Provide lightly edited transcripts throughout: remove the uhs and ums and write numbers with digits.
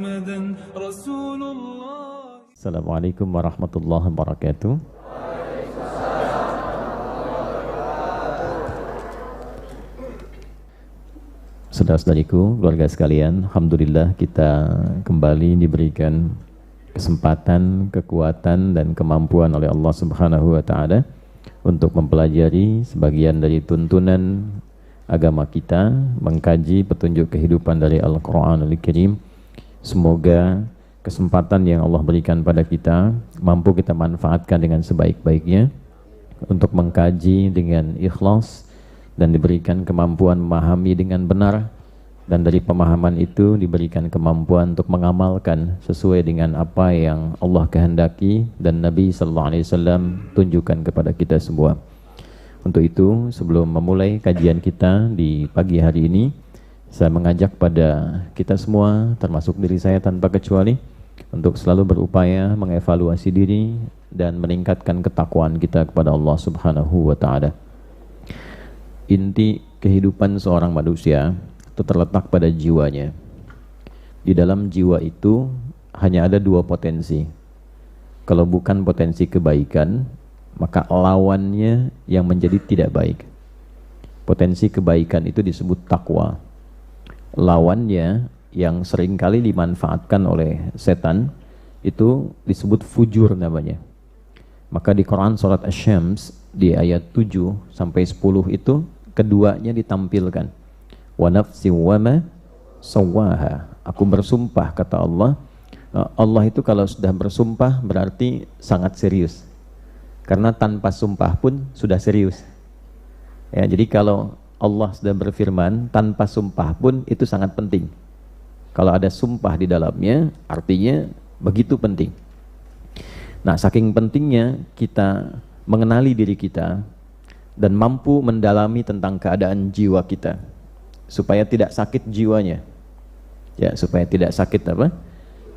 محمدا رسول الله. Assalamualaikum warahmatullahi wabarakatuh. Saudara-saudariku, keluarga sekalian, alhamdulillah kita kembali diberikan kesempatan, kekuatan dan kemampuan oleh Allah Subhanahu wa taala untuk mempelajari sebagian dari tuntunan agama kita, mengkaji petunjuk kehidupan dari Al-Qur'anul Karim. Semoga kesempatan yang Allah berikan pada kita mampu kita manfaatkan dengan sebaik-baiknya untuk mengkaji dengan ikhlas dan diberikan kemampuan memahami dengan benar, dan dari pemahaman itu diberikan kemampuan untuk mengamalkan sesuai dengan apa yang Allah kehendaki dan Nabi sallallahu alaihi wasallam tunjukkan kepada kita semua. Untuk itu, sebelum memulai kajian kita di pagi hari ini, saya mengajak pada kita semua, termasuk diri saya tanpa kecuali, untuk selalu berupaya mengevaluasi diri dan meningkatkan ketakwaan kita kepada Allah Subhanahu wa taala. Inti kehidupan seorang manusia itu terletak pada jiwanya. Di dalam jiwa itu hanya ada dua potensi. Kalau bukan potensi kebaikan, maka lawannya yang menjadi tidak baik. Potensi kebaikan itu disebut takwa. Lawannya yang seringkali dimanfaatkan oleh setan itu disebut fujur namanya. Maka di Quran surat Asy-Syams di ayat 7 sampai 10 itu keduanya ditampilkan. Wa nafsin wa ma sawwaha. Aku bersumpah, kata Allah. Allah itu kalau sudah bersumpah berarti sangat serius. Karena tanpa sumpah pun sudah serius. Ya, jadi kalau Allah sudah berfirman tanpa sumpah pun itu sangat penting. Kalau ada sumpah di dalamnya artinya begitu penting. Nah, saking pentingnya kita mengenali diri kita dan mampu mendalami tentang keadaan jiwa kita supaya tidak sakit jiwanya. Ya, supaya tidak sakit apa?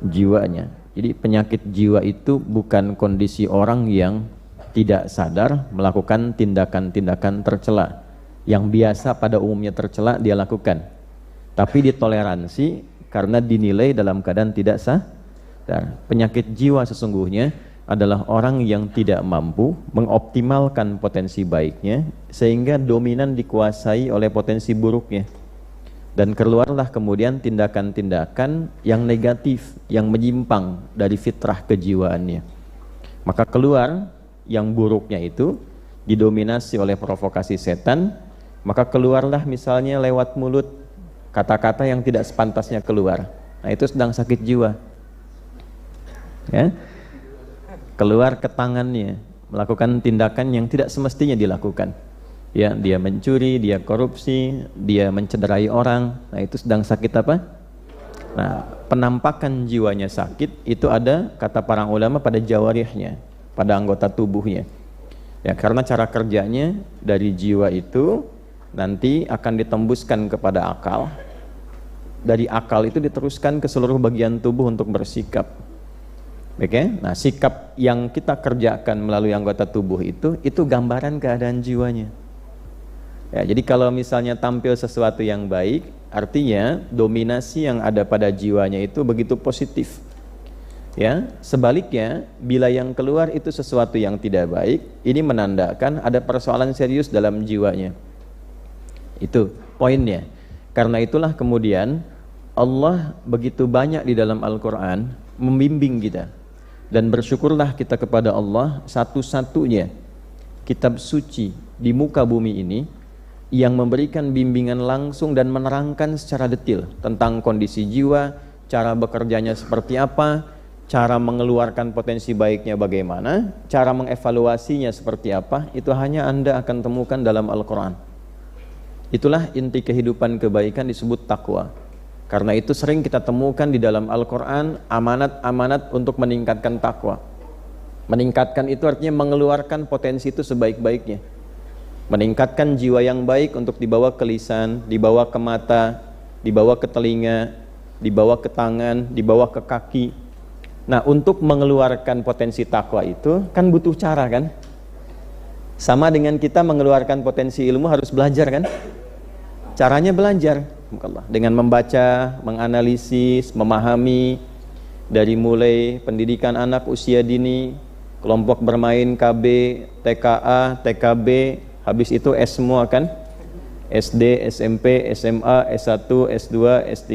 Jiwanya. Jadi penyakit jiwa itu bukan kondisi orang yang tidak sadar melakukan tindakan-tindakan tercela yang biasa pada umumnya tercela dia lakukan. Tapi ditoleransi karena dinilai dalam keadaan tidak sadar. Penyakit jiwa sesungguhnya adalah orang yang tidak mampu mengoptimalkan potensi baiknya sehingga dominan dikuasai oleh potensi buruknya, dan keluarlah kemudian tindakan-tindakan yang negatif yang menyimpang dari fitrah kejiwaannya. Maka keluar yang buruknya itu didominasi oleh provokasi setan, maka keluarlah misalnya lewat mulut kata-kata yang tidak sepantasnya keluar. Nah, itu sedang sakit jiwa. Ya. Keluar ke tangannya, melakukan tindakan yang tidak semestinya dilakukan. Ya, dia mencuri, dia korupsi, dia mencederai orang. Nah, itu sedang sakit apa? Nah, penampakan jiwanya sakit itu ada, kata para ulama, pada jawarihnya, pada anggota tubuhnya. Ya, karena cara kerjanya dari jiwa itu nanti akan ditembuskan kepada akal. Dari akal itu diteruskan ke seluruh bagian tubuh untuk bersikap. Oke, nah sikap yang kita kerjakan melalui anggota tubuh itu gambaran keadaan jiwanya. Ya, jadi kalau misalnya tampil sesuatu yang baik, artinya dominasi yang ada pada jiwanya itu begitu positif. Ya, sebaliknya bila yang keluar itu sesuatu yang tidak baik, ini menandakan ada persoalan serius dalam jiwanya. Itu poinnya. Karena itulah kemudian Allah begitu banyak di dalam Al-Quran membimbing kita. Dan bersyukurlah kita kepada Allah, satu-satunya kitab suci di muka bumi ini yang memberikan bimbingan langsung dan menerangkan secara detail tentang kondisi jiwa, cara bekerjanya seperti apa, cara mengeluarkan potensi baiknya bagaimana, cara mengevaluasinya seperti apa. Itu hanya Anda akan temukan dalam Al-Quran. Itulah inti kehidupan kebaikan, disebut takwa. Karena itu sering kita temukan di dalam Al-Quran amanat-amanat untuk meningkatkan takwa. Meningkatkan itu artinya mengeluarkan potensi itu sebaik-baiknya. Meningkatkan jiwa yang baik untuk dibawa ke lisan, dibawa ke mata, dibawa ke telinga, dibawa ke tangan, dibawa ke kaki. Nah, untuk mengeluarkan potensi takwa itu kan butuh cara kan? Sama dengan kita mengeluarkan potensi ilmu harus belajar kan? Caranya belajar. Dengan membaca, menganalisis, memahami dari mulai pendidikan anak usia dini, kelompok bermain KB, TKA, TKB, habis itu S semua kan? SD, SMP, SMA, S1, S2, S3,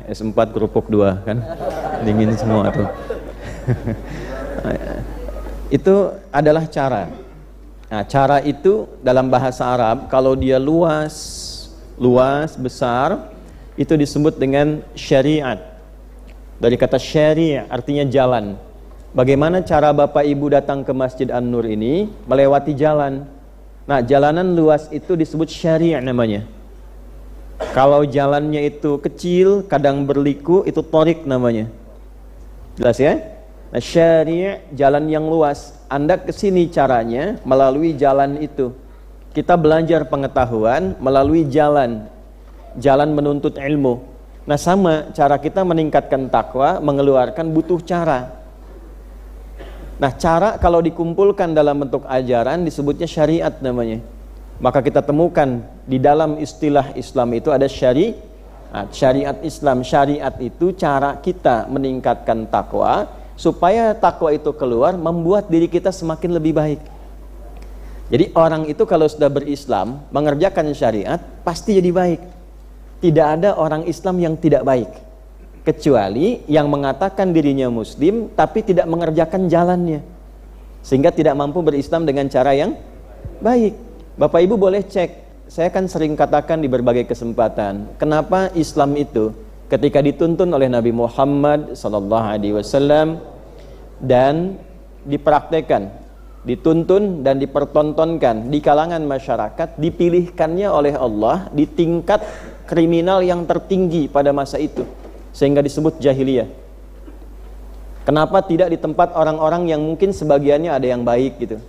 S4, kerupuk 2 kan? Dingin semua tuh. Itu adalah cara. Nah, cara itu dalam bahasa Arab kalau dia luas, besar, itu disebut dengan syariat. Dari kata syari' artinya jalan. Bagaimana cara Bapak Ibu datang ke Masjid An-Nur ini? Melewati jalan. Nah, jalanan luas itu disebut syari' namanya. Kalau jalannya itu kecil, kadang berliku, itu thoriq namanya. Jelas ya? Nah, syari' jalan yang luas. Anda kesini caranya melalui jalan itu. Kita belajar pengetahuan melalui jalan menuntut ilmu. Nah, sama cara kita meningkatkan takwa, mengeluarkan butuh cara. Nah, cara kalau dikumpulkan dalam bentuk ajaran disebutnya syariat namanya. Maka kita temukan di dalam istilah Islam itu ada syariat Islam. Syariat itu cara kita meningkatkan takwa, supaya takwa itu keluar membuat diri kita semakin lebih baik. Jadi orang itu kalau sudah berislam, mengerjakan syariat, pasti jadi baik. Tidak ada orang Islam yang tidak baik, kecuali yang mengatakan dirinya muslim tapi tidak mengerjakan jalannya, sehingga tidak mampu berislam dengan cara yang baik. Bapak Ibu boleh cek, saya kan sering katakan di berbagai kesempatan, kenapa Islam itu ketika dituntun oleh Nabi Muhammad SAW dan dipraktekkan, dituntun dan dipertontonkan di kalangan masyarakat, dipilihkannya oleh Allah di tingkat kriminal yang tertinggi pada masa itu, sehingga disebut jahiliyah. Kenapa tidak di tempat orang-orang yang mungkin sebagiannya ada yang baik gitu,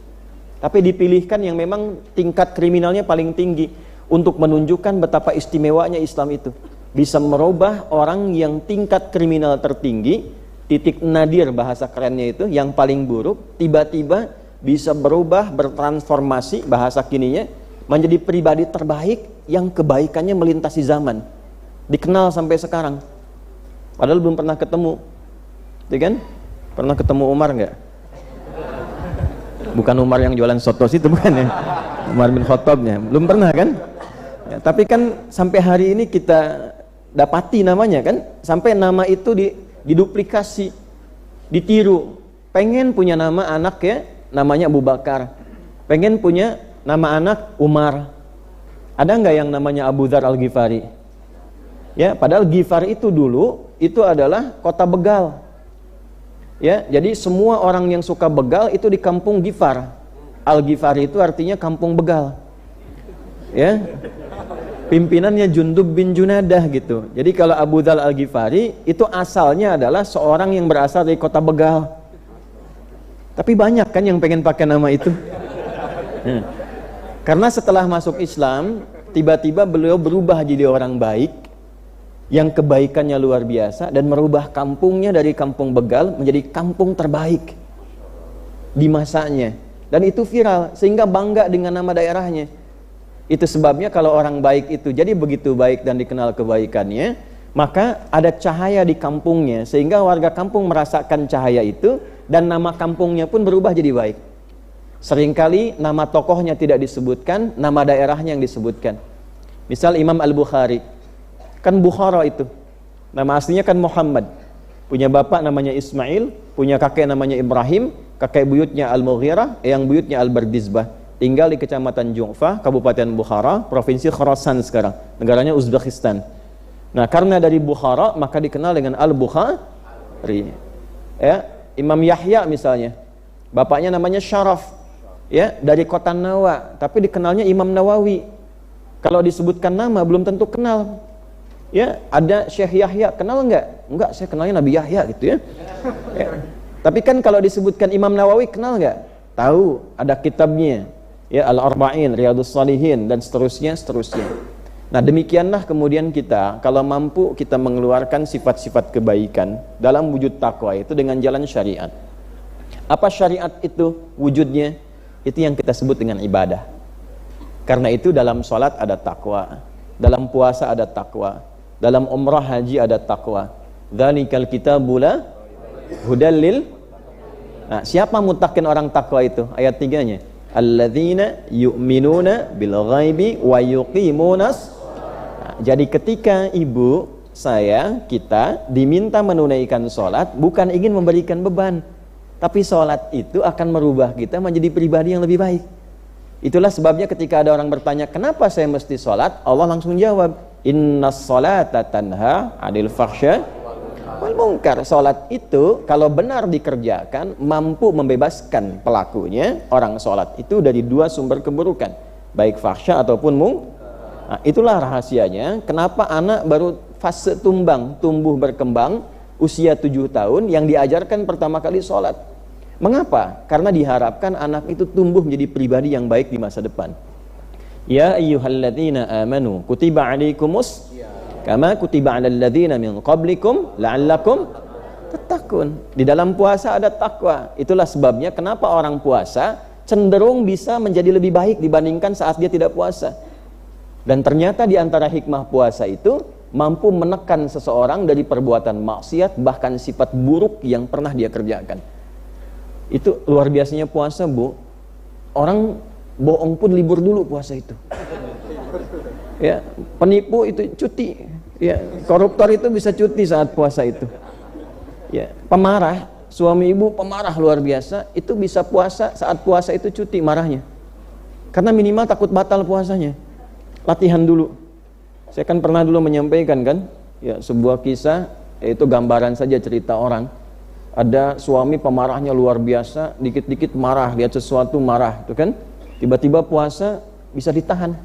tapi dipilihkan yang memang tingkat kriminalnya paling tinggi, untuk menunjukkan betapa istimewanya Islam itu. Bisa merubah orang yang tingkat kriminal tertinggi, titik nadir bahasa kerennya itu, yang paling buruk, tiba-tiba bisa berubah, bertransformasi bahasa kininya, menjadi pribadi terbaik yang kebaikannya melintasi zaman, dikenal sampai sekarang. Padahal belum pernah ketemu, ya kan? Pernah ketemu Umar nggak? Bukan Umar yang jualan soto itu, bukan ya? Umar bin Khattabnya, belum pernah kan? Ya, tapi kan sampai hari ini kita dapati namanya kan, sampai nama itu diduplikasi, ditiru. Pengen punya nama anak ya, namanya Abu Bakar. Pengen punya nama anak Umar. Ada nggak yang namanya Abu Dzar Al-Ghifari? Ya, padahal Ghifar itu dulu itu adalah kota begal. Ya, jadi semua orang yang suka begal itu di kampung Ghifar. Al-Ghifari itu artinya kampung begal. Ya. Pimpinannya Jundub bin Junadah gitu. Jadi kalau Abu Dzar Al-Ghifari itu asalnya adalah seorang yang berasal dari kota begal. Tapi banyak kan yang pengen pakai nama itu. Karena setelah masuk Islam, tiba-tiba beliau berubah jadi orang baik, yang kebaikannya luar biasa, dan merubah kampungnya dari kampung begal menjadi kampung terbaik di masanya. Dan itu viral, sehingga bangga dengan nama daerahnya. Itu sebabnya kalau orang baik itu jadi begitu baik dan dikenal kebaikannya, maka ada cahaya di kampungnya, sehingga warga kampung merasakan cahaya itu, dan nama kampungnya pun berubah jadi baik. Seringkali nama tokohnya tidak disebutkan, nama daerahnya yang disebutkan. Misal Imam Al-Bukhari, kan Bukhara itu, nama aslinya kan Muhammad, punya bapak namanya Ismail, punya kakek namanya Ibrahim, kakek buyutnya Al-Mughirah, yang buyutnya Al-Bardizbah. Tinggal di Kecamatan Ju'fa, Kabupaten Bukhara, Provinsi Khorasan sekarang, negaranya Uzbekistan. Nah, karena dari Bukhara, maka dikenal dengan Al-Bukhari. Ya, Imam Yahya misalnya, bapaknya namanya Syaraf, ya, dari kota Nawa, tapi dikenalnya Imam Nawawi. Kalau disebutkan nama belum tentu kenal. Ya, ada Syekh Yahya, kenal enggak? Enggak, saya kenalnya Nabi Yahya gitu ya. Ya. Tapi kan kalau disebutkan Imam Nawawi kenal enggak? Tahu, ada kitabnya. Ya, Al-Arba'in, Riyadhus Shalihin, dan seterusnya. Nah, demikianlah kemudian kita, kalau mampu kita mengeluarkan sifat-sifat kebaikan dalam wujud takwa itu dengan jalan syariat. Apa syariat itu wujudnya? Itu yang kita sebut dengan ibadah. Karena itu dalam sholat ada takwa, dalam puasa ada takwa, dalam umrah haji ada takwa. Dzalikal kitabul la hudal lil. Nah, siapa muttaqin orang takwa itu? Ayat 3-nya. Alladzina yu'minuna bil ghaibi wa yuqimunas. Nah, jadi ketika ibu, saya, kita diminta menunaikan sholat, bukan ingin memberikan beban, tapi sholat itu akan merubah kita menjadi pribadi yang lebih baik. Itulah sebabnya ketika ada orang bertanya, kenapa saya mesti sholat? Allah langsung jawab, innas sholata tanha 'anil fahsya wal munkar. Sholat itu kalau benar dikerjakan mampu membebaskan pelakunya, orang sholat itu, dari dua sumber keburukan, baik fahsya ataupun munkar. Nah, itulah rahasianya kenapa anak baru fase tumbuh berkembang usia 7 tahun yang diajarkan pertama kali sholat. Mengapa? Karena diharapkan anak itu tumbuh menjadi pribadi yang baik di masa depan. Ya ayyuhalladzina amanu kutiba alaikumus kama kutiba alal ladzina min qablikum la'allakum tattaqun. Di dalam puasa ada takwa. Itulah sebabnya kenapa orang puasa cenderung bisa menjadi lebih baik dibandingkan saat dia tidak puasa. Dan ternyata di antara hikmah puasa itu mampu menekan seseorang dari perbuatan maksiat, bahkan sifat buruk yang pernah dia kerjakan. Itu luar biasanya puasa, Bu. Orang bohong pun libur dulu puasa itu. Ya, penipu itu cuti. Ya, koruptor itu bisa cuti saat puasa itu. Ya, pemarah, suami ibu pemarah luar biasa, itu bisa puasa, saat puasa itu cuti marahnya. Karena minimal takut batal puasanya. Latihan dulu. Saya kan pernah dulu menyampaikan kan, ya, sebuah kisah, yaitu gambaran saja cerita orang. Ada suami pemarahnya luar biasa, dikit-dikit marah, lihat sesuatu marah, itu kan? Tiba-tiba puasa bisa ditahan.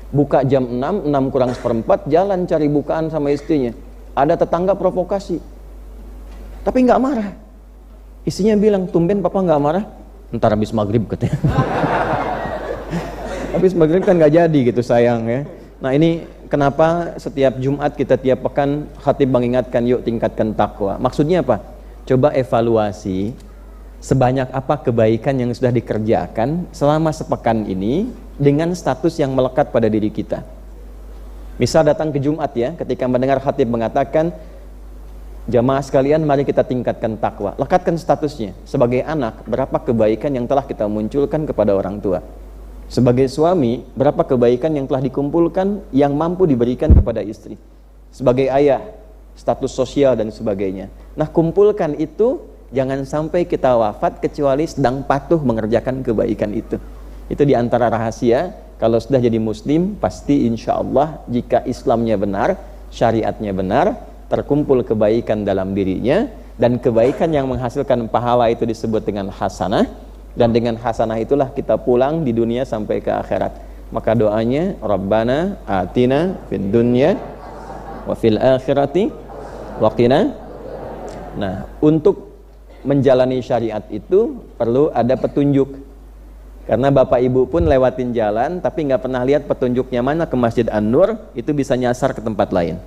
Buka jam 6, 6 kurang seperempat, jalan cari bukaan sama istrinya. Ada tetangga provokasi, tapi nggak marah. Istrinya bilang, tumben papa nggak marah? Ntar habis maghrib katanya. Habis maghrib kan nggak jadi gitu, sayang ya. Nah, ini kenapa setiap Jumat kita tiap pekan khatib mengingatkan, yuk tingkatkan takwa. Maksudnya apa? Coba evaluasi sebanyak apa kebaikan yang sudah dikerjakan selama sepekan ini dengan status yang melekat pada diri kita. Misal datang ke Jumat ya, ketika mendengar khatib mengatakan, jamaah sekalian mari kita tingkatkan takwa. Lekatkan statusnya. Sebagai anak, berapa kebaikan yang telah kita munculkan kepada orang tua. Sebagai suami, berapa kebaikan yang telah dikumpulkan yang mampu diberikan kepada istri. Sebagai ayah, status sosial dan sebagainya. Nah, kumpulkan itu, jangan sampai kita wafat kecuali sedang patuh mengerjakan kebaikan itu. Itu diantara rahasia, kalau sudah jadi muslim, pasti insya Allah jika Islamnya benar, syariatnya benar, terkumpul kebaikan dalam dirinya, dan kebaikan yang menghasilkan pahala itu disebut dengan hasanah, dan dengan hasanah itulah kita pulang di dunia sampai ke akhirat. Maka doanya, Rabbana atina fid dunya wa fil akhirati waqina. Nah, untuk menjalani syariat itu perlu ada petunjuk. Karena bapak ibu pun lewatin jalan tapi nggak pernah lihat petunjuknya mana ke Masjid An-Nur, itu bisa nyasar ke tempat lain.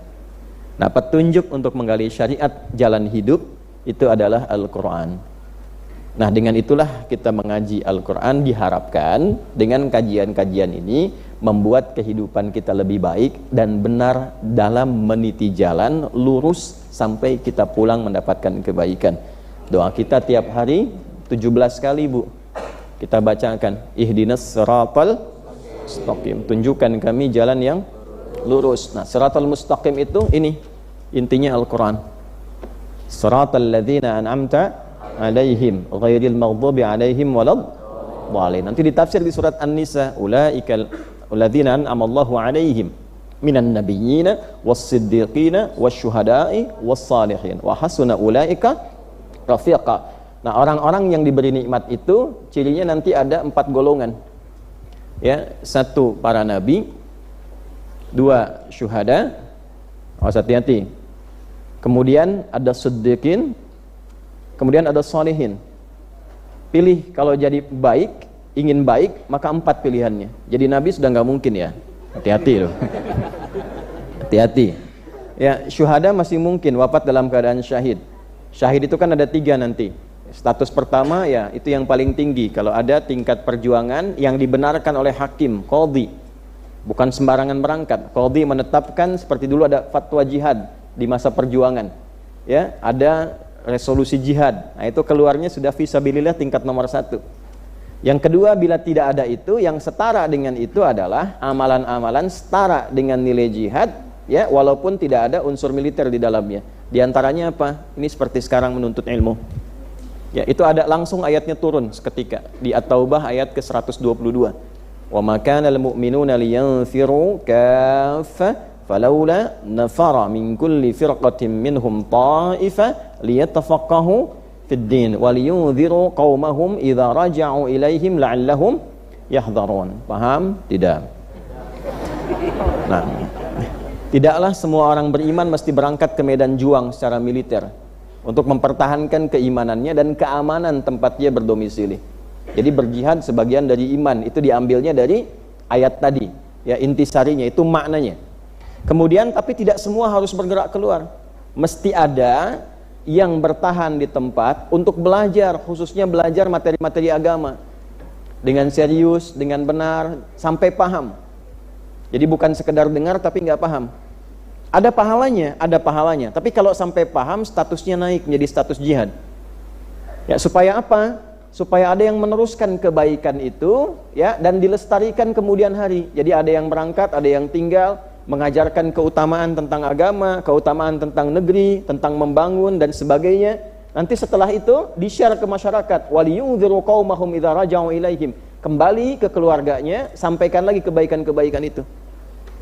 Nah, petunjuk untuk menggali syariat jalan hidup itu adalah Al-Quran. Nah, dengan itulah kita mengaji Al-Quran, diharapkan dengan kajian-kajian ini membuat kehidupan kita lebih baik dan benar dalam meniti jalan lurus sampai kita pulang mendapatkan kebaikan. Doa kita tiap hari 17 kali, Bu. Kita bacakan, ihdinas siratal mustaqim. Tunjukkan kami jalan yang lurus. Nah, siratal mustaqim itu ini intinya Al-Quran. Siratal ladzina an'amta alaihim ghairil maghdubi alaihim waladdallin. Nanti ditafsir di surat An-Nisa, ulaikal ladzina an'amallahu alaihim minan nabiyyina was-siddiqina wasyuhada'i was-salihin wa hasuna ulaika rafiqa. Nah, orang-orang yang diberi nikmat itu cirinya nanti ada 4 golongan. Ya, 1 para nabi, 2 syuhada. Awas hati-hati. Kemudian ada siddiqin, kemudian ada salihin. Pilih kalau jadi baik, ingin baik, maka 4 pilihannya. Jadi nabi sudah nggak mungkin ya. Hati-hati loh. Hati-hati. Ya, syuhada masih mungkin wafat dalam keadaan syahid. Syahid itu kan ada 3 nanti. Status pertama ya itu yang paling tinggi. Kalau ada tingkat perjuangan yang dibenarkan oleh hakim, qadhi. Bukan sembarangan berangkat. Qadhi menetapkan seperti dulu ada fatwa jihad di masa perjuangan. Ya, ada resolusi jihad. Nah, itu keluarnya sudah fisabilillah tingkat nomor 1. Yang kedua, bila tidak ada itu, yang setara dengan itu adalah amalan-amalan setara dengan nilai jihad, ya, walaupun tidak ada unsur militer di dalamnya. Di antaranya apa? Ini seperti sekarang menuntut ilmu. Ya, itu ada langsung ayatnya turun seketika di At-Taubah ayat ke-122. Wa ma kana al-mu'minuna liyanfiru kaffah falawla nafara min kulli firqatin minhum ta'ifa liyatafaqahu fid din wa liyunziru qaumahum idza raja'u ilaihim la'allahum yahdharun. Paham? Tidak. Nah, tidaklah semua orang beriman mesti berangkat ke medan juang secara militer untuk mempertahankan keimanannya dan keamanan tempat dia berdomisili. Jadi berjihad sebagian dari iman, itu diambilnya dari ayat tadi, ya, intisarinya, itu maknanya. Kemudian tapi tidak semua harus bergerak keluar. Mesti ada yang bertahan di tempat untuk belajar, khususnya belajar materi-materi agama dengan serius, dengan benar, sampai paham. Jadi bukan sekedar dengar tapi nggak paham. Ada pahalanya. Tapi kalau sampai paham, statusnya naik menjadi status jihad. Ya, supaya apa? Supaya ada yang meneruskan kebaikan itu, ya, dan dilestarikan kemudian hari. Jadi ada yang berangkat, ada yang tinggal, mengajarkan keutamaan tentang agama, keutamaan tentang negeri, tentang membangun dan sebagainya. Nanti setelah itu di-share ke masyarakat. Waliyunziru qaumahum idza raja'u ilaihim. Kembali ke keluarganya, sampaikan lagi kebaikan-kebaikan itu.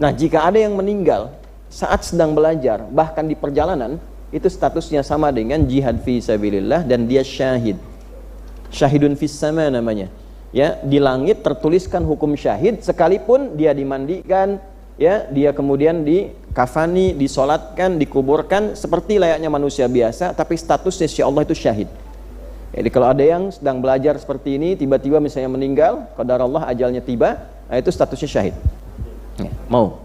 Nah, jika ada yang meninggal saat sedang belajar, bahkan di perjalanan, itu statusnya sama dengan jihad fi sabilillah dan dia syahid. Syahidun fis sama namanya. Ya, di langit tertuliskan hukum syahid sekalipun dia dimandikan, ya, dia kemudian dikafani, disolatkan, dikuburkan seperti layaknya manusia biasa, tapi statusnya insya Allah itu syahid. Jadi kalau ada yang sedang belajar seperti ini, tiba-tiba misalnya meninggal, qadarullah ajalnya tiba, nah itu statusnya syahid. Ya, mau?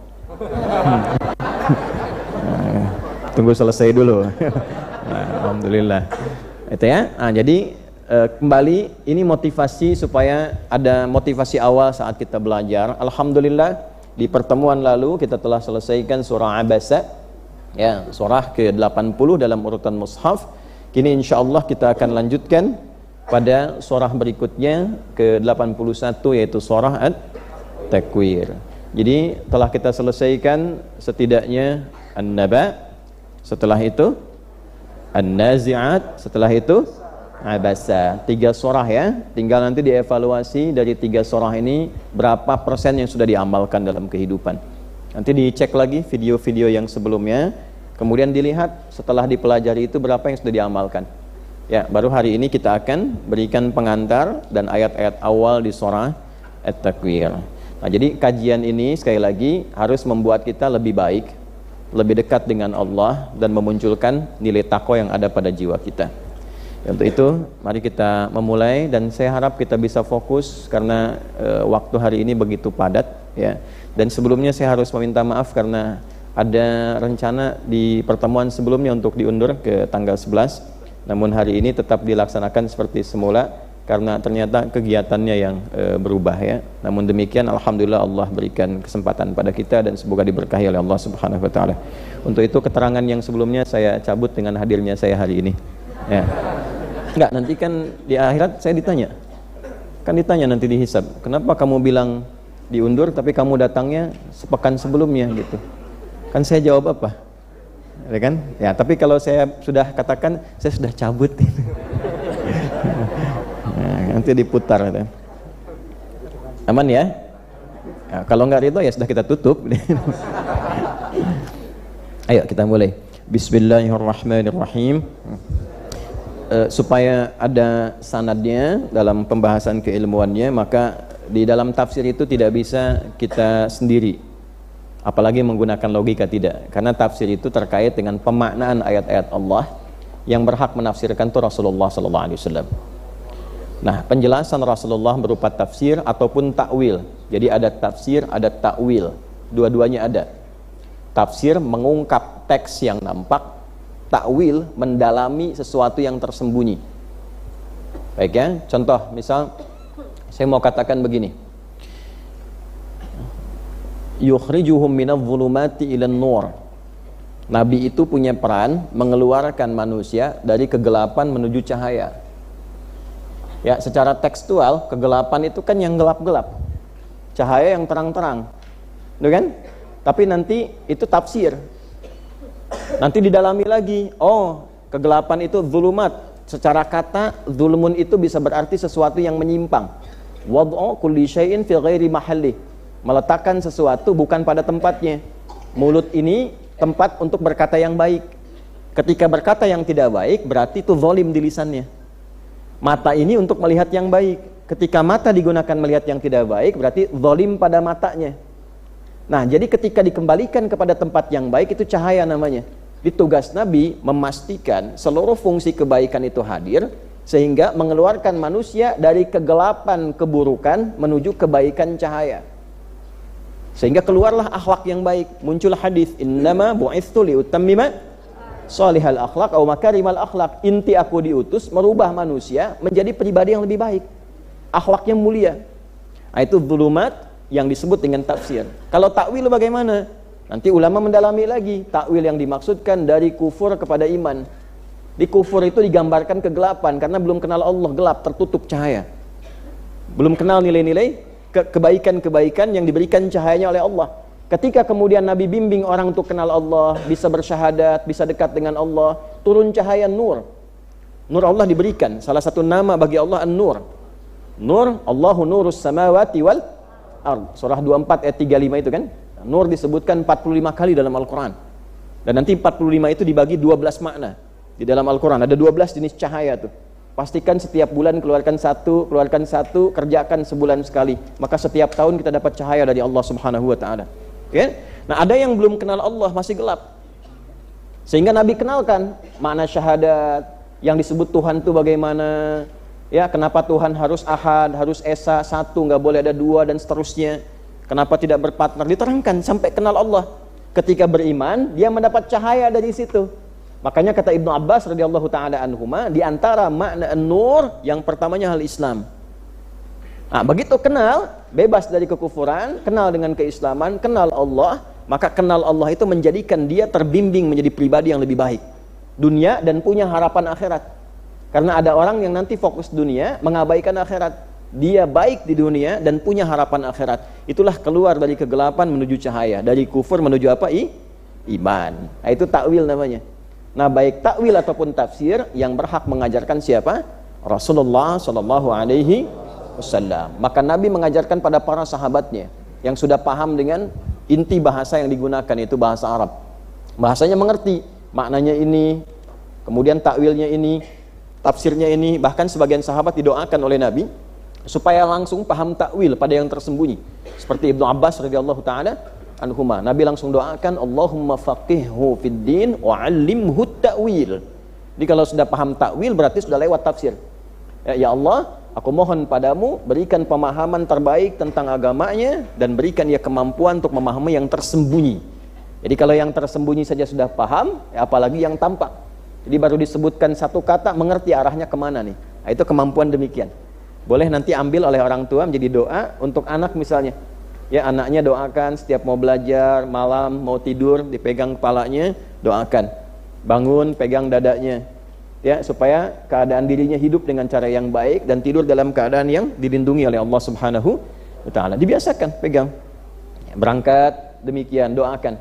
Tunggu selesai dulu. Nah, alhamdulillah. Itu ya. Nah, jadi kembali ini motivasi supaya ada motivasi awal saat kita belajar. Alhamdulillah di pertemuan lalu kita telah selesaikan surah Abasa, ya, surah ke-80 dalam urutan mushaf. Kini insyaallah kita akan lanjutkan pada surah berikutnya ke-81 yaitu surah At-Takwir. Jadi telah kita selesaikan setidaknya An-Naba, setelah itu An-Nazi'at, setelah itu Abasa. 3 surah ya. Tinggal nanti dievaluasi dari 3 surah ini berapa persen yang sudah diamalkan dalam kehidupan. Nanti dicek lagi video-video yang sebelumnya, kemudian dilihat setelah dipelajari itu berapa yang sudah diamalkan. Ya, baru hari ini kita akan berikan pengantar dan ayat-ayat awal di surah At-Takwir. Nah, jadi kajian ini sekali lagi harus membuat kita lebih baik, lebih dekat dengan Allah dan memunculkan nilai takwa yang ada pada jiwa kita. Untuk itu, mari kita memulai dan saya harap kita bisa fokus karena waktu hari ini begitu padat, ya. Dan sebelumnya saya harus meminta maaf karena ada rencana di pertemuan sebelumnya untuk diundur ke tanggal 11. Namun hari ini tetap dilaksanakan seperti semula karena ternyata kegiatannya yang berubah, ya. Namun demikian alhamdulillah Allah berikan kesempatan pada kita dan semoga diberkahi oleh Allah Subhanahu wa taala. Untuk itu keterangan yang sebelumnya saya cabut dengan hadirnya saya hari ini. Ya. Enggak, nanti kan di akhirat saya ditanya. Kan ditanya nanti dihisab. Kenapa kamu bilang diundur tapi kamu datangnya sepekan sebelumnya gitu. Kan saya jawab apa? Ya kan? Ya, tapi kalau saya sudah katakan saya sudah cabut gitu. Nah, nanti diputar gitu. Aman ya? Ya, kalau enggak itu ya sudah kita tutup. Ayo kita mulai. Bismillahirrahmanirrahim. Supaya ada sanadnya dalam pembahasan keilmuannya, maka di dalam tafsir itu tidak bisa kita sendiri, apalagi menggunakan logika, tidak, karena tafsir itu terkait dengan pemaknaan ayat-ayat Allah. Yang berhak menafsirkan itu Rasulullah SAW. Nah, penjelasan Rasulullah berupa tafsir ataupun takwil. Jadi ada tafsir, ada takwil, dua-duanya ada. Tafsir mengungkap teks yang nampak, takwil mendalami sesuatu yang tersembunyi. Baik ya, contoh misal saya mau katakan begini. yukhrijuhum minadh-dhulumati ilan nur. Nabi itu punya peran mengeluarkan manusia dari kegelapan menuju cahaya. Ya, secara tekstual, kegelapan itu kan yang gelap-gelap, cahaya yang terang-terang, betul kan? Tapi nanti itu tafsir. Nanti didalami lagi. Oh, kegelapan itu zulumat. Secara kata, zulmun itu bisa berarti sesuatu yang menyimpang. Wad'u kulli syai'in fi ghairi mahalli. Meletakkan sesuatu bukan pada tempatnya. Mulut ini tempat untuk berkata yang baik. Ketika berkata yang tidak baik, berarti itu zalim di lisannya. Mata ini untuk melihat yang baik. Ketika mata digunakan melihat yang tidak baik, berarti zalim pada matanya. Nah, jadi ketika dikembalikan kepada tempat yang baik, itu cahaya namanya. Tugas Nabi memastikan seluruh fungsi kebaikan itu hadir, sehingga mengeluarkan manusia dari kegelapan keburukan menuju kebaikan cahaya. Sehingga keluarlah akhlak yang baik. Muncul hadis, innama bu'itsu liutammima shalihal akhlaq atau makarimal akhlaq. Inti aku diutus merubah manusia menjadi pribadi yang lebih baik, akhlak yang mulia. Nah, itu zulumat yang disebut dengan tafsir. Kalau takwil bagaimana? Nanti ulama mendalami lagi. Takwil yang dimaksudkan dari kufur kepada iman. Di kufur itu digambarkan kegelapan karena belum kenal Allah, gelap, tertutup cahaya. Belum kenal nilai-nilai kebaikan-kebaikan yang diberikan cahayanya oleh Allah. Ketika kemudian Nabi bimbing orang untuk kenal Allah, bisa bersyahadat, bisa dekat dengan Allah, turun cahaya nur. Nur Allah diberikan. Salah satu nama bagi Allah An-Nur. Nur, Allahu nurus samawati wal ard. Surah 24 ayat 35 itu kan. Nur disebutkan 45 kali dalam Al-Quran. Dan nanti 45 itu dibagi 12 makna. Di dalam Al-Quran ada 12 jenis cahaya tuh. Pastikan setiap bulan keluarkan satu, kerjakan sebulan sekali. Maka setiap tahun kita dapat cahaya dari Allah Subhanahu wa taala. Okay? Nah, ada yang belum kenal Allah, masih gelap. Sehingga Nabi kenalkan makna syahadat, yang disebut Tuhan itu bagaimana, ya, kenapa Tuhan harus ahad, harus esa, satu, nggak boleh ada dua, dan seterusnya. Kenapa tidak berpartner, diterangkan sampai kenal Allah. Ketika beriman, dia mendapat cahaya dari situ. Makanya kata Ibnu Abbas radhiyallahu taala anhuma, di antara makna an-nur yang pertamanya hal Islam. Nah, begitu kenal, bebas dari kekufuran, kenal dengan keislaman, kenal Allah, maka kenal Allah itu menjadikan dia terbimbing menjadi pribadi yang lebih baik dunia dan punya harapan akhirat. Karena ada orang yang nanti fokus dunia, mengabaikan akhirat. Dia baik di dunia dan punya harapan akhirat. Itulah keluar dari kegelapan menuju cahaya, dari kufur menuju apa? Iman. Nah, itu takwil namanya. Nah, baik takwil ataupun tafsir yang berhak mengajarkan siapa? Rasulullah sallallahu alaihi wasallam. Maka Nabi mengajarkan pada para sahabatnya yang sudah paham dengan inti bahasa yang digunakan, itu bahasa Arab. Bahasanya mengerti, maknanya ini, kemudian takwilnya ini, tafsirnya ini. Bahkan sebagian sahabat didoakan oleh Nabi supaya langsung paham takwil pada yang tersembunyi. Seperti Ibnu Abbas radhiyallahu taala anhuma, Nabi langsung doakan, Allahumma faqihhu fid din wa 'allimhu ta'wil. Jadi kalau sudah paham takwil berarti sudah lewat tafsir. Ya Allah, aku mohon padamu berikan pemahaman terbaik tentang agamanya dan berikan dia kemampuan untuk memahami yang tersembunyi. Jadi kalau yang tersembunyi saja sudah paham, ya apalagi yang tampak. Jadi baru disebutkan satu kata mengerti arahnya kemana nih. Nah, itu kemampuan demikian. Boleh nanti ambil oleh orang tua menjadi doa untuk anak misalnya. Ya, anaknya doakan setiap mau belajar, malam mau tidur dipegang kepalanya, doakan. Bangun pegang dadanya. Ya, supaya keadaan dirinya hidup dengan cara yang baik dan tidur dalam keadaan yang dilindungi oleh Allah Subhanahu wa taala. Dibiasakan pegang. Ya, berangkat demikian, doakan.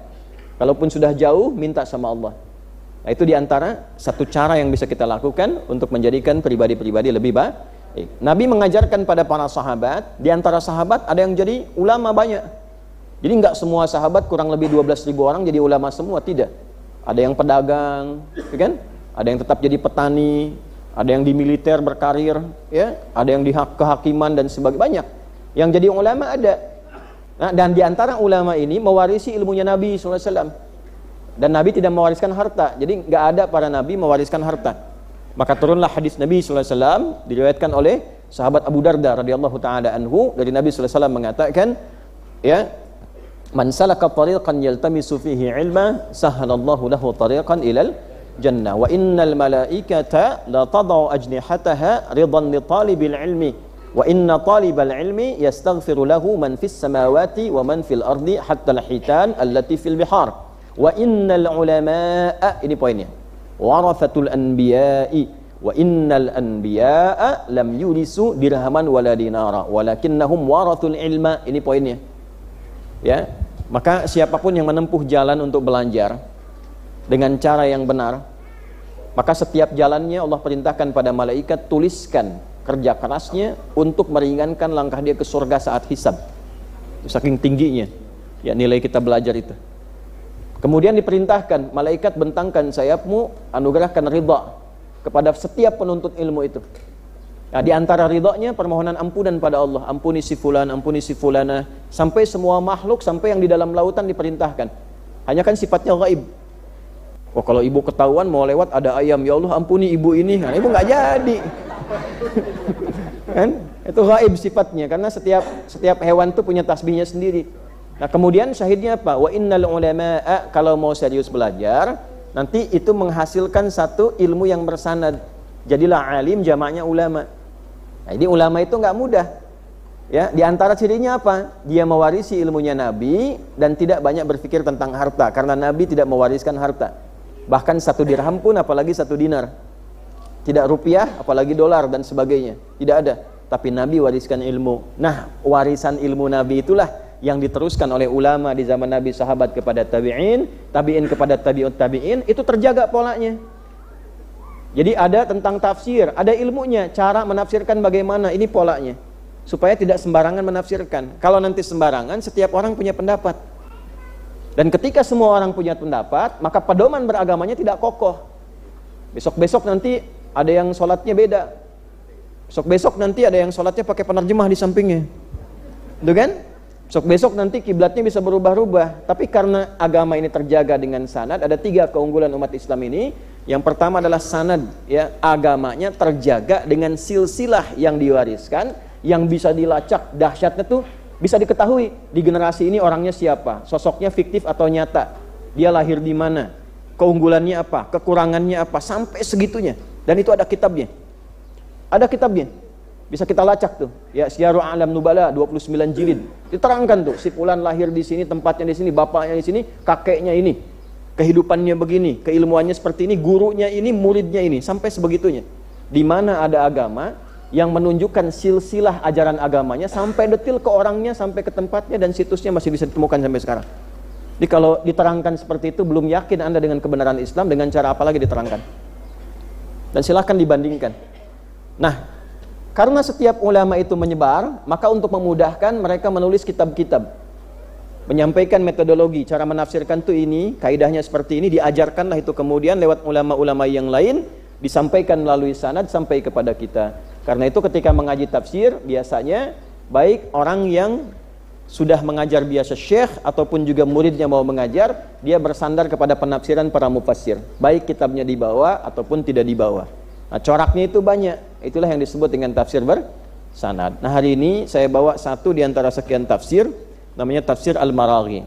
Kalaupun sudah jauh, minta sama Allah. Nah, itu diantara satu cara yang bisa kita lakukan untuk menjadikan pribadi-pribadi lebih baik. Nabi mengajarkan pada para sahabat, di antara sahabat ada yang jadi ulama banyak. Jadi enggak semua sahabat, kurang lebih 12.000 orang jadi ulama semua, tidak. Ada yang pedagang, kan? Ada yang tetap jadi petani, ada yang di militer berkarir, ya, ada yang di kehakiman dan sebagainya, banyak. Yang jadi ulama ada. Nah, dan di antara ulama ini mewarisi ilmunya Nabi SAW. Dan Nabi tidak mewariskan harta. Jadi enggak ada para nabi mewariskan harta. Maka turunlah hadis Nabi SAW, diriwayatkan oleh sahabat Abu Darda radhiyallahu taala anhu, dari Nabi SAW mengatakan, ya, man salaka tariqan yaltamisu fihi ilma sahhalallahu lahu tariqan ilal jannah wa innal malaikata la tadau ajnihataha ridan li talibil ilmi Wa inna talibal ilmi yastaghfiru lahu man fis samawati wa man fil ardi hatta al-hitan allati fil bihar. Wa innal ulama'a, ini poinnya, warathatul anbiya'i wa innal anbiya'a lam yurisu dirhaman wala dinara walakinnahum warathul ilma. Ini poinnya. Ya, maka siapapun yang menempuh jalan untuk belajar dengan cara yang benar, maka setiap jalannya Allah perintahkan pada malaikat, tuliskan kerja kerasnya untuk meringankan langkah dia ke surga saat hisab. Saking tingginya ya nilai kita belajar itu. Kemudian diperintahkan, malaikat bentangkan sayapmu, anugerahkan ridha kepada setiap penuntut ilmu itu. Nah, di antara ridhanya permohonan ampunan pada Allah, ampuni si fulan, ampuni si fulana, sampai semua makhluk, sampai yang di dalam lautan diperintahkan. Hanya kan sifatnya gaib. Oh, kalau ibu ketahuan mau lewat ada ayam, ya Allah ampuni ibu ini, nah, ibu nggak jadi. Kan? Itu gaib sifatnya, karena setiap hewan itu punya tasbihnya sendiri. Nah, kemudian syahidnya apa? Wa innal ulama'a, kalau mau serius belajar, nanti itu menghasilkan satu ilmu yang bersanad. Jadilah alim, jamaknya ulama. Nah, ini ulama itu nggak mudah. Ya, di antara cirinya apa? Dia mewarisi ilmunya Nabi dan tidak banyak berpikir tentang harta, karena Nabi tidak mewariskan harta. Bahkan 1 dirham pun, apalagi 1 dinar. Tidak rupiah, apalagi dolar dan sebagainya. Tidak ada. Tapi Nabi wariskan ilmu. Nah, warisan ilmu Nabi itulah yang diteruskan oleh ulama di zaman Nabi, sahabat kepada tabi'in, tabi'in kepada tabi'ut tabi'in, itu terjaga polanya. Jadi ada tentang tafsir, ada ilmunya, cara menafsirkan bagaimana, ini polanya. Supaya tidak sembarangan menafsirkan. Kalau nanti sembarangan, setiap orang punya pendapat. Dan ketika semua orang punya pendapat, maka pedoman beragamanya tidak kokoh. Besok-besok nanti ada yang sholatnya beda. Besok-besok nanti ada yang sholatnya pakai penerjemah di sampingnya. Itu kan? Besok nanti kiblatnya bisa berubah-ubah. Tapi karena agama ini terjaga dengan sanad, ada 3 keunggulan umat Islam ini. Yang pertama adalah sanad, ya, agamanya terjaga dengan silsilah yang diwariskan, yang bisa dilacak. Dahsyatnya tuh bisa diketahui di generasi ini orangnya siapa, sosoknya fiktif atau nyata, dia lahir di mana, keunggulannya apa, kekurangannya apa, sampai segitunya. Dan itu ada kitabnya. Ada kitabnya. Bisa kita lacak tuh. Ya, Syiarul A'lam Nubala 29 jilid. Diterangkan tuh, si fulan lahir di sini, tempatnya di sini, bapaknya di sini, kakeknya ini. Kehidupannya begini, keilmuannya seperti ini, gurunya ini, muridnya ini, sampai sebegitunya. Di mana ada agama yang menunjukkan silsilah ajaran agamanya sampai detil ke orangnya, sampai ke tempatnya, dan situsnya masih bisa ditemukan sampai sekarang. Jadi kalau diterangkan seperti itu, belum yakin Anda dengan kebenaran Islam, dengan cara apa lagi diterangkan? Dan silahkan dibandingkan. Nah, karena setiap ulama itu menyebar, maka untuk memudahkan mereka menulis kitab-kitab, menyampaikan metodologi, cara menafsirkan tuh ini, kaidahnya seperti ini, diajarkanlah itu kemudian lewat ulama-ulama yang lain, disampaikan melalui sanad sampai kepada kita. Karena itu ketika mengaji tafsir, biasanya baik orang yang sudah mengajar biasa syekh ataupun juga muridnya mau mengajar, dia bersandar kepada penafsiran para mufassir, baik kitabnya dibawa ataupun tidak dibawa. Nah, coraknya itu banyak. Itulah yang disebut dengan tafsir bersanad. Nah, hari ini saya bawa satu di antara sekian tafsir, namanya tafsir Al-Maraghi.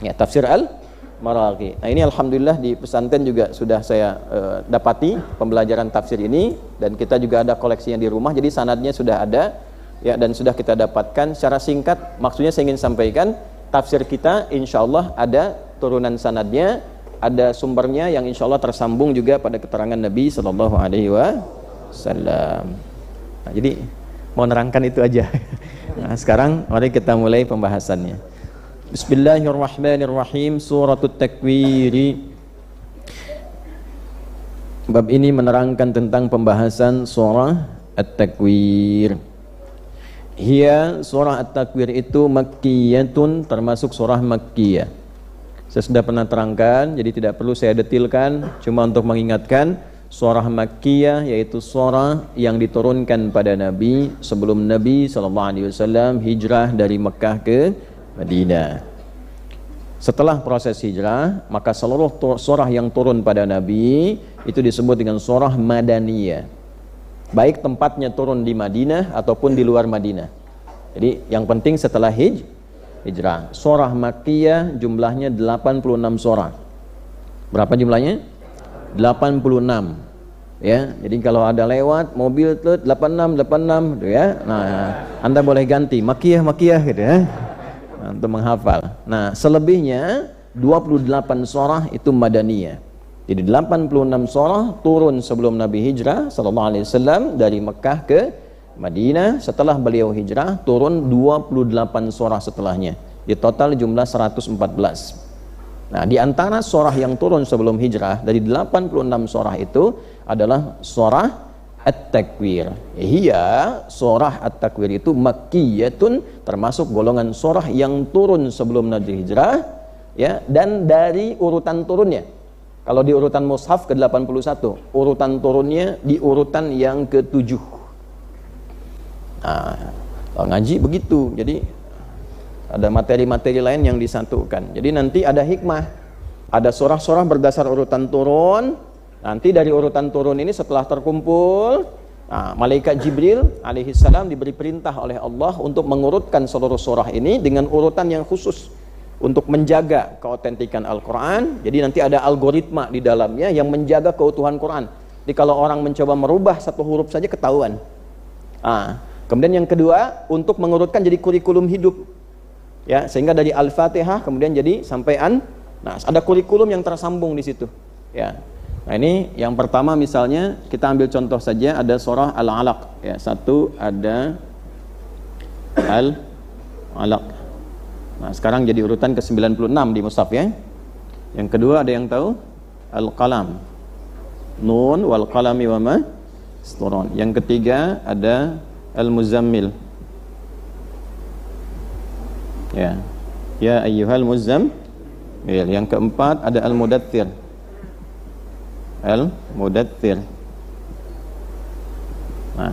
Ya, tafsir Al-Maraghi. Nah, ini alhamdulillah di pesantren juga sudah saya dapati pembelajaran tafsir ini, dan kita juga ada koleksinya di rumah. Jadi sanadnya sudah ada, ya, dan sudah kita dapatkan secara singkat. Maksudnya saya ingin sampaikan, tafsir kita insyaallah ada turunan sanadnya, ada sumbernya yang insyaallah tersambung juga pada keterangan Nabi sallallahu alaihi wasallam. Nah, jadi mau nerangkan itu aja. Nah, sekarang mari kita mulai pembahasannya. Bismillahirrahmanirrahim. Suratut Takwir. Bab ini menerangkan tentang pembahasan surah At-Takwir. Hiya, surah At-Takwir itu makkiyatun, termasuk surah makkiyah. Saya sudah pernah terangkan, jadi tidak perlu saya detilkan, cuma untuk mengingatkan, surah makkiyah yaitu surah yang diturunkan pada Nabi sebelum Nabi SAW hijrah dari Mekah ke Madinah. Setelah proses hijrah, maka seluruh surah yang turun pada Nabi itu disebut dengan surah Madaniyah, baik tempatnya turun di Madinah ataupun di luar Madinah. Jadi yang penting setelah hijrah. Surah Makkiyah jumlahnya 86 surah. Berapa jumlahnya? 86. Ya, jadi kalau ada lewat mobil tuh 86 gitu ya. Nah, Anda boleh ganti makiyah gitu ya. Nah, untuk menghafal. Nah, selebihnya 28 surah itu madaniyah. Jadi 86 surah turun sebelum Nabi hijrah sallallahu alaihi wasallam dari Mekah ke Madinah. Setelah beliau hijrah turun 28 surah setelahnya. Di total jumlah 114. Nah, di antara surah yang turun sebelum hijrah dari 86 surah itu adalah surah At-Takwir. Iya, surah At-Takwir itu makkiyatun, termasuk golongan surah yang turun sebelum Nabi hijrah, ya, dan dari urutan turunnya. Kalau di urutan mushaf ke-81, urutan turunnya di urutan yang ke-7. Nah, ngaji begitu. Jadi ada materi-materi lain yang disatukan. Jadi nanti ada hikmah. Ada surah-surah berdasar urutan turun. Nanti dari urutan turun ini setelah terkumpul, malaikat Jibril alaihissalam diberi perintah oleh Allah untuk mengurutkan seluruh surah ini dengan urutan yang khusus untuk menjaga keautentikan Al-Quran. Jadi nanti ada algoritma di dalamnya yang menjaga keutuhan Quran. Jadi kalau orang mencoba merubah satu huruf saja ketahuan. Kemudian yang kedua, untuk mengurutkan jadi kurikulum hidup. Ya, sehingga dari Al-Fatihah kemudian jadi sampai nah, ada kurikulum yang tersambung di situ. Ya. Nah, ini yang pertama misalnya kita ambil contoh saja, ada surah Al-Alaq. Ya, satu ada Al-Alaq. Nah, sekarang jadi urutan ke-96 di mushaf ya. Yang kedua ada yang tahu? Al-Qalam. Nun wal qalami wa ma yasturun. Yang ketiga ada Al-Muzammil. Ya. Ya ayyuhal muzammil. Yang keempat ada Al-Mudaththir. Al-Mudaththir. Nah,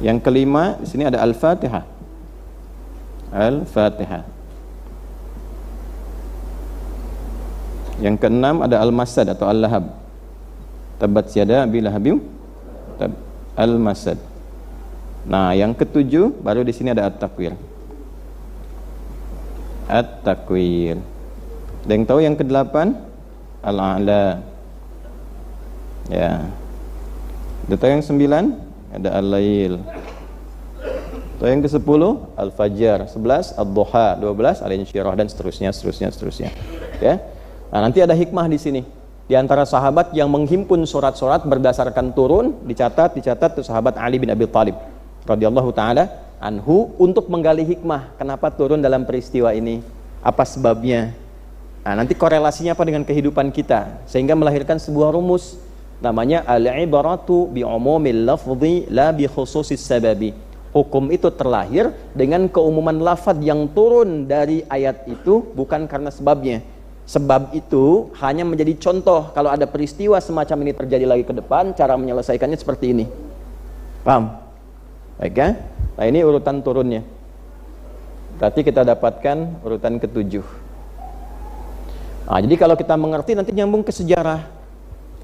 yang kelima di sini ada Al-Fatihah. Al-Fatihah. Yang keenam ada Al-Masad atau Al-Lahab. Tabat yada abi lahabim Al-Masad. Nah, yang ketujuh baru di sini ada At-Takwir. At-Takwir. Ada yang tahu yang kedelapan? Al-A'la. Ya. Ada tahu yang 9? Ada Al-Lail. Tahu yang ke-10? Al-Fajr. 11 Ad-Duha. 12 Al-Insyirah, dan seterusnya. Ya. Nah, nanti ada hikmah di sini. Di antara sahabat yang menghimpun surat-surat berdasarkan turun, dicatat tuh sahabat Ali bin Abi Thalib radhiyallahu taala anhu, untuk menggali hikmah kenapa turun dalam peristiwa ini, apa sebabnya. Nah, nanti korelasinya apa dengan kehidupan kita, sehingga melahirkan sebuah rumus namanya al-ibaratu bi umumil lafzi la bi khususis sababi. Hukum itu terlahir dengan keumuman lafaz yang turun dari ayat itu, bukan karena sebabnya. Sebab itu hanya menjadi contoh kalau ada peristiwa semacam ini terjadi lagi ke depan, cara menyelesaikannya seperti ini. Paham? Baik ya? Nah, ini urutan turunnya. Berarti kita dapatkan urutan ke-7. Nah, jadi kalau kita mengerti nanti nyambung ke sejarah.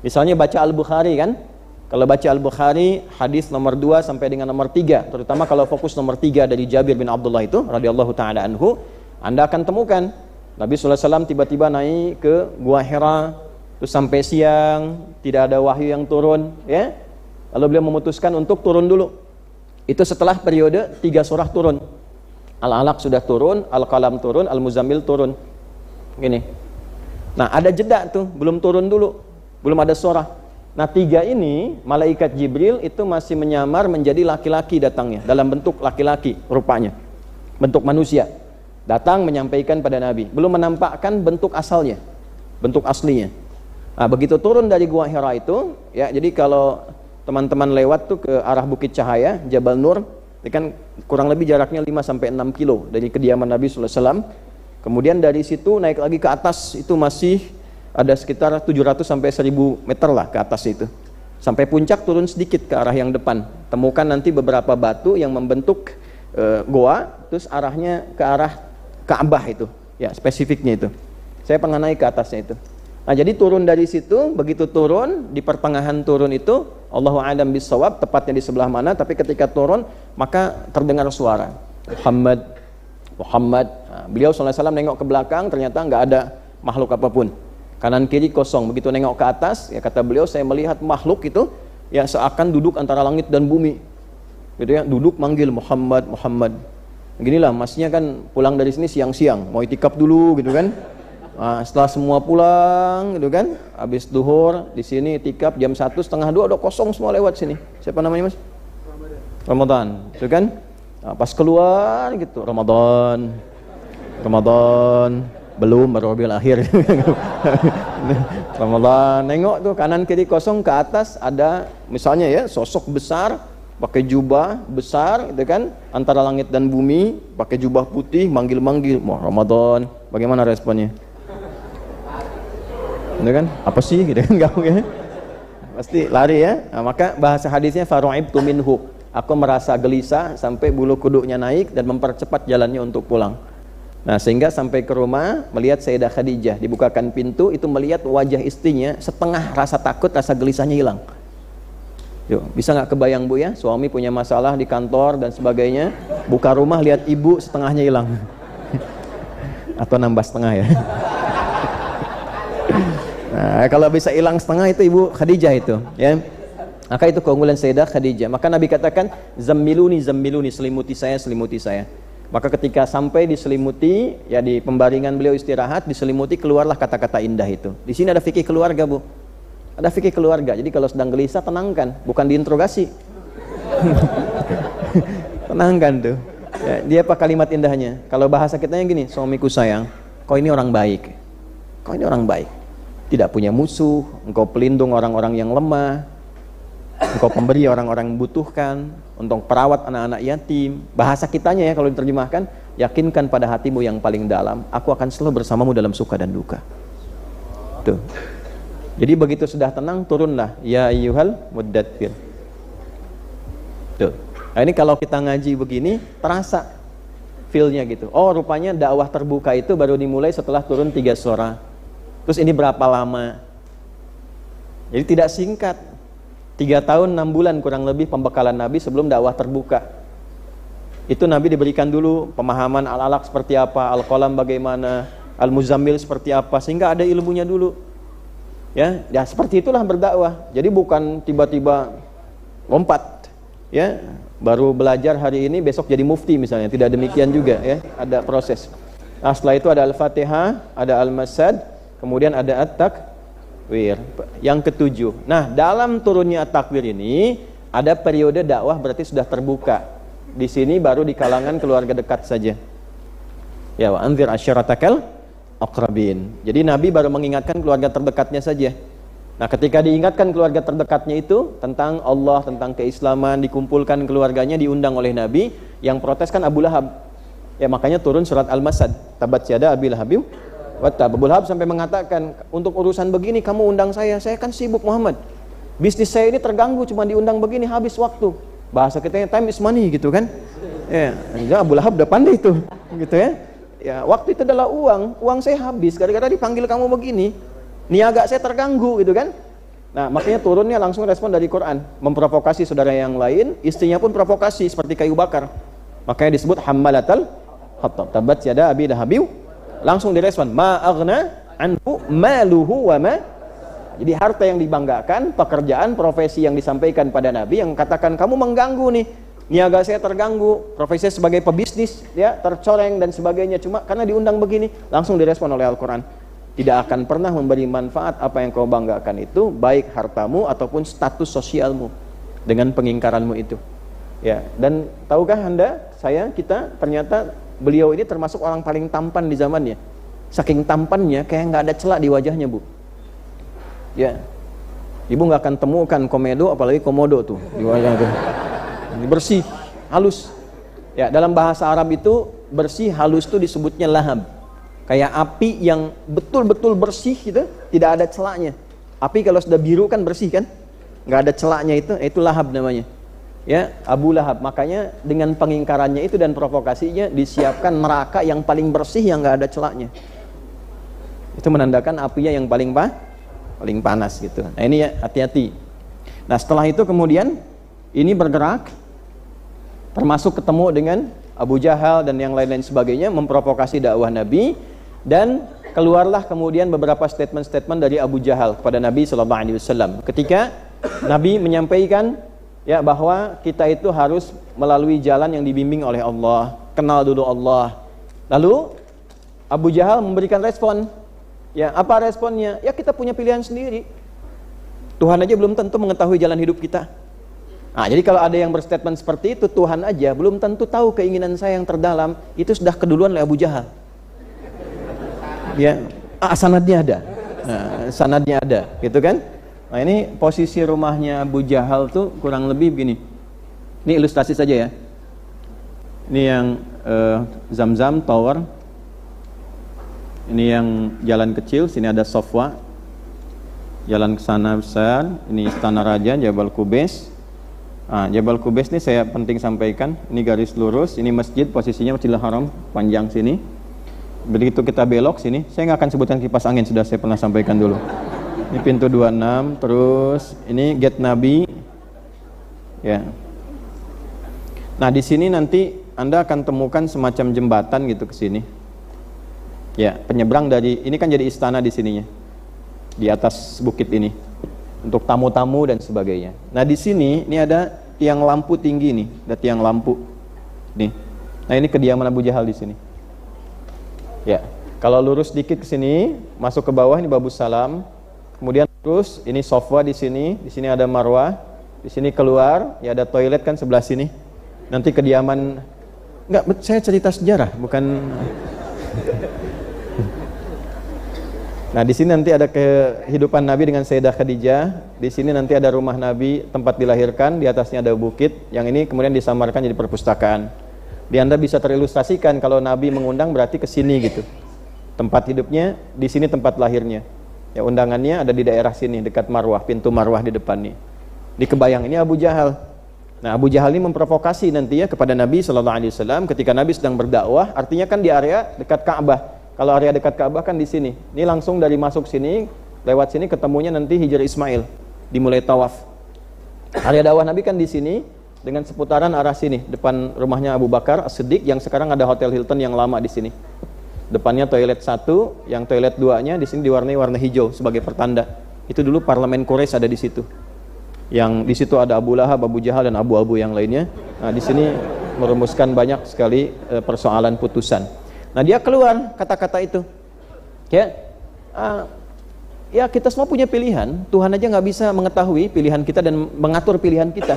Misalnya baca Al-Bukhari kan? Kalau baca Al-Bukhari hadis nomor 2 sampai dengan nomor 3, terutama kalau fokus nomor 3 dari Jabir bin Abdullah itu radhiyallahu taala anhu, Anda akan temukan Nabi sallallahu alaihi wasallam tiba-tiba naik ke Gua Hira, terus sampai siang tidak ada wahyu yang turun, ya. Lalu beliau memutuskan untuk turun dulu. Itu setelah periode 3 surah turun. Al-Alaq sudah turun, Al-Qalam turun, Al-Muzammil turun. Gini. Nah, ada jeda tuh, belum turun dulu. Belum ada surah. Nah, 3 ini malaikat Jibril itu masih menyamar menjadi laki-laki datangnya, dalam bentuk laki-laki rupanya. Bentuk manusia. Datang menyampaikan pada Nabi, belum menampakkan bentuk asalnya, bentuk aslinya. Nah, begitu turun dari Gua Hira itu, ya, jadi kalau teman-teman lewat tuh ke arah Bukit Cahaya, Jabal Nur, itu kan kurang lebih jaraknya 5 sampai 6 kilo dari kediaman Nabi sallallahu alaihi wasallam. Kemudian dari situ naik lagi ke atas, itu masih ada sekitar 700 sampai 1000 meter lah ke atas itu. Sampai puncak turun sedikit ke arah yang depan. Temukan nanti beberapa batu yang membentuk goa, terus arahnya ke arah Ka'bah itu. Ya, spesifiknya itu. Saya pernah naik ke atasnya itu. Nah, jadi turun dari situ, begitu turun, di pertengahan turun itu, Allahu a'lam bissawab, tepatnya di sebelah mana, tapi ketika turun, maka terdengar suara. Muhammad. Nah, beliau SAW nengok ke belakang, ternyata nggak ada makhluk apapun. Kanan kiri kosong. Begitu nengok ke atas, ya kata beliau, saya melihat makhluk itu ya seakan duduk antara langit dan bumi. Gitu ya, duduk manggil Muhammad, Muhammad. Ginilah masnya kan pulang dari sini siang-siang, mau itikaf dulu gitu kan. Nah, setelah semua pulang gitu kan, habis duhur di sini itikaf jam 1, setengah 2 udah kosong semua lewat sini. Siapa namanya Mas? Ramadan, gitu kan? Nah, pas keluar gitu, Ramadan, belum baru Rabiul Akhir. Ramadan, nengok tuh kanan kiri kosong, ke atas ada misalnya ya sosok besar pakai jubah besar gitu kan, antara langit dan bumi, pakai jubah putih, manggil-manggil, mau Ramadan. Bagaimana responnya? Gitu kan? Apa sih gitu kan, kamu ya? Pasti lari ya. Nah, maka bahasa hadisnya faru'ibtu minhu. Aku merasa gelisah sampai bulu kuduknya naik dan mempercepat jalannya untuk pulang. Nah, sehingga sampai ke rumah melihat Sayyidah Khadijah, dibukakan pintu, itu melihat wajah istrinya setengah rasa takut, rasa gelisahnya hilang. Yuk, bisa nggak kebayang Bu ya, suami punya masalah di kantor dan sebagainya, buka rumah lihat ibu setengahnya hilang. Atau nambah setengah ya. Nah, kalau bisa hilang setengah itu Ibu Khadijah itu, ya. Maka itu keunggulan Sayyidah Khadijah. Maka Nabi katakan, zammiluni, zammiluni, selimuti saya, selimuti saya. Maka ketika sampai diselimuti, ya di pembaringan beliau istirahat, diselimuti, keluarlah kata-kata indah itu. Di sini ada fikih keluarga Bu. Ada fikih keluarga. Jadi kalau sedang gelisah tenangkan, bukan diinterogasi. Tenangkan tuh. Ya, dia apa kalimat indahnya? Kalau bahasa kitanya gini, suamiku sayang, kau ini orang baik. Kau ini orang baik. Tidak punya musuh, engkau pelindung orang-orang yang lemah, engkau pemberi orang-orang yang membutuhkan, untuk perawat anak-anak yatim. Bahasa kitanya ya kalau diterjemahkan, yakinkan pada hatimu yang paling dalam, aku akan selalu bersamamu dalam suka dan duka. Tuh. Jadi begitu sudah tenang, turunlah ya ayyuhal muddatsir. Tuh. Nah, ini kalau kita ngaji begini terasa feel-nya gitu. Oh, rupanya dakwah terbuka itu baru dimulai setelah turun 3 surah. Terus ini berapa lama? Jadi tidak singkat. 3 tahun 6 bulan kurang lebih pembekalan Nabi sebelum dakwah terbuka. Itu Nabi diberikan dulu pemahaman al-alaq seperti apa, al-qalam bagaimana, al-muzammil seperti apa, sehingga ada ilmunya dulu. Ya, seperti itulah berdakwah. Jadi bukan tiba-tiba lompat, ya. Baru belajar hari ini besok jadi mufti misalnya, tidak demikian juga ya, ada proses. Nah, setelah itu ada al-Fatihah, ada al-Masad, kemudian ada at-takwir. Yang ke-7. Nah, dalam turunnya at-takwir ini ada periode dakwah berarti sudah terbuka. Di sini baru di kalangan keluarga dekat saja. Ya, wa anzir asyiratakal aqrabin. Jadi Nabi baru mengingatkan keluarga terdekatnya saja. Nah, ketika diingatkan keluarga terdekatnya itu tentang Allah, tentang keislaman, dikumpulkan keluarganya, diundang oleh Nabi, yang protes kan Abu Lahab. Ya, makanya turun surat Al-Masad. Tabat yada Abi Lahabim wa tab. Abu Lahab sampai mengatakan, untuk urusan begini kamu undang saya kan sibuk Muhammad. Bisnis saya ini terganggu, cuma diundang begini habis waktu. Bahasa kitanya time is money gitu kan. Ya, Abu Lahab udah pandai itu, gitu ya. Ya, waktu itu adalah uang saya habis gara-gara dipanggil kamu begini. Niaga saya terganggu gitu kan. Nah, makanya turunnya langsung respon dari Quran, memprovokasi saudara yang lain, istrinya pun provokasi seperti kayu bakar. Makanya disebut hammalatal hatab. Tabat yada Abi Lahabim. Langsung direspon, ma aghna anhu maluhu wa ma. Jadi harta yang dibanggakan, pekerjaan, profesi yang disampaikan pada Nabi yang katakan kamu mengganggu nih. Niaga saya terganggu, profesi sebagai pebisnis ya tercoreng dan sebagainya, cuma karena diundang begini, langsung direspon oleh Al-Qur'an. Tidak akan pernah memberi manfaat apa yang kau banggakan itu, baik hartamu ataupun status sosialmu dengan pengingkaranmu itu. Ya, dan tahukah Anda, kita ternyata beliau ini termasuk orang paling tampan di zamannya. Saking tampannya kayak nggak ada celak di wajahnya, Bu. Ya. Ibu nggak akan temukan komedo apalagi komodo tuh di wajahnya tuh. Bersih, halus. Ya, dalam bahasa Arab itu bersih, halus itu disebutnya lahab. Kayak api yang betul-betul bersih gitu, tidak ada celaknya. Api kalau sudah biru kan bersih kan? Nggak ada celaknya itu lahab namanya. Ya, Abu Lahab. Makanya dengan pengingkarannya itu dan provokasinya disiapkan neraka yang paling bersih yang nggak ada celaknya. Itu menandakan apinya yang paling panas gitu. Nah, ini ya hati-hati. Nah, setelah itu kemudian ini bergerak termasuk ketemu dengan Abu Jahal dan yang lain-lain sebagainya, memprovokasi dakwah Nabi. Dan keluarlah kemudian beberapa statement-statement dari Abu Jahal kepada Nabi SAW ketika Nabi menyampaikan ya bahwa kita itu harus melalui jalan yang dibimbing oleh Allah, kenal dulu Allah. Lalu Abu Jahal memberikan respon. Ya, apa responnya? Ya kita punya pilihan sendiri. Tuhan aja belum tentu mengetahui jalan hidup kita. Nah, jadi kalau ada yang berstatement seperti itu, Tuhan aja belum tentu tahu keinginan saya yang terdalam, itu sudah keduluan oleh Abu Jahal. Ya, sanadnya ada. Nah, sanadnya ada, gitu kan? Nah, ini posisi rumahnya Abu Jahal tuh kurang lebih begini. Ini ilustrasi saja ya. Ini yang Zamzam Tower. Ini yang jalan kecil, sini ada Sofwa. Jalan ke sana besar, ini Istana Raja, Jabal Qubais. Nah, Jabal Qubais ini saya penting sampaikan, ini garis lurus, ini masjid, posisinya Masjidil Haram, panjang sini. Begitu kita belok sini, saya nggak akan sebutkan kipas angin, sudah saya pernah sampaikan dulu. Ini pintu 26, terus ini gate Nabi. Ya. Nah, di sini nanti Anda akan temukan semacam jembatan gitu ke sini. Ya, penyeberang dari, ini kan jadi istana di sininya. Di atas bukit ini. Untuk tamu-tamu dan sebagainya. Nah di sini ini ada tiang lampu tinggi nih, ada tiang lampu. Nih. Nah ini kediaman Abu Jahal di sini. Ya, kalau lurus dikit ke sini, masuk ke bawah ini Babus Salam. Kemudian terus ini Sofwa di sini ada Marwah, di sini keluar, ya ada toilet kan sebelah sini. Nanti kediaman, enggak, saya cerita sejarah, bukan. Nah, di sini nanti ada kehidupan Nabi dengan Sayyidah Khadijah. Di sini nanti ada rumah Nabi, tempat dilahirkan, di atasnya ada bukit. Yang ini kemudian disamarkan jadi perpustakaan. Di Anda bisa terilustrasikan kalau Nabi mengundang berarti ke sini gitu. Tempat hidupnya, di sini tempat lahirnya. Ya, undangannya ada di daerah sini, dekat Marwah, pintu Marwah di depan nih. Di kebayang ini Abu Jahal. Nah, Abu Jahal ini memprovokasi nanti ya kepada Nabi SAW ketika Nabi sedang berdakwah, artinya kan di area dekat Ka'bah. Kalau area dekat Ka'bah kan di sini. Ini langsung dari masuk sini, lewat sini ketemunya nanti Hijr Ismail, dimulai tawaf. Area dakwah Nabi kan di sini dengan seputaran arah sini, depan rumahnya Abu Bakar As-Siddiq yang sekarang ada Hotel Hilton yang lama di sini. Depannya toilet 1, yang toilet 2-nya di sini diwarnai warna hijau sebagai pertanda. Itu dulu parlemen Quraisy ada di situ. Yang di situ ada Abu Lahab, Abu Jahal dan Abu yang lainnya. Nah, di sini merumuskan banyak sekali persoalan putusan. Nah, dia keluar kata-kata itu. Ya, ya kita semua punya pilihan. Tuhan aja nggak bisa mengetahui pilihan kita dan mengatur pilihan kita.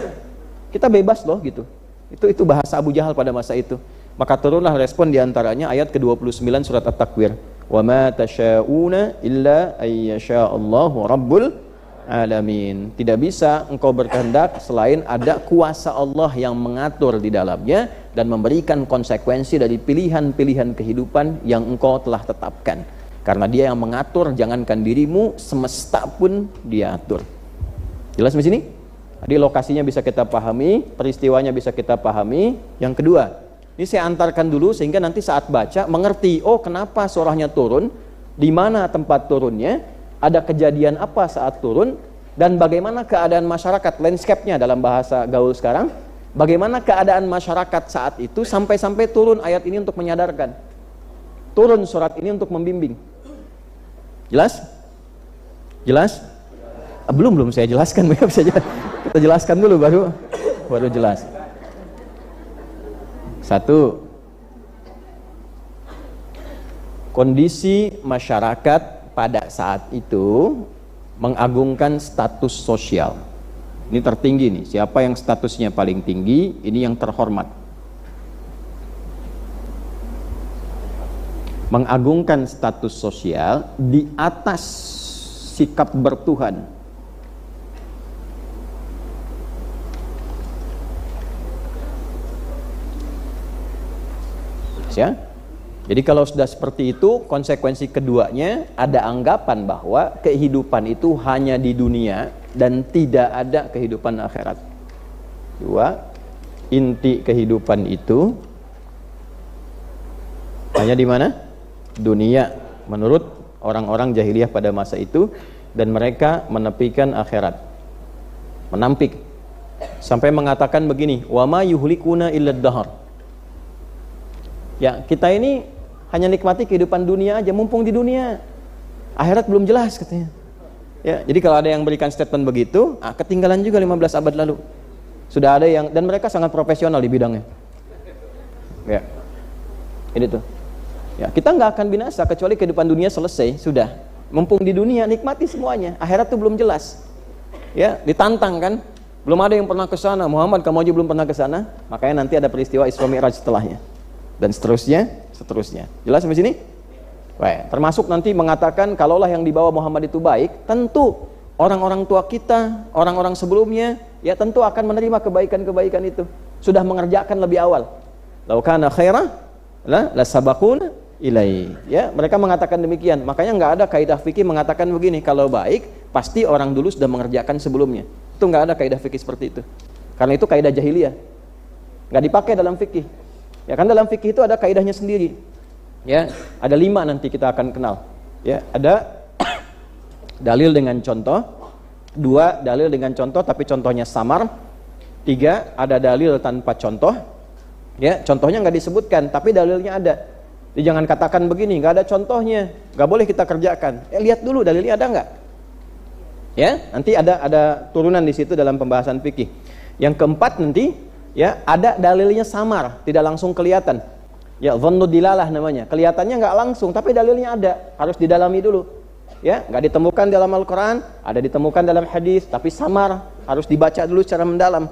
Kita bebas loh gitu. Itu bahasa Abu Jahal pada masa itu. Maka turunlah respon diantaranya ayat ke-29 surat At-Takwir. Wa ma tasyauna illa ayyasha'allahu rabbul alamin. Tidak bisa engkau berkehendak selain ada kuasa Allah yang mengatur di dalamnya dan memberikan konsekuensi dari pilihan-pilihan kehidupan yang engkau telah tetapkan. Karena dia yang mengatur, jangankan dirimu, semesta pun dia atur. Jelas di sini? Jadi lokasinya bisa kita pahami, peristiwanya bisa kita pahami. Yang kedua, ini saya antarkan dulu sehingga nanti saat baca mengerti, oh kenapa surahnya turun, di mana tempat turunnya, ada kejadian apa saat turun, dan bagaimana keadaan masyarakat, landscape-nya dalam bahasa gaul sekarang, bagaimana keadaan masyarakat saat itu sampai-sampai turun ayat ini untuk menyadarkan, turun surat ini untuk membimbing. Jelas? Jelas? Belum saya jelaskan. Kita jelaskan dulu baru jelas. Satu, kondisi masyarakat pada saat itu mengagungkan status sosial. Ini tertinggi nih, siapa yang statusnya paling tinggi, ini yang terhormat. Mengagungkan status sosial di atas sikap bertuhan. Ya. Jadi kalau sudah seperti itu, konsekuensi keduanya ada anggapan bahwa kehidupan itu hanya di dunia dan tidak ada kehidupan akhirat. Dua, inti kehidupan itu hanya di mana? Dunia, menurut orang-orang jahiliyah pada masa itu, dan mereka menepikan akhirat, menampik sampai mengatakan begini, wa ma yuhlikuna illa ad-dahr. Ya, kita ini hanya nikmati kehidupan dunia aja, mumpung di dunia. Akhirat belum jelas katanya. Ya, jadi kalau ada yang berikan statement begitu, ketinggalan juga 15 abad lalu. Sudah ada yang, dan mereka sangat profesional di bidangnya. Ya, ini tuh. Ya, kita nggak akan binasa kecuali kehidupan dunia selesai. Sudah, mumpung di dunia nikmati semuanya. Akhirat tuh belum jelas. Ya, ditantang kan? Belum ada yang pernah ke sana. Muhammad, kamu aja belum pernah ke sana. Makanya nanti ada peristiwa Isra Mi'raj setelahnya. Dan seterusnya. Jelas sampai sini? Wah, termasuk nanti mengatakan kalaulah yang dibawa Muhammad itu baik, tentu orang-orang tua kita, orang-orang sebelumnya, ya tentu akan menerima kebaikan-kebaikan itu. Sudah mengerjakan lebih awal. Lau kana khairah la sabaquna ilai. Ya, mereka mengatakan demikian. Makanya nggak ada kaidah fikih mengatakan begini, kalau baik pasti orang dulu sudah mengerjakan sebelumnya. Itu nggak ada kaidah fikih seperti itu. Karena itu kaidah jahiliyah. Nggak dipakai dalam fikih. Ya kan dalam fikih itu ada kaidahnya sendiri. Ya, ada 5 nanti kita akan kenal. Ya, ada dalil dengan contoh, 2 dalil dengan contoh tapi contohnya samar, 3 ada dalil tanpa contoh. Ya, contohnya nggak disebutkan tapi dalilnya ada. Jadi jangan katakan begini, nggak ada contohnya, nggak boleh kita kerjakan. Lihat dulu dalilnya ada nggak? Ya, nanti ada turunan di situ dalam pembahasan fikih. Yang keempat nanti, ya ada dalilnya samar, tidak langsung kelihatan. Ya, dhannu dilalah namanya. Kelihatannya nggak langsung, tapi dalilnya ada, harus didalami dulu. Ya, nggak ditemukan dalam Al-Quran, ada ditemukan dalam hadis, tapi samar, harus dibaca dulu secara mendalam.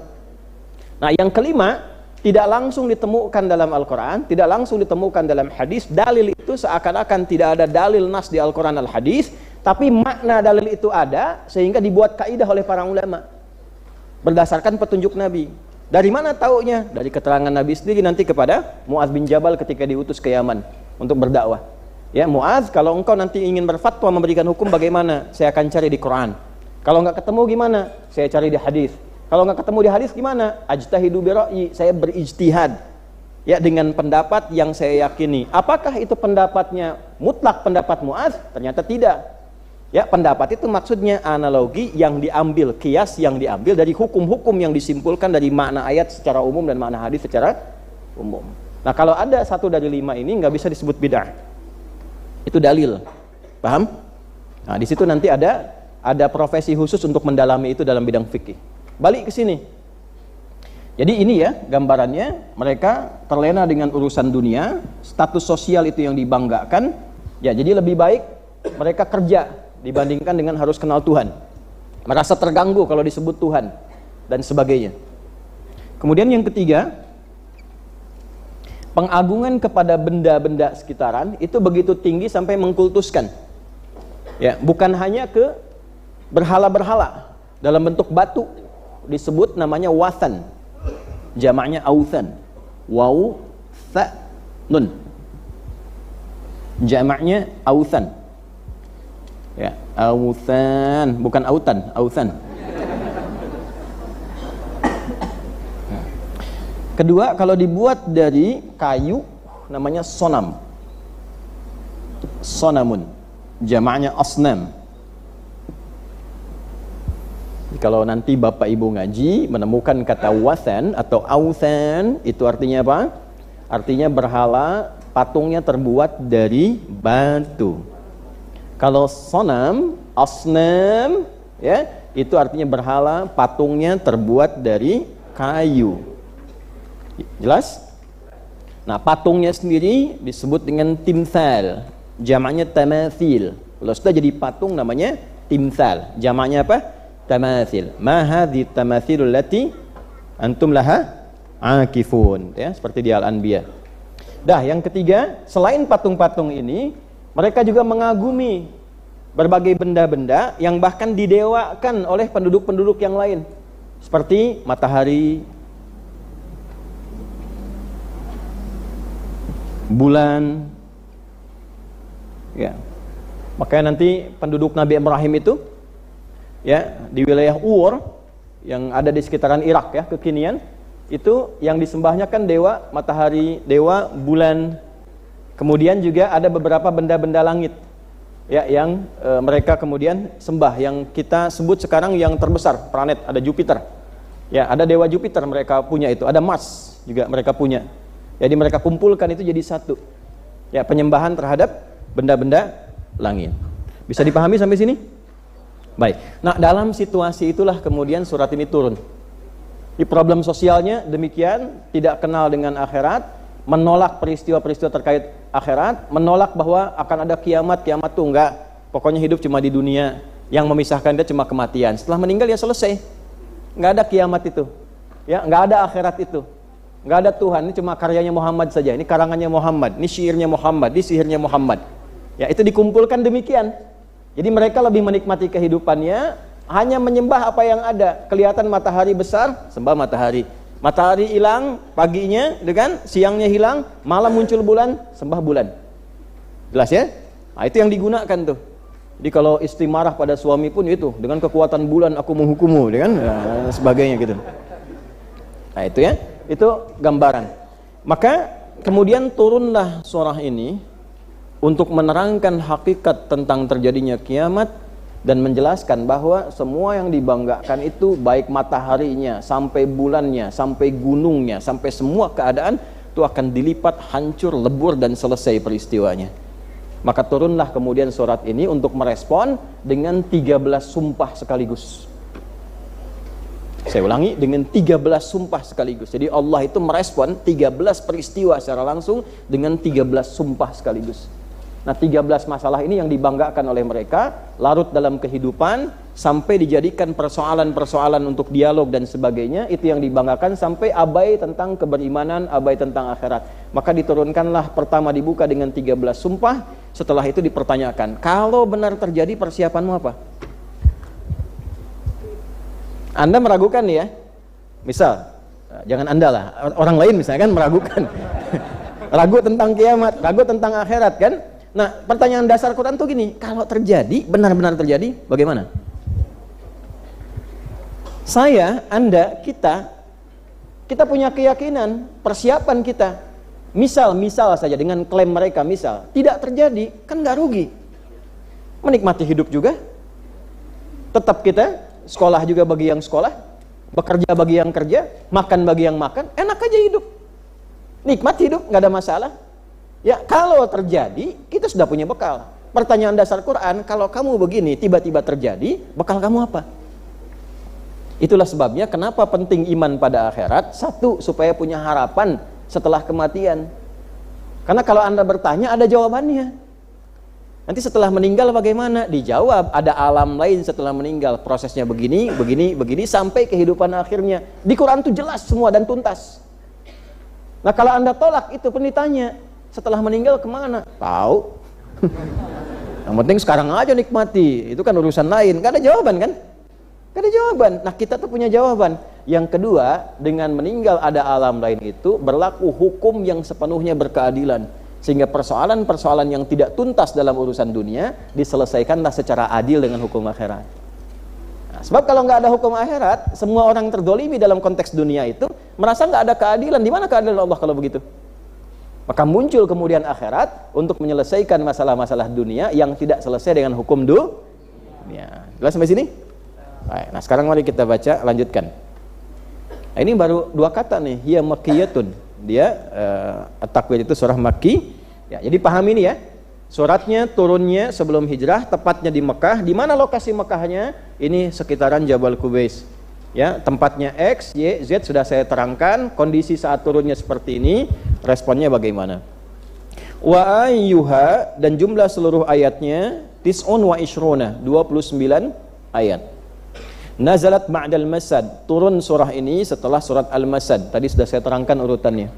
Nah, yang kelima, tidak langsung ditemukan dalam Al-Quran, tidak langsung ditemukan dalam hadis. Dalil itu seakan-akan tidak ada dalil nas di Al-Quran Al-Hadis, tapi makna dalil itu ada, sehingga dibuat kaidah oleh para ulama berdasarkan petunjuk Nabi. Dari mana taunya? Dari keterangan Nabi sendiri nanti kepada Mu'adz bin Jabal ketika diutus ke Yaman untuk berdakwah. Ya, Mu'adz, kalau engkau nanti ingin berfatwa memberikan hukum bagaimana? Saya akan cari di Quran. Kalau nggak ketemu gimana? Saya cari di hadis. Kalau nggak ketemu di hadis gimana? Ajtahidu bi ra'yi, saya berijtihad. Ya, dengan pendapat yang saya yakini. Apakah itu pendapatnya mutlak pendapat Mu'adz? Ternyata tidak. Ya, pendapat itu maksudnya analogi yang diambil, kias yang diambil dari hukum-hukum yang disimpulkan dari makna ayat secara umum dan makna hadis secara umum. Nah, kalau ada 1 dari 5 ini nggak bisa disebut bid'ah. Itu dalil. Paham? Nah, di situ nanti ada profesi khusus untuk mendalami itu dalam bidang fikih. Balik ke sini. Jadi ini ya gambarannya, mereka terlena dengan urusan dunia, status sosial itu yang dibanggakan. Ya, jadi lebih baik mereka kerja dibandingkan dengan harus kenal Tuhan. Merasa terganggu kalau disebut Tuhan dan sebagainya. Kemudian yang ketiga, pengagungan kepada benda-benda sekitaran itu begitu tinggi sampai mengkultuskan. Ya, bukan hanya ke berhala-berhala dalam bentuk batu, disebut namanya wathan. Jamaknya authan. Waw tha nun. Jamaknya authan. Ya, authan, bukan autan, authan. Kedua, kalau dibuat dari kayu namanya sonam. Sonamun. Jamaknya asnam. Kalau nanti Bapak Ibu ngaji menemukan kata wathan atau authan, itu artinya apa? Artinya berhala, patungnya terbuat dari batu. Kalau sonam, asnam, ya, itu artinya berhala, patungnya terbuat dari kayu. Jelas? Nah, patungnya sendiri disebut dengan timthal, jamaknya tamathil. Kalau sudah jadi patung namanya timthal, jamaknya apa? Tamathil. Ma hadhi tamathilul lati antum laha akifun, ya, seperti di Al-Anbiya. Dah, yang ketiga, selain patung-patung ini, mereka juga mengagumi berbagai benda-benda yang bahkan didewakan oleh penduduk-penduduk yang lain, seperti matahari, bulan. Ya, makanya nanti penduduk Nabi Ibrahim itu, ya, di wilayah Ur yang ada di sekitaran Irak, ya, kekinian, itu yang disembahnya kan dewa matahari, dewa bulan. Kemudian juga ada beberapa benda-benda langit, ya, yang mereka kemudian sembah, yang kita sebut sekarang yang terbesar planet, ada Jupiter. Ya, ada dewa Jupiter mereka punya itu, ada Mars juga mereka punya. Jadi mereka kumpulkan itu jadi satu. Ya, penyembahan terhadap benda-benda langit. Bisa dipahami sampai sini? Baik. Nah, dalam situasi itulah kemudian surat ini turun. Di problem sosialnya demikian, tidak kenal dengan akhirat, menolak peristiwa-peristiwa terkait akhirat, menolak bahwa akan ada kiamat tuh enggak. Pokoknya hidup cuma di dunia, yang memisahkan dia cuma kematian. Setelah meninggal ya selesai. Enggak ada kiamat itu. Ya, enggak ada akhirat itu. Enggak ada Tuhan, ini cuma karyanya Muhammad saja. Ini karangannya Muhammad, ini syairnya Muhammad, ini sihirnya Muhammad. Ya, itu dikumpulkan demikian. Jadi mereka lebih menikmati kehidupannya, hanya menyembah apa yang ada. Kelihatan matahari besar, sembah matahari. Matahari hilang paginya, kan? Siangnya hilang, malam muncul bulan, sembah bulan. Jelas ya? Nah, itu yang digunakan tuh. Jadi kalau istri marah pada suami pun itu, dengan kekuatan bulan aku menghukummu, kan? Nah, sebagainya gitu. Nah, itu ya. Itu gambaran. Maka kemudian turunlah surah ini untuk menerangkan hakikat tentang terjadinya kiamat dan menjelaskan bahwa semua yang dibanggakan itu, baik mataharinya, sampai bulannya, sampai gunungnya, sampai semua keadaan itu akan dilipat, hancur, lebur dan selesai peristiwanya. Maka turunlah kemudian surat ini untuk merespon dengan 13 sumpah sekaligus. Saya ulangi, dengan 13 sumpah sekaligus. Jadi Allah itu merespon 13 peristiwa secara langsung dengan 13 sumpah sekaligus. Nah, 13 masalah ini yang dibanggakan oleh mereka, larut dalam kehidupan, sampai dijadikan persoalan-persoalan untuk dialog dan sebagainya, itu yang dibanggakan, sampai abai tentang keberimanan, abai tentang akhirat. Maka diturunkanlah, pertama dibuka dengan 13 sumpah, setelah itu dipertanyakan, kalau benar terjadi persiapanmu apa? Anda meragukan ya? Misal, jangan Anda lah, orang lain misalnya kan meragukan. Ragu tentang kiamat, ragu tentang akhirat kan? Nah, pertanyaan dasar Quran tuh gini, kalau terjadi, benar-benar terjadi, bagaimana? Saya, Anda, kita punya keyakinan, persiapan kita. Misal saja dengan klaim mereka, misal, tidak terjadi, kan nggak rugi. Menikmati hidup juga. Tetap kita, sekolah juga bagi yang sekolah, bekerja bagi yang kerja, makan bagi yang makan, enak aja hidup. Nikmat hidup, nggak ada masalah. Ya, kalau terjadi, kita sudah punya bekal. Pertanyaan dasar Quran, kalau kamu begini, tiba-tiba terjadi, bekal kamu apa? Itulah sebabnya kenapa penting iman pada akhirat. Satu, supaya punya harapan setelah kematian. Karena kalau Anda bertanya, ada jawabannya. Nanti setelah meninggal bagaimana? Dijawab, ada alam lain setelah meninggal. Prosesnya begini, sampai kehidupan akhirnya. Di Quran itu jelas semua dan tuntas. Nah, kalau Anda tolak itu, pun ditanya, setelah meninggal kemana? Tahu. Yang penting sekarang aja nikmati. Itu kan urusan lain. Gak ada jawaban kan? Gak ada jawaban. Nah, kita tuh punya jawaban. Yang kedua, dengan meninggal ada alam lain itu berlaku hukum yang sepenuhnya berkeadilan. Sehingga persoalan-persoalan yang tidak tuntas dalam urusan dunia diselesaikanlah secara adil dengan hukum akhirat. Nah, sebab kalau nggak ada hukum akhirat, semua orang terdolimi dalam konteks dunia itu merasa nggak ada keadilan. Di mana keadilan Allah kalau begitu? Maka muncul kemudian akhirat untuk menyelesaikan masalah-masalah dunia yang tidak selesai dengan hukum dunia. Jelas sampai sini? Baik, nah sekarang mari kita baca, lanjutkan. Nah, ini baru 2 kata nih, hiya makkiyatun. Dia At-Takwir itu surah Makki. Ya, jadi paham ini ya. Suratnya turunnya sebelum hijrah, tepatnya di Mekah. Di mana lokasi Mekahnya? Ini sekitaran Jabal Qubais. Ya, tempatnya X, Y, Z sudah saya terangkan. Kondisi saat turunnya seperti ini, responnya bagaimana? Wa ayyuha, dan jumlah seluruh ayatnya tis'un wa ishruna, 29 ayat. Nazalat ba'dal masad, turun surah ini setelah surat Al-Masad. Tadi sudah saya terangkan urutannya.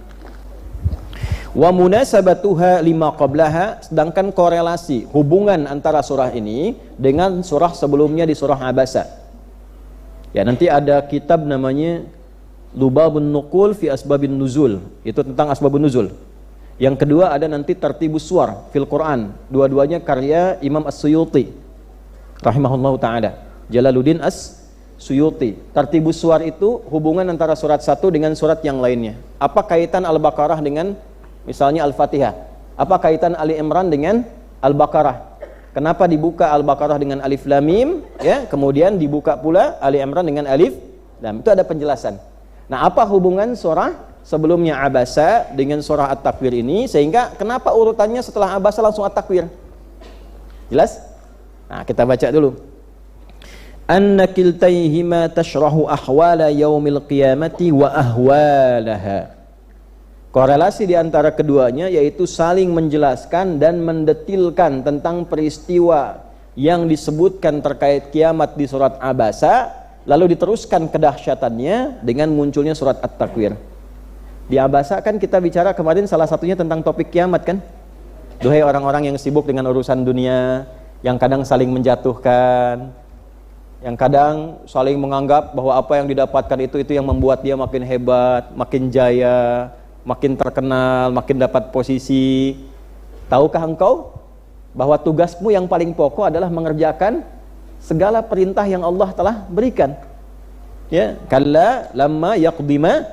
Wa munasabatuha lima qablaha, sedangkan korelasi hubungan antara surah ini dengan surah sebelumnya di surah Abasa. Ya, nanti ada kitab namanya Lubabun Nuqul fi Asbabin Nuzul, itu tentang Asbabun Nuzul. Yang kedua ada nanti Tartibus Suwar fil Quran, dua-duanya karya Imam As-Suyuti rahimahullahu ta'ala, Jalaluddin As-Suyuti. Tartibus Suwar itu hubungan antara surat satu dengan surat yang lainnya. Apa kaitan Al-Baqarah dengan misalnya Al-Fatihah? Apa kaitan Ali Imran dengan Al-Baqarah? Kenapa dibuka Al-Baqarah dengan Alif Lam Mim, ya? Kemudian dibuka pula Ali Imran dengan Alif Lam. Itu ada penjelasan. Nah, apa hubungan surah sebelumnya Abasa dengan surah At-Takwir ini, sehingga kenapa urutannya setelah Abasa langsung At-Takwir? Jelas? Nah, kita baca dulu. anna kiltaihima tashrahu ahwala yaumil qiyamati wa ahwalaha. Korelasi di antara keduanya yaitu saling menjelaskan dan mendetilkan tentang peristiwa yang disebutkan terkait kiamat di surat Abasa, lalu diteruskan kedahsyatannya dengan munculnya surat At-Takwir. Di Abasa kan kita bicara kemarin salah satunya tentang topik kiamat kan. Duhai orang-orang yang sibuk dengan urusan dunia, yang kadang saling menjatuhkan, yang kadang saling menganggap bahwa apa yang didapatkan itu yang membuat dia makin hebat, makin jaya, makin terkenal, makin dapat posisi. Tahukah engkau bahwa tugasmu yang paling pokok adalah mengerjakan segala perintah yang Allah telah berikan? Ya, kalla lamma yaqdima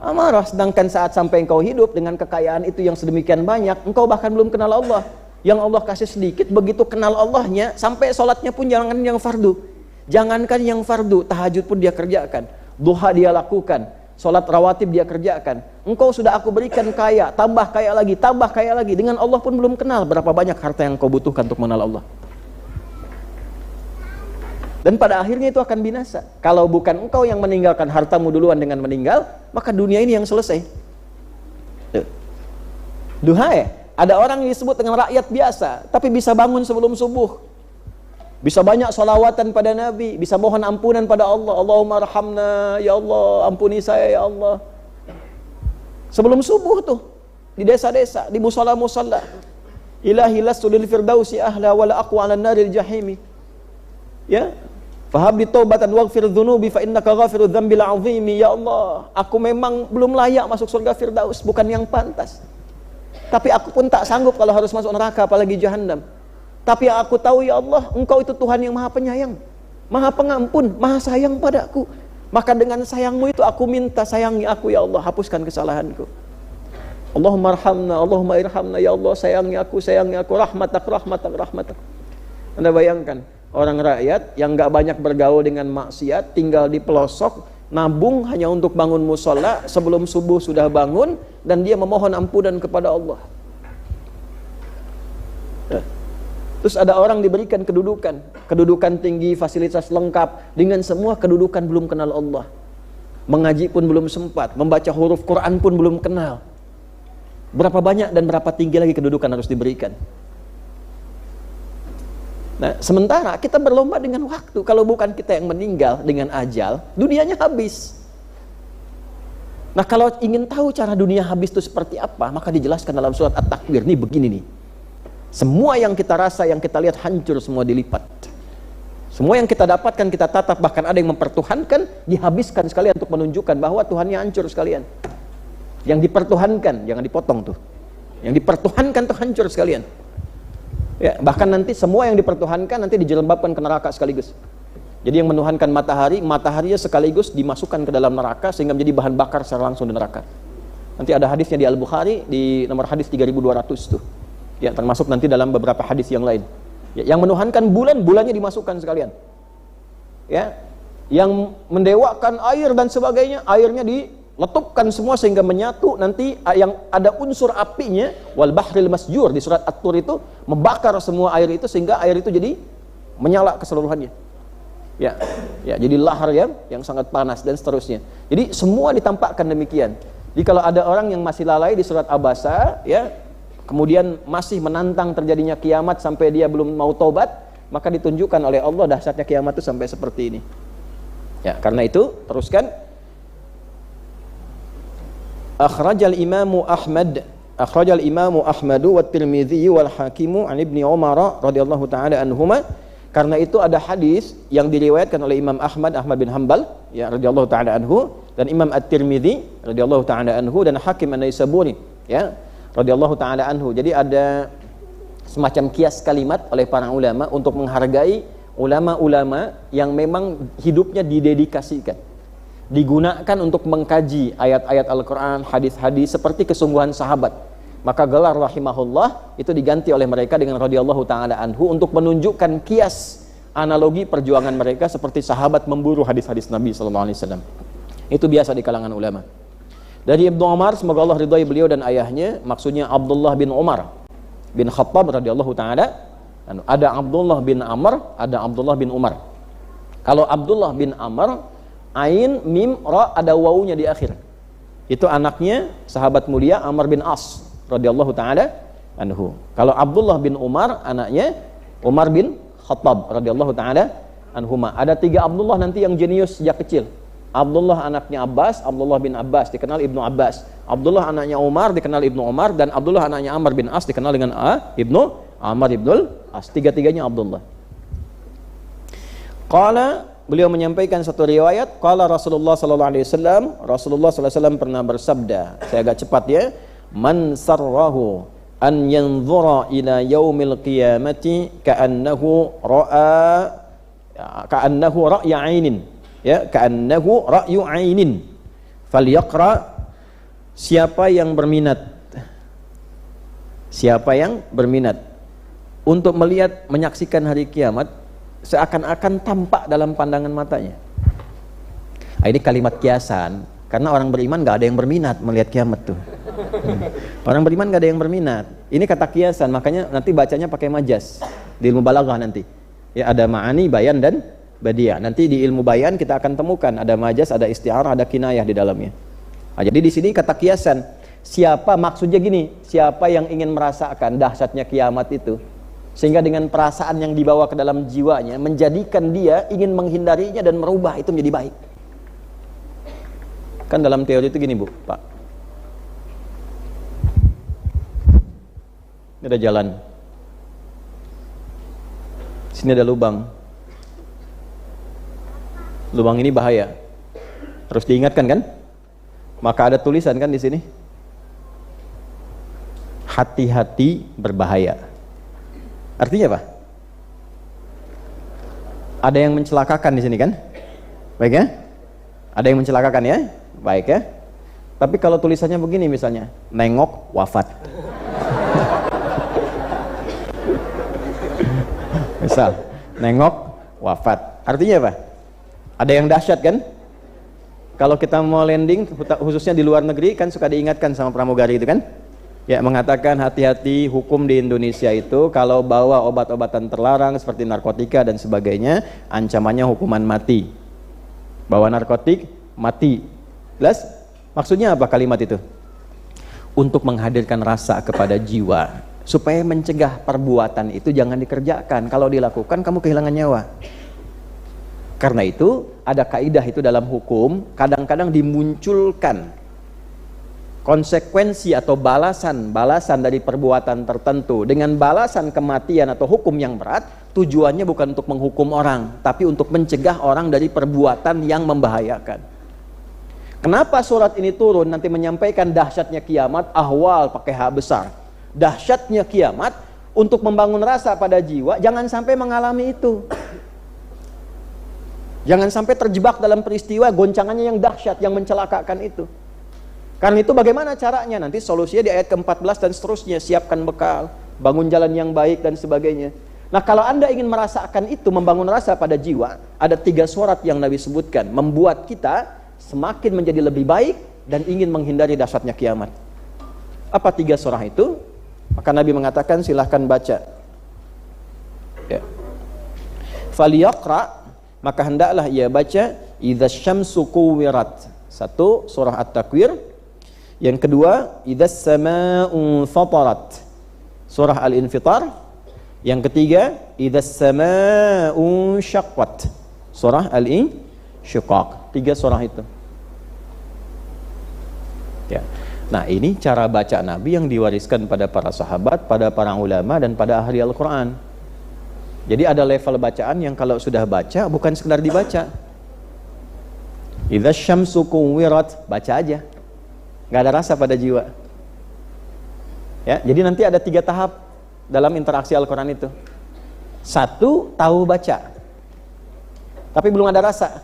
amarah. Sedangkan saat sampai engkau hidup dengan kekayaan itu yang sedemikian banyak, engkau bahkan belum kenal Allah. Yang Allah kasih sedikit, begitu kenal Allahnya, sampai sholatnya pun jangan yang fardu. Jangankan yang fardu, tahajud pun dia kerjakan, duha dia lakukan, sholat rawatib dia kerjakan. Engkau sudah aku berikan kaya, tambah kaya lagi, tambah kaya lagi. Dengan Allah pun belum kenal berapa banyak harta yang kau butuhkan untuk mengenal Allah. Dan pada akhirnya itu akan binasa. Kalau bukan engkau yang meninggalkan hartamu duluan dengan meninggal, maka dunia ini yang selesai. Duha ya, ada orang yang disebut dengan rakyat biasa, tapi bisa bangun sebelum subuh, bisa banyak salawatan pada Nabi, bisa mohon ampunan pada Allah. Allahumma arhamna, ya Allah, ampuni saya ya Allah. Sebelum subuh tuh, di desa-desa, di musalla-musalla. Ilahi lastu lil firdausi ahla wala aqwa 'alan naril jahimi. Ya, fahabli taubatan waghfir dzunubi fa innaka ghafirudz dzambil 'azimi. Ya Allah, aku memang belum layak masuk surga Firdaus, bukan yang pantas. Tapi aku pun tak sanggup kalau harus masuk neraka, apalagi jahannam. Tapi aku tahu ya Allah, engkau itu Tuhan yang maha penyayang, maha pengampun, maha sayang padaku. Maka dengan sayangmu itu aku minta, sayangi aku ya Allah, hapuskan kesalahanku. Allahumma arhamna, Allahumma irhamna, ya Allah, sayangi aku, rahmatak, rahmatak, rahmatak. Anda bayangkan, orang rakyat yang gak banyak bergaul dengan maksiat, tinggal di pelosok, nabung hanya untuk bangun musola, sebelum subuh sudah bangun, dan dia memohon ampunan kepada Allah. Terus ada orang diberikan kedudukan tinggi, fasilitas lengkap, dengan semua kedudukan belum kenal Allah. Mengaji pun belum sempat, membaca huruf Quran pun belum kenal. Berapa banyak dan berapa tinggi lagi kedudukan harus diberikan. Nah, sementara kita berlomba dengan waktu. Kalau bukan kita yang meninggal dengan ajal, dunianya habis. Nah, kalau ingin tahu cara dunia habis itu seperti apa, maka dijelaskan dalam surat At-Takwir. Nih begini nih. Semua yang kita rasa, yang kita lihat hancur, semua dilipat. Semua yang kita dapatkan, kita tatap, bahkan ada yang mempertuhankan, dihabiskan sekalian untuk menunjukkan bahwa Tuhannya hancur sekalian. Yang dipertuhankan, jangan dipotong tuh. Yang dipertuhankan tuh hancur sekalian. Ya, bahkan nanti semua yang dipertuhankan nanti dijelembabkan ke neraka sekaligus. Jadi yang menuhankan matahari, mataharinya sekaligus dimasukkan ke dalam neraka sehingga menjadi bahan bakar secara langsung di neraka. Nanti ada hadisnya di Al-Bukhari di nomor hadis 3200 tuh. Ya, termasuk nanti dalam beberapa hadis yang lain. Ya, yang menuhankan bulan, bulannya dimasukkan sekalian. Ya, yang mendewakan air dan sebagainya, airnya diletupkan semua sehingga menyatu. Nanti yang ada unsur apinya, wal bahril masjur di surat At-Tur itu membakar semua air itu sehingga air itu jadi menyala keseluruhannya. Ya, ya, jadi lahar yang sangat panas dan seterusnya. Jadi semua ditampakkan demikian. Jadi kalau ada orang yang masih lalai di surat Abasa, ya, kemudian masih menantang terjadinya kiamat sampai dia belum mau taubat, maka ditunjukkan oleh Allah dahsyatnya kiamat itu sampai seperti ini. Ya, karena itu teruskan. Akhrajal Imamu Ahmadu wa Tirmidzi wal Hakimu an Ibni Umar radhiyallahu taala anhuma. Karena itu ada hadis yang diriwayatkan oleh Imam Ahmad bin Hanbal ya radhiyallahu taala anhu, dan Imam At-Tirmidzi radhiyallahu taala anhu, dan Hakim An-Naisaburi ya radhiyallahu taala anhu. Jadi ada semacam kias kalimat oleh para ulama untuk menghargai ulama-ulama yang memang hidupnya didedikasikan, digunakan untuk mengkaji ayat-ayat Al-Quran, hadis-hadis seperti kesungguhan sahabat. Maka gelar rahimahullah itu diganti oleh mereka dengan radhiyallahu ta'ala anhu untuk menunjukkan kias analogi perjuangan mereka seperti sahabat memburu hadis-hadis Nabi SAW. Itu biasa di kalangan ulama. Dari Ibnu Umar, semoga Allah ridhai beliau dan ayahnya, maksudnya Abdullah bin Umar bin Khattab radhiyallahu ta'ala. Ada Abdullah bin Amr, ada Abdullah bin Umar. Kalau Abdullah bin Amr, ain, mim, ra, ada wawunya di akhir. Itu anaknya sahabat mulia Amr bin As radhiyallahu taala anhu. Kalau Abdullah bin Umar, anaknya Umar bin Khattab radhiyallahu taala anhuma. Ada 3 Abdullah nanti yang jenius sejak kecil. Abdullah anaknya Abbas, Abdullah bin Abbas dikenal Ibnu Abbas. Abdullah anaknya Umar dikenal Ibnu Umar, dan Abdullah anaknya Amr bin As dikenal dengan Ibnu Amr ibnul As. Tiga-tiganya Abdullah. Qala, beliau menyampaikan satu riwayat, qala Rasulullah sallallahu alaihi wasallam, Rasulullah sallallahu alaihi wasallam pernah bersabda, saya agak cepat ya, man sarrahu an yanzura ila yaumil qiyamati ka'annahu ra'ya 'ainin, ya, ka'annahu ra'yu 'ainin, falyaqra, siapa yang berminat untuk melihat, menyaksikan hari kiamat seakan-akan tampak dalam pandangan matanya. Ini kalimat kiasan, karena orang beriman gak ada yang berminat melihat kiamat tuh. Orang beriman gak ada yang berminat. Ini kata kiasan, makanya nanti bacanya pakai majas di ilmu balaghah nanti. Ya, ada ma'ani, bayan, dan badiah. Nanti di ilmu bayan kita akan temukan ada majas, ada isti'arah, ada kinayah di dalamnya. Nah, jadi di sini kata kiasan, siapa, maksudnya gini, siapa yang ingin merasakan dahsyatnya kiamat itu, sehingga dengan perasaan yang dibawa ke dalam jiwanya menjadikan dia ingin menghindarinya dan merubah itu menjadi baik. Kan dalam teori itu gini, Bu, Pak. Ini ada jalan. Sini ada lubang. Lubang ini bahaya. Harus diingatkan kan? Maka ada tulisan kan di sini. Hati-hati berbahaya. Artinya apa? Ada yang mencelakakan di sini kan? Baik ya? Ada yang mencelakakan ya? Baik ya? Tapi kalau tulisannya begini misalnya, nengok wafat. Misal, nengok wafat. Artinya apa? Ada yang dahsyat kan? Kalau kita mau landing, khususnya di luar negeri, kan suka diingatkan sama pramugari itu kan? Ya, mengatakan hati-hati hukum di Indonesia itu kalau bawa obat-obatan terlarang seperti narkotika dan sebagainya, ancamannya hukuman mati. Bawa narkotik, mati. Jelas? Maksudnya apa kalimat itu? Untuk menghadirkan rasa kepada jiwa, supaya mencegah perbuatan itu jangan dikerjakan. Kalau dilakukan kamu kehilangan nyawa. Karena itu ada kaidah itu dalam hukum, kadang-kadang dimunculkan konsekuensi atau balasan dari perbuatan tertentu dengan balasan kematian atau hukum yang berat. Tujuannya bukan untuk menghukum orang, tapi untuk mencegah orang dari perbuatan yang membahayakan. Kenapa surat ini turun? Nanti menyampaikan dahsyatnya kiamat, ahwal pakai H besar. Dahsyatnya kiamat untuk membangun rasa pada jiwa, jangan sampai mengalami itu. Jangan sampai terjebak dalam peristiwa goncangannya yang dahsyat, yang mencelakakan itu. Karena itu bagaimana caranya? Nanti solusinya di ayat ke-14 dan seterusnya. Siapkan bekal, bangun jalan yang baik dan sebagainya. Nah, kalau Anda ingin merasakan itu, membangun rasa pada jiwa, ada 3 surat yang Nabi sebutkan, membuat kita semakin menjadi lebih baik dan ingin menghindari dahsyatnya kiamat. Apa 3 surah itu? Maka Nabi mengatakan silahkan baca. Ya. Faliyaqra, maka hendaklah ia baca idza syamsu kuwirat. 1 surah At-Takwir. Yang kedua, idza samaa'u fatarat. Surah Al-Infitar. Yang ketiga, idza samaa'u syaqqat. Surah Al-Insyiqaq. 3 surah itu. Ya. Nah, ini cara baca Nabi yang diwariskan pada para sahabat, pada para ulama dan pada ahli Al-Qur'an. Jadi ada level bacaan yang kalau sudah baca bukan sekedar dibaca. Idza syamsu kuwirat, baca aja. Enggak ada rasa pada jiwa. Ya, jadi nanti ada 3 tahap dalam interaksi Al-Qur'an itu. 1, tahu baca. Tapi belum ada rasa.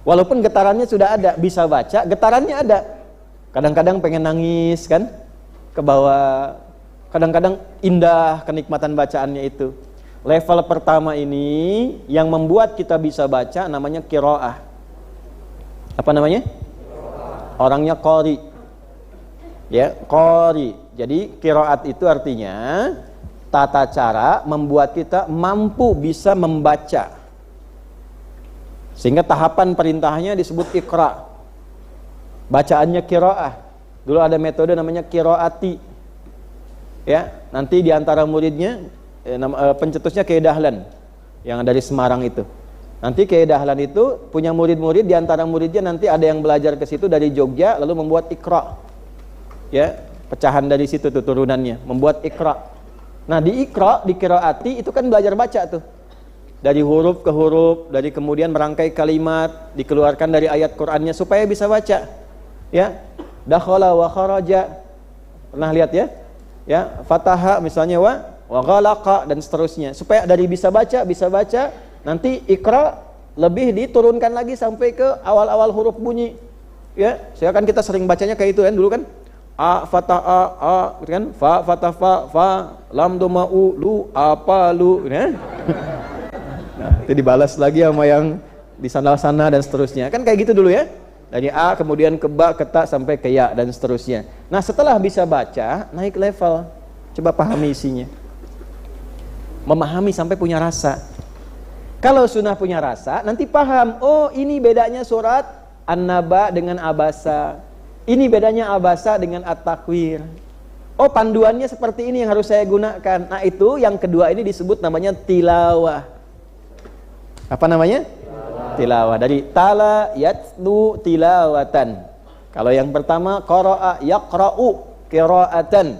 Walaupun getarannya sudah ada, bisa baca, getarannya ada. Kadang-kadang pengen nangis kan? Ke bawah. Kadang-kadang indah kenikmatan bacaannya itu. Level pertama ini yang membuat kita bisa baca namanya qiraah. Apa namanya? Orangnya qari. Ya, qari. Jadi qiraat itu artinya tata cara membuat kita mampu bisa membaca. Sehingga tahapan perintahnya disebut ikra. Bacaannya qiraah. Dulu ada metode namanya qiraati. Ya, nanti di antara muridnya pencetusnya Kiai Dahlan yang dari Semarang itu. Nanti Kiai Dahlan itu punya murid-murid, di antara muridnya nanti ada yang belajar ke situ dari Jogja lalu membuat ikra. Ya, pecahan dari situ tuh turunannya, membuat ikra. Nah, di ikra, di qiraati itu kan belajar baca tuh. Dari huruf ke huruf, dari kemudian merangkai kalimat, dikeluarkan dari ayat Qur'annya supaya bisa baca. Ya. Dakhala wa kharaja. Pernah lihat ya? Ya, fataha misalnya wa ghalaqa dan seterusnya. Supaya dari bisa baca, nanti ikra lebih diturunkan lagi sampai ke awal-awal huruf bunyi. Ya, saya kan kita sering bacanya kayak itu kan dulu kan. A fatah a gitu kan. Fa fatah fa lam doma u lu apa lu ya. Nah, itu dibalas lagi sama yang di sana dan seterusnya. Kan kayak gitu dulu ya. Dari A kemudian ke ba, ke ta sampai ke ya dan seterusnya. Nah, setelah bisa baca, naik level. Coba pahami isinya. Memahami sampai punya rasa. Kalau sunnah punya rasa, nanti paham, oh ini bedanya surat An-Naba dengan Abasa. Ini bedanya Abasa dengan At-Takwir. Oh, panduannya seperti ini yang harus saya gunakan. Nah, itu yang kedua ini disebut namanya tilawah. Apa namanya? Tilawah. Dari tala yatlu tilawatan. Kalau yang pertama qara'a yaqra'u qira'atan.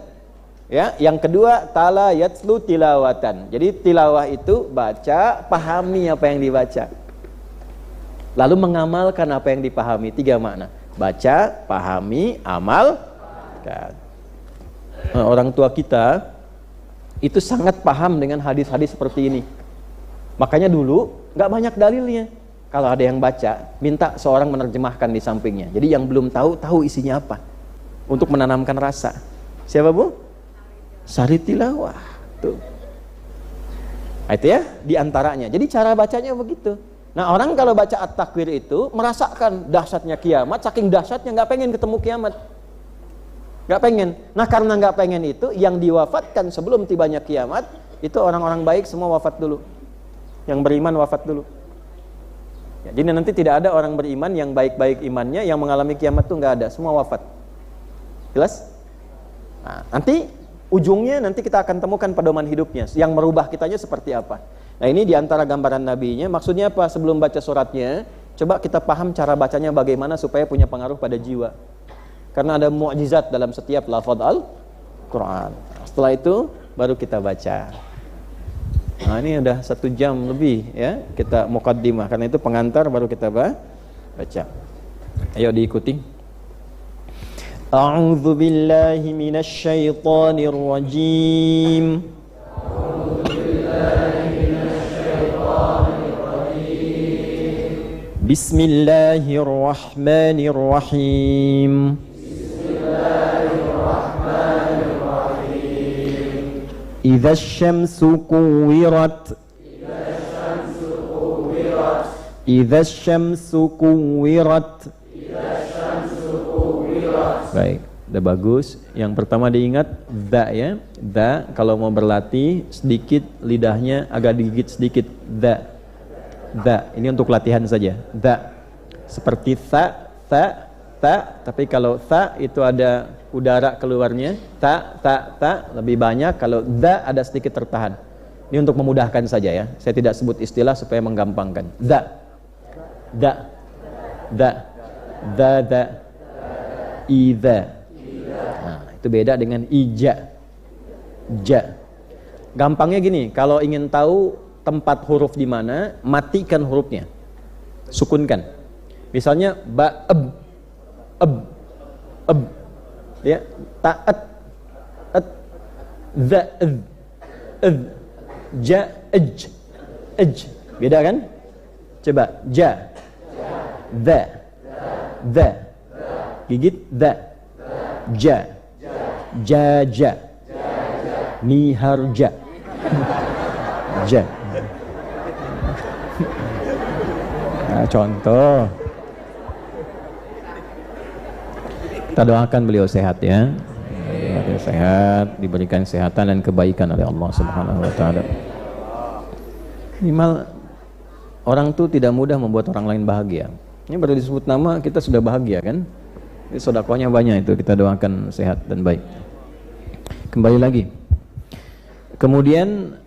Ya, yang kedua tala yatlu tilawatan. Jadi tilawah itu baca, pahami apa yang dibaca. Lalu mengamalkan apa yang dipahami. 3 makna. Baca, pahami, amalkan. Nah, orang tua kita itu sangat paham dengan hadis-hadis seperti ini. Makanya dulu nggak banyak dalilnya. Kalau ada yang baca, minta seorang menerjemahkan di sampingnya. Jadi yang belum tahu isinya apa. Untuk menanamkan rasa. Siapa Bu? Sari tilawah. Tuh. Nah, itu ya diantaranya. Jadi cara bacanya begitu. Nah, orang kalau baca At-Takwir itu merasakan dahsyatnya kiamat. Saking dahsyatnya nggak pengen ketemu kiamat. Nggak pengen. Nah, karena nggak pengen itu, yang diwafatkan sebelum tibanya kiamat itu orang-orang baik semua wafat dulu. Yang beriman wafat dulu. Ya, jadi nanti tidak ada orang beriman yang baik-baik imannya yang mengalami kiamat tuh nggak ada, semua wafat. Jelas? Nah, nanti ujungnya nanti kita akan temukan pedoman hidupnya yang merubah kitanya seperti apa. Nah, ini diantara gambaran nabinya. Maksudnya apa? Sebelum baca suratnya, coba kita paham cara bacanya bagaimana supaya punya pengaruh pada jiwa. Karena ada mukjizat dalam setiap lafaz Al-Quran. Setelah itu baru kita baca. Nah, ini udah 1 jam lebih ya kita muqaddimah. Karena itu pengantar baru kita baca. Ayo diikuti. A'udzu billahi minasy syaithanir rajim. Bismillahirrahmanirrahim. Idza asy-syamsu kuwirat. Idza asy-syamsu kuwirat. Baik, udah bagus. Yang pertama diingat dha ya. Dha kalau mau berlatih sedikit lidahnya agak digigit sedikit. Dha. Dha, ini untuk latihan saja. Dha. Seperti ta, tapi kalau ta itu ada udara keluarnya. Ta lebih banyak. Kalau dha ada sedikit tertahan. Ini untuk memudahkan saja ya. Saya tidak sebut istilah supaya menggampangkan. Dha. Idza. Nah, itu beda dengan ija. Ja. Gampangnya gini, kalau ingin tahu tempat huruf di mana, matikan hurufnya. Sukunkan. Misalnya ba eb. Ya, ta'at za ja ej. Beda kan? Coba ja. Za. Gigit da. Ja. Jaja. Miharja. Ja. Nah, contoh. Kita doakan beliau sehat ya. Beliau sehat, diberikan kesehatan dan kebaikan oleh Allah Subhanahu wa taala. Minimal Orang tuh tidak mudah membuat orang lain bahagia. Ini baru disebut nama kita sudah bahagia kan? Ini sedekahnya banyak itu, kita doakan sehat dan baik. Kembali lagi. Kemudian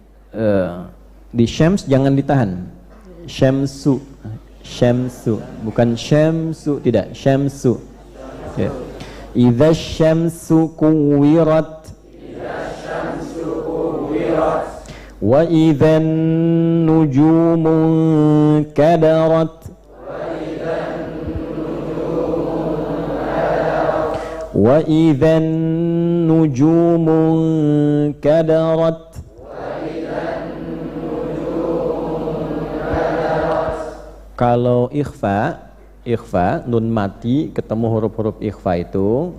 di syams jangan ditahan. Syamsu, syamsu, bukan syamsu, tidak, syamsu. Ya. Idza syamsu kuwirat, wa idza nujumu kadarat, wa idza nujumu kadarat. Kalau ikhfa nun mati ketemu huruf-huruf ikhfa itu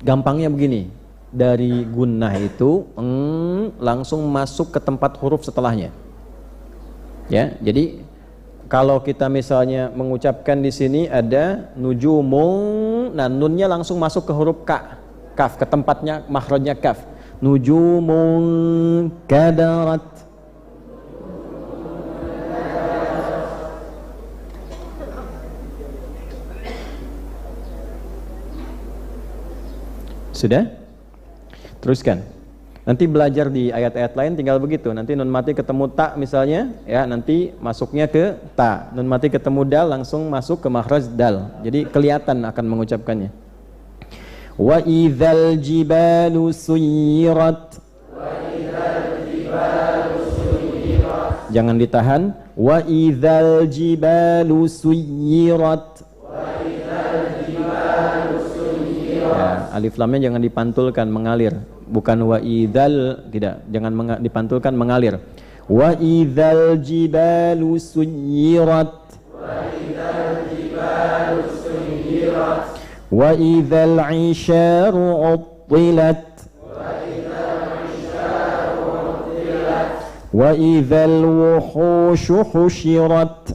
gampangnya begini, dari gunnah itu langsung masuk ke tempat huruf setelahnya. Ya, jadi kalau kita misalnya mengucapkan di sini ada nujumun, nah nunnya langsung masuk ke huruf kaf, ke tempatnya makhrajnya kaf. Nujumun kadarat. Sudah? Teruskan. Nanti belajar di ayat-ayat lain tinggal begitu. Nanti nun mati ketemu ta misalnya, ya nanti masuknya ke ta. Nun mati ketemu dal langsung masuk ke makhraj dal. Jadi kelihatan akan mengucapkannya. Wa idzal jibalu suyirat. Jangan ditahan. Wa idzal jibalu suyirat. Ya, alif lamnya jangan dipantulkan, mengalir. Bukan wa idzal, tidak, jangan dipantulkan, mengalir. Wa idzal jibalu suyirat. Wa idzal isyaru uttilat. Wa idzal wuhushu husyirat.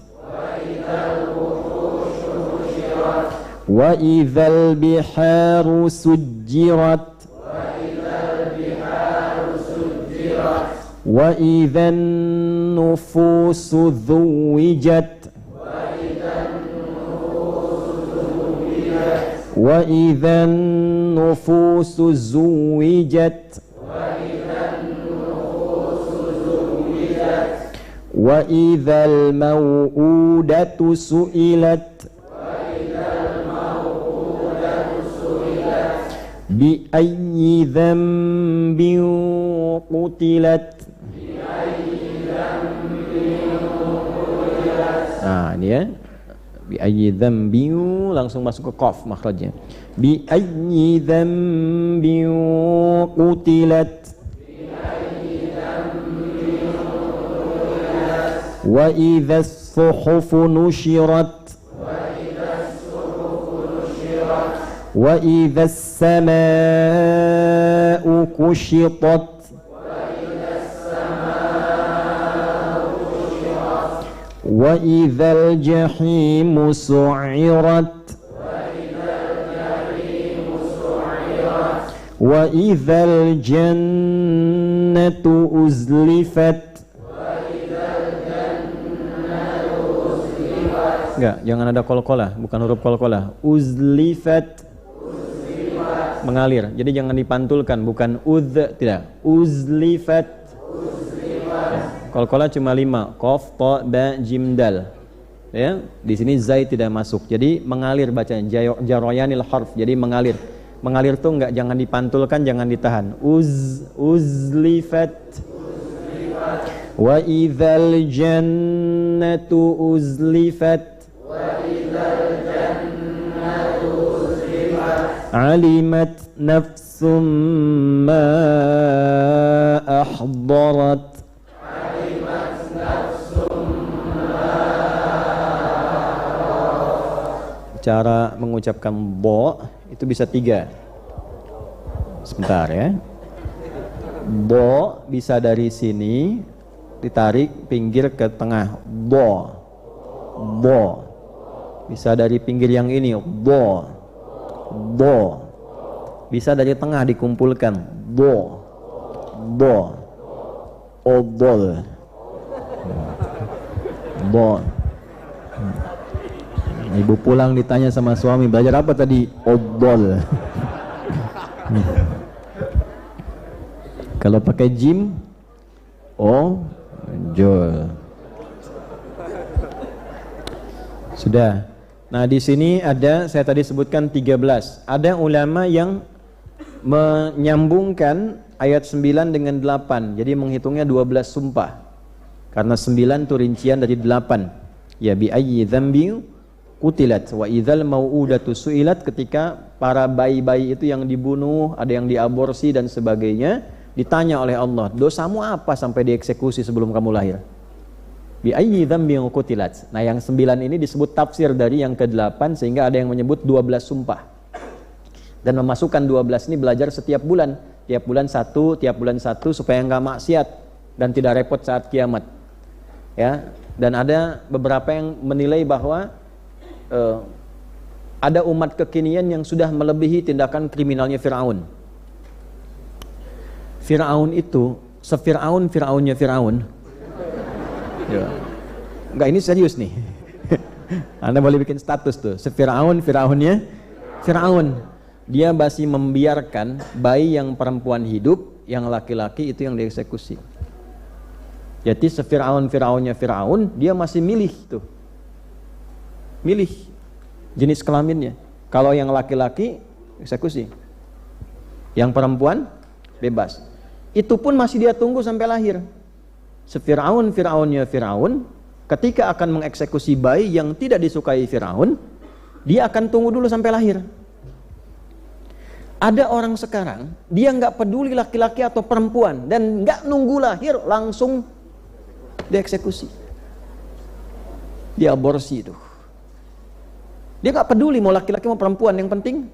Wa idzal biharu sujjirat. Wa idzan nufusu dzuwijat. Wa idzan nufusu zuwijat. Wa idzal mau'udatu su'ilat. Bi ayyi dzambin qutilat. Nah, ini ya. Bi ayyi dzambin langsung masuk ke qaf makhrajnya. Bi ayyi dzambin qutilat. Wa idzas suhufu nushirat. Wa idzas samaa'u kushitat. Wa idzal jahimu su'irat. Wa idzal jannatu uzlifat. Enggak, jangan ada qalqalah, bukan huruf qalqalah. Uzlifat. Mengalir. Jadi jangan dipantulkan, bukan tidak. Uzlifat. Ya. Qalqalah cuma 5, qaf, ta, ba, jim, dal. Ya, di sini zai tidak masuk. Jadi mengalir bacanya, jaroyanil harf. Jadi mengalir. Mengalir tuh enggak, jangan dipantulkan, jangan ditahan. Uzlifat. Wa idzal jannatu uzlifat. Alimat nafsum ma ahdarat. Cara mengucapkan bo itu bisa 3. Sebentar ya. Bo bisa dari sini ditarik pinggir ke tengah. Bo. Bisa dari pinggir yang ini. Bo. Bisa dari tengah dikumpulkan. Bo. Odol. Bo. Ibu pulang ditanya sama suami, belajar apa tadi? Obol. Kalau pakai jim, ojol. Sudah. Nah, di sini ada, saya tadi sebutkan 13. Ada ulama yang menyambungkan ayat 9 dengan 8. Jadi menghitungnya 12 sumpah. Karena 9 itu rincian dari 8. Ya bi ayyi dzambi qutilat wa idzal mau'udatu su'ilat, ketika para bayi-bayi itu yang dibunuh, ada yang diaborsi dan sebagainya, ditanya oleh Allah, dosamu apa sampai dieksekusi sebelum kamu lahir? Bi ayyi dzambin qutilat. Nah, yang 9 ini disebut tafsir dari yang ke-8, sehingga ada yang menyebut 12 sumpah. Dan memasukkan 12 ini belajar setiap bulan. Tiap bulan satu supaya enggak maksiat dan tidak repot saat kiamat. Ya, dan ada beberapa yang menilai bahwa ada umat kekinian yang sudah melebihi tindakan kriminalnya Fir'aun. Fir'aun itu Fir'aunnya Fir'aun. Ya. Enggak, ini serius nih. Anda boleh bikin status tuh. Fir'aunnya Fir'aun. Dia masih membiarkan bayi yang perempuan hidup, yang laki-laki itu yang dieksekusi. Jadi Fir'aunnya Fir'aun, dia masih milih tuh. Milih jenis kelaminnya. Kalau yang laki-laki eksekusi, yang perempuan bebas. Itu pun masih dia tunggu sampai lahir. Fir'aunnya Fir'aun, ketika akan mengeksekusi bayi yang tidak disukai Fir'aun, dia akan tunggu dulu sampai lahir. Ada orang sekarang, dia nggak peduli laki-laki atau perempuan, dan nggak nunggu lahir, langsung dieksekusi. Dia aborsi itu. Dia nggak peduli mau laki-laki mau perempuan, yang penting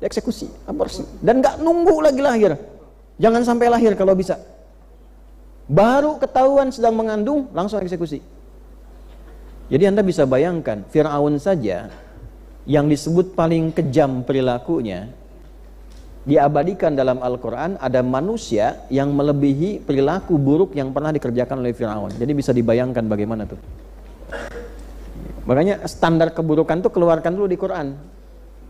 dieksekusi, aborsi. Dan nggak nunggu lagi lahir. Jangan sampai lahir kalau bisa. Baru ketahuan sedang mengandung, langsung eksekusi. Jadi Anda bisa bayangkan, Fir'aun saja yang disebut paling kejam perilakunya, diabadikan dalam Al-Quran, ada manusia yang melebihi perilaku buruk yang pernah dikerjakan oleh Fir'aun. Jadi bisa dibayangkan bagaimana tuh. Makanya standar keburukan tuh keluarkan dulu di Quran.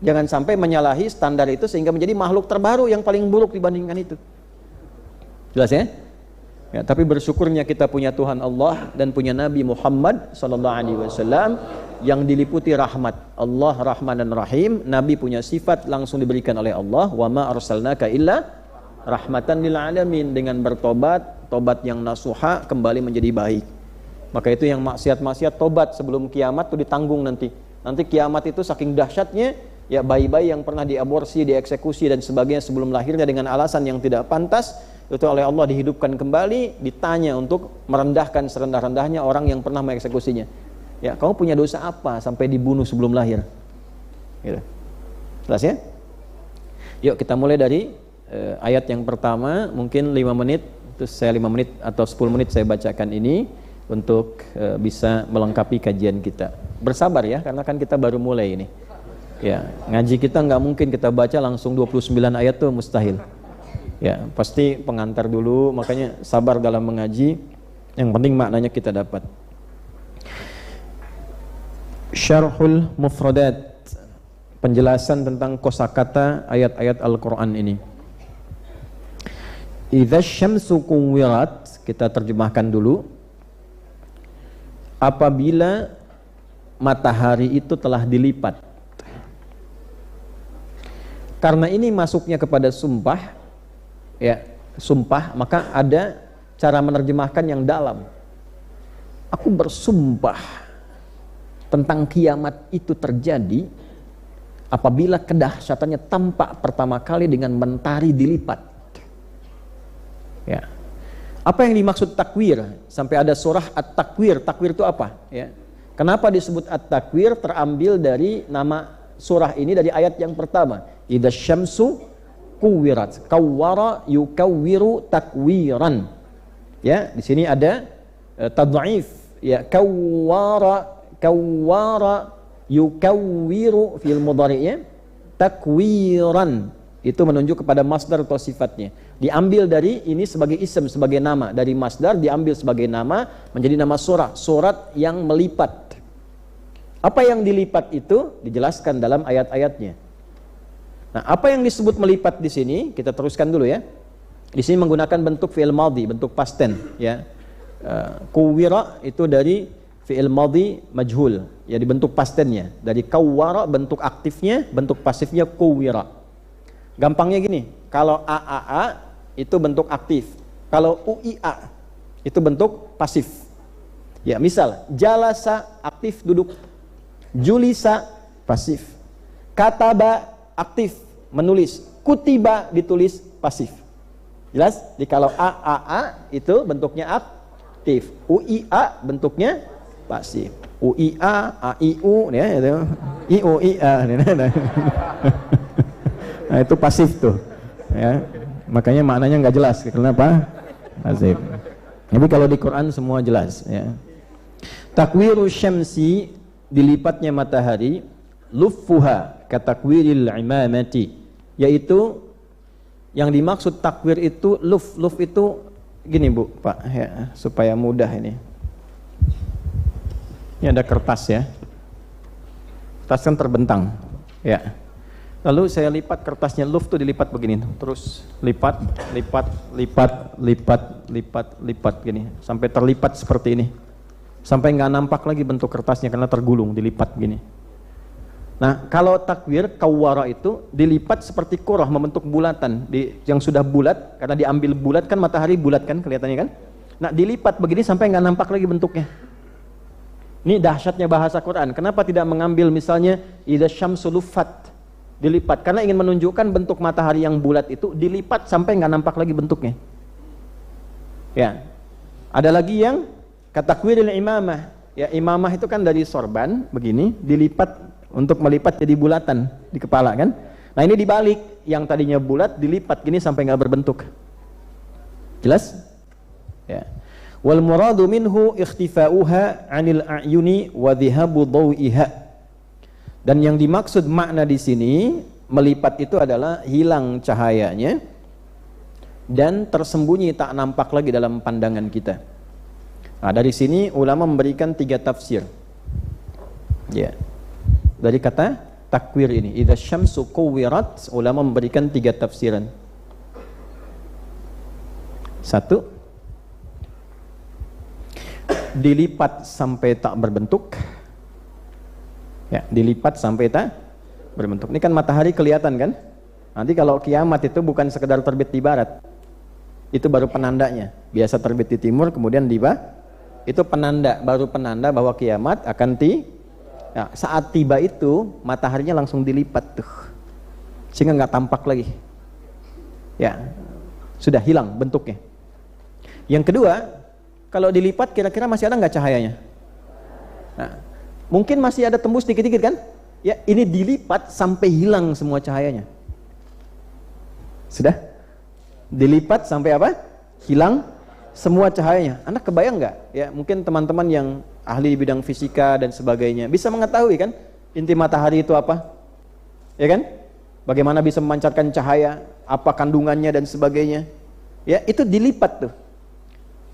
Jangan sampai menyalahi standar itu sehingga menjadi makhluk terbaru yang paling buruk dibandingkan itu. Jelas ya? Ya, tapi bersyukurnya kita punya Tuhan Allah dan punya Nabi Muhammad SAW yang diliputi rahmat. Allah Rahman dan Rahim. Nabi punya sifat langsung diberikan oleh Allah. Wa ma arsalnaka illa rahmatan lil alamin. Dengan bertobat, tobat yang nasuha, kembali menjadi baik. Maka itu yang maksiat-maksiat tobat sebelum kiamat itu ditanggung nanti. Nanti kiamat itu saking dahsyatnya, ya bayi-bayi yang pernah diaborsi, dieksekusi dan sebagainya sebelum lahirnya dengan alasan yang tidak pantas, itu oleh Allah dihidupkan kembali, ditanya untuk merendahkan serendah-rendahnya orang yang pernah mengeksekusinya. Ya, kamu punya dosa apa sampai dibunuh sebelum lahir? Gitu. Jelas ya? Yuk kita mulai dari ayat yang pertama, mungkin 5 menit, terus saya 5 menit atau 10 menit saya bacakan ini untuk bisa melengkapi kajian kita. Bersabar ya, karena kan kita baru mulai ini. Ya, ngaji kita nggak mungkin kita baca langsung 29 ayat tuh mustahil. Ya, pasti pengantar dulu, makanya sabar dalam mengaji. Yang penting maknanya kita dapat. Syarhul Mufradat, penjelasan tentang kosakata ayat-ayat Al-Quran ini. Idza syamsu kuwirat, kita terjemahkan dulu. Apabila matahari itu telah dilipat. Karena ini masuknya kepada sumpah, ya, sumpah, maka ada cara menerjemahkan yang dalam. Aku bersumpah tentang kiamat itu terjadi apabila kedahsyatannya tampak pertama kali dengan mentari dilipat. Ya. Apa yang dimaksud takwir? Sampai ada surah At-Takwir. Takwir itu apa? Ya. Kenapa disebut At-Takwir? Terambil dari nama surah ini dari ayat yang pertama. Idza syamsu kuwirat. Kawwara yukawwiru takwiran. Ya, di sini ada tad'if. Ya, kawwara yukawwiru fil mudhari'nya takwiran. Itu menunjuk kepada masdar atau sifatnya. Diambil dari ini sebagai ism, sebagai nama. Dari masdar diambil sebagai nama, menjadi nama surah. Surat yang melipat. Apa yang dilipat itu dijelaskan dalam ayat-ayatnya. Nah, apa yang disebut melipat di sini, kita teruskan dulu ya. Di sini menggunakan bentuk fi'il madhi, bentuk past tense ya. Kuwira itu dari fi'il madhi majhul, ya dibentuk past tense-nya. Dari kawwara bentuk aktifnya, bentuk pasifnya kuwira. Gampangnya gini, kalau AAA itu bentuk aktif, kalau UIA itu bentuk pasif. Ya, misal jalasa aktif duduk, julisa pasif, kataba aktif menulis, kutiba ditulis pasif. Jelas? Jadi kalau AAA itu bentuknya aktif, UIA bentuknya pasif. UIA, AIU ya itu. IUIA. Nah, itu pasif tuh. Ya. Makanya maknanya nggak jelas. Kenapa? Pasif. Tapi kalau di Quran semua jelas ya. Takwiru syamsi, dilipatnya matahari, luffuha katakwiril imamati, yaitu yang dimaksud takwir itu luf itu gini Bu, Pak ya, supaya mudah ini. Ini ada kertas ya. Kertas kan terbentang ya. Lalu saya lipat kertasnya, luf tuh dilipat begini, terus lipat gini sampai terlipat seperti ini. Sampai nggak nampak lagi bentuk kertasnya karena tergulung, dilipat gini. Nah, kalau takwir kawwara itu dilipat seperti kurah, membentuk bulatan yang sudah bulat, karena diambil bulat kan, matahari bulat kan kelihatannya kan. Nah, dilipat begini sampai nggak nampak lagi bentuknya. Ini dahsyatnya bahasa Quran. Kenapa tidak mengambil misalnya idza syamsu luffat, dilipat? Karena ingin menunjukkan bentuk matahari yang bulat itu dilipat sampai nggak nampak lagi bentuknya. Ya. Ada lagi yang katakwiril imamah. Ya, imamah itu kan dari sorban begini, dilipat untuk melipat jadi bulatan di kepala kan. Nah, ini dibalik, yang tadinya bulat dilipat gini sampai nggak berbentuk. Jelas? Ya. Wal muradu minhu ikhtifa'uha 'anil a'yuni wa dhihabu dhaw'iha. Dan yang dimaksud makna di sini melipat itu adalah hilang cahayanya dan tersembunyi, tak nampak lagi dalam pandangan kita. Nah, dari sini ulama memberikan 3 tafsir. Ya. Dari kata takwir ini, idza syamsu kuwirat, ulama memberikan 3 tafsiran. 1, dilipat sampai tak berbentuk. Ya, dilipat sampai tak berbentuk. Ini kan matahari kelihatan kan? Nanti kalau kiamat itu bukan sekedar terbit di barat. Itu baru penandanya. Biasa terbit di timur, kemudian di itu penanda, baru penanda bahwa kiamat akan ya, saat tiba itu mataharinya langsung dilipat tuh, sehingga nggak tampak lagi. Ya, sudah hilang bentuknya. Yang kedua, kalau dilipat kira-kira masih ada nggak cahayanya? Nah, mungkin masih ada tembus dikit-dikit kan? Ya, ini dilipat sampai hilang semua cahayanya. Sudah? Dilipat sampai apa? Hilang semua cahayanya. Anda kebayang nggak? Ya, mungkin teman-teman yang ahli bidang fisika dan sebagainya bisa mengetahui kan inti matahari itu apa, ya kan? Bagaimana bisa memancarkan cahaya, apa kandungannya dan sebagainya. Ya, itu dilipat tuh.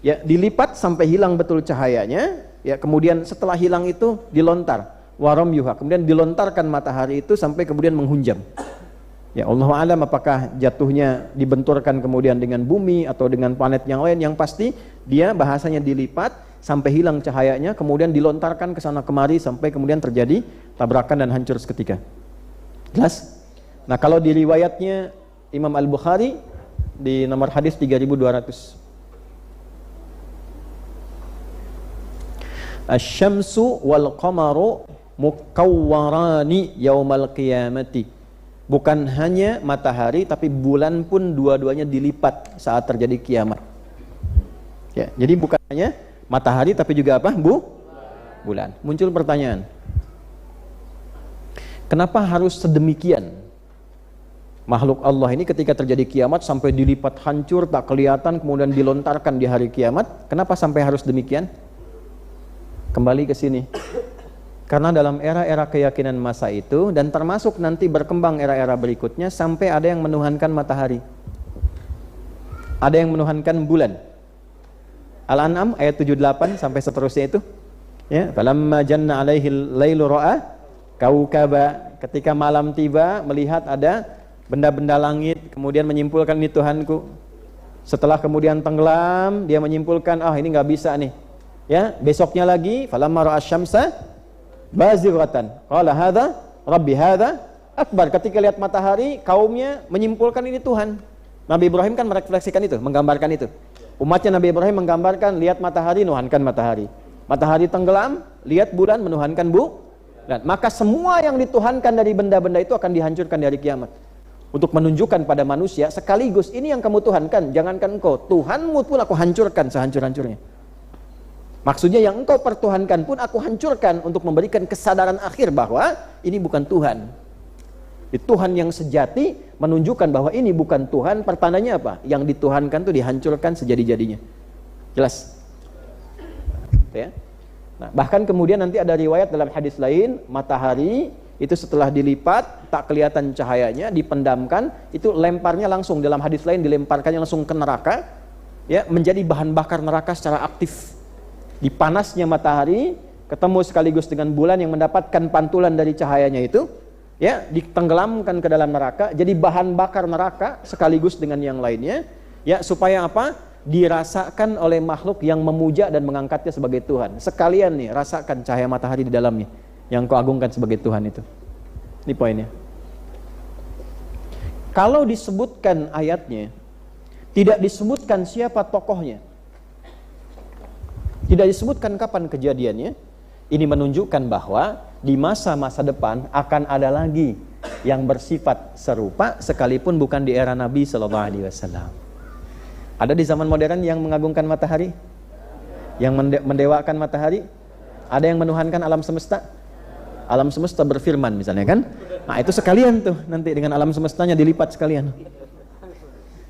Ya, dilipat sampai hilang betul cahayanya. Ya, kemudian setelah hilang itu dilontar, waram yuha. Kemudian dilontarkan matahari itu sampai kemudian menghunjam. Ya, Allahu a'lam apakah jatuhnya dibenturkan kemudian dengan bumi atau dengan planet yang lain. Yang pasti dia bahasanya dilipat sampai hilang cahayanya, kemudian dilontarkan ke sana kemari sampai kemudian terjadi tabrakan dan hancur seketika. Jelas? Nah, kalau di riwayatnya Imam Al-Bukhari di nomor hadis 3200. Asy-syamsu wal qamaru mukawwarani yaumal qiyamati. Bukan hanya matahari, tapi bulan pun dua-duanya dilipat saat terjadi kiamat. Ya, jadi bukan hanya matahari, tapi juga apa? Bulan. Muncul pertanyaan, kenapa harus sedemikian? Makhluk Allah ini ketika terjadi kiamat sampai dilipat hancur, tak kelihatan, kemudian dilontarkan di hari kiamat. Kenapa sampai harus demikian? Kembali ke sini. Karena dalam era-era keyakinan masa itu, dan termasuk nanti berkembang era-era berikutnya, sampai ada yang menuhankan matahari, ada yang menuhankan bulan. Al-An'am ayat 78 sampai seterusnya itu. Ya, falamma janna alaihi lailu ra'a kaukaba. Ketika malam tiba melihat ada benda-benda langit, kemudian menyimpulkan ini Tuhanku. Setelah kemudian tenggelam, dia menyimpulkan ini nggak bisa nih. Ya, besoknya lagi falamma ra'a syamsa bazighatan qala hadza rabbi hadza akbar. Ketika lihat matahari, kaumnya menyimpulkan ini Tuhan. Nabi Ibrahim kan merefleksikan itu, menggambarkan itu. Umatnya Nabi Ibrahim menggambarkan, lihat matahari, nuhankan matahari. Matahari tenggelam, lihat bulan, menuhankan bulan. Maka semua yang dituhankan dari benda-benda itu akan dihancurkan di hari kiamat. Untuk menunjukkan pada manusia, sekaligus ini yang kamu tuhankan, jangankan engkau, Tuhanmu pun aku hancurkan sehancur-hancurnya. Maksudnya yang engkau pertuhankan pun aku hancurkan untuk memberikan kesadaran akhir bahwa ini bukan Tuhan. Tuhan yang sejati menunjukkan bahwa ini bukan Tuhan. Pertandanya apa? Yang dituhankan itu dihancurkan sejadi-jadinya. Jelas? Ya. Nah, bahkan kemudian nanti ada riwayat dalam hadis lain, matahari itu setelah dilipat tak kelihatan cahayanya, dipendamkan, itu lemparnya langsung, dalam hadis lain dilemparkannya langsung ke neraka, ya, menjadi bahan bakar neraka secara aktif. Di panasnya matahari ketemu sekaligus dengan bulan yang mendapatkan pantulan dari cahayanya itu, ya, ditenggelamkan ke dalam neraka, jadi bahan bakar neraka sekaligus dengan yang lainnya, ya, supaya apa? Dirasakan oleh makhluk yang memuja dan mengangkatnya sebagai Tuhan. Sekalian nih, rasakan cahaya matahari di dalamnya yang kau agungkan sebagai Tuhan itu. Ini poinnya. Kalau disebutkan ayatnya, tidak disebutkan siapa tokohnya, tidak disebutkan kapan kejadiannya, ini menunjukkan bahwa di masa-masa depan akan ada lagi yang bersifat serupa sekalipun bukan di era Nabi Sallallahu Alaihi Wasallam. Ada di zaman modern yang mengagungkan matahari, yang mendewakan matahari. Ada yang menuhankan alam semesta. Alam semesta berfirman misalnya kan. Nah itu sekalian tuh nanti dengan alam semestanya dilipat sekalian.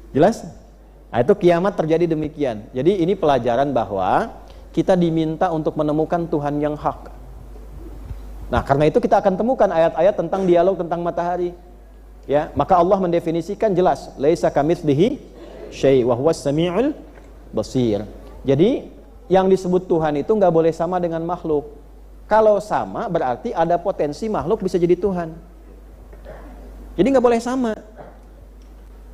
Jelas? Nah itu kiamat terjadi demikian. Jadi ini pelajaran bahwa kita diminta untuk menemukan Tuhan yang hak. Nah, karena itu kita akan temukan ayat-ayat tentang dialog tentang matahari. Ya, maka Allah mendefinisikan jelas, laisa kamitslihi syai' wa huwas samiul basir. Jadi, yang disebut Tuhan itu nggak boleh sama dengan makhluk. Kalau sama berarti ada potensi makhluk bisa jadi Tuhan. Jadi nggak boleh sama.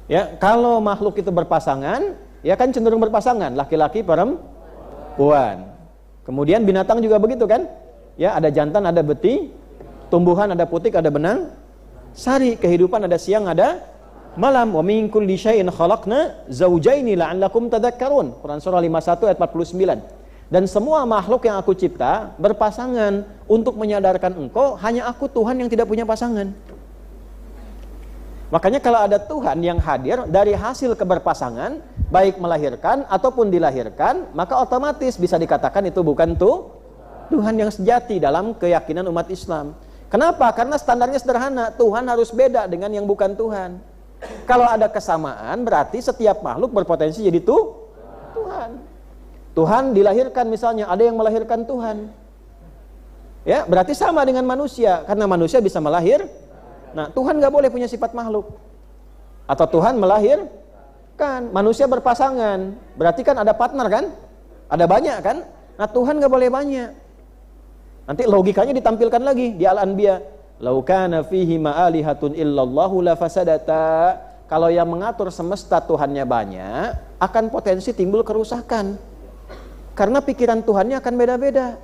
Ya, kalau makhluk itu berpasangan, ya kan cenderung berpasangan, laki-laki perempuan. Kemudian binatang juga begitu kan? Ya, ada jantan, ada beti, tumbuhan ada putik, ada benang sari, kehidupan ada siang, ada malam. Wa min kulli syai'in khalaqna zawjaini la'allakum tadhakkarun. Quran surah 51 ayat 49. Dan semua makhluk yang aku cipta berpasangan untuk menyadarkan engkau hanya aku Tuhan yang tidak punya pasangan. Makanya kalau ada Tuhan yang hadir dari hasil keberpasangan, baik melahirkan ataupun dilahirkan, maka otomatis bisa dikatakan itu bukan Tuhan yang sejati dalam keyakinan umat Islam. Kenapa? Karena standarnya sederhana, Tuhan harus beda dengan yang bukan Tuhan. Kalau ada kesamaan, berarti setiap makhluk berpotensi jadi Tuhan. Tuhan dilahirkan misalnya, ada yang melahirkan Tuhan. Ya, berarti sama dengan manusia, karena manusia bisa melahir. Nah, Tuhan nggak boleh punya sifat makhluk. Atau Tuhan melahirkan, manusia berpasangan, berarti kan ada partner kan? Ada banyak kan? Nah, Tuhan nggak boleh banyak. Nanti logikanya ditampilkan lagi di Al-Anbiya. Lau kana fihi ma'alihatun illallahu lafasadata. Kalau yang mengatur semesta Tuhannya banyak, akan potensi timbul kerusakan. Karena pikiran Tuhannya akan beda-beda.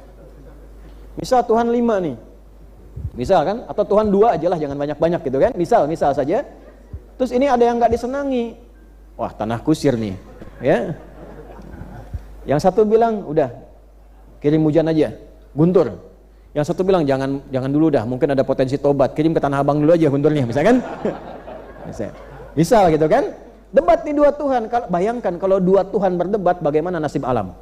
Misal Tuhan 5 nih. Misal kan, atau Tuhan 2 aja lah, jangan banyak-banyak gitu kan. Misal saja. Terus ini ada yang nggak disenangi. Wah, tanah kusir nih, ya. Yang satu bilang, udah kirim hujan aja, guntur. Yang satu bilang jangan dulu dah, mungkin ada potensi tobat, kirim ke Tanah Abang dulu aja gunturnya, misalkan. Misal gitu kan. Debat nih dua Tuhan. Bayangkan kalau dua Tuhan berdebat, bagaimana nasib alam?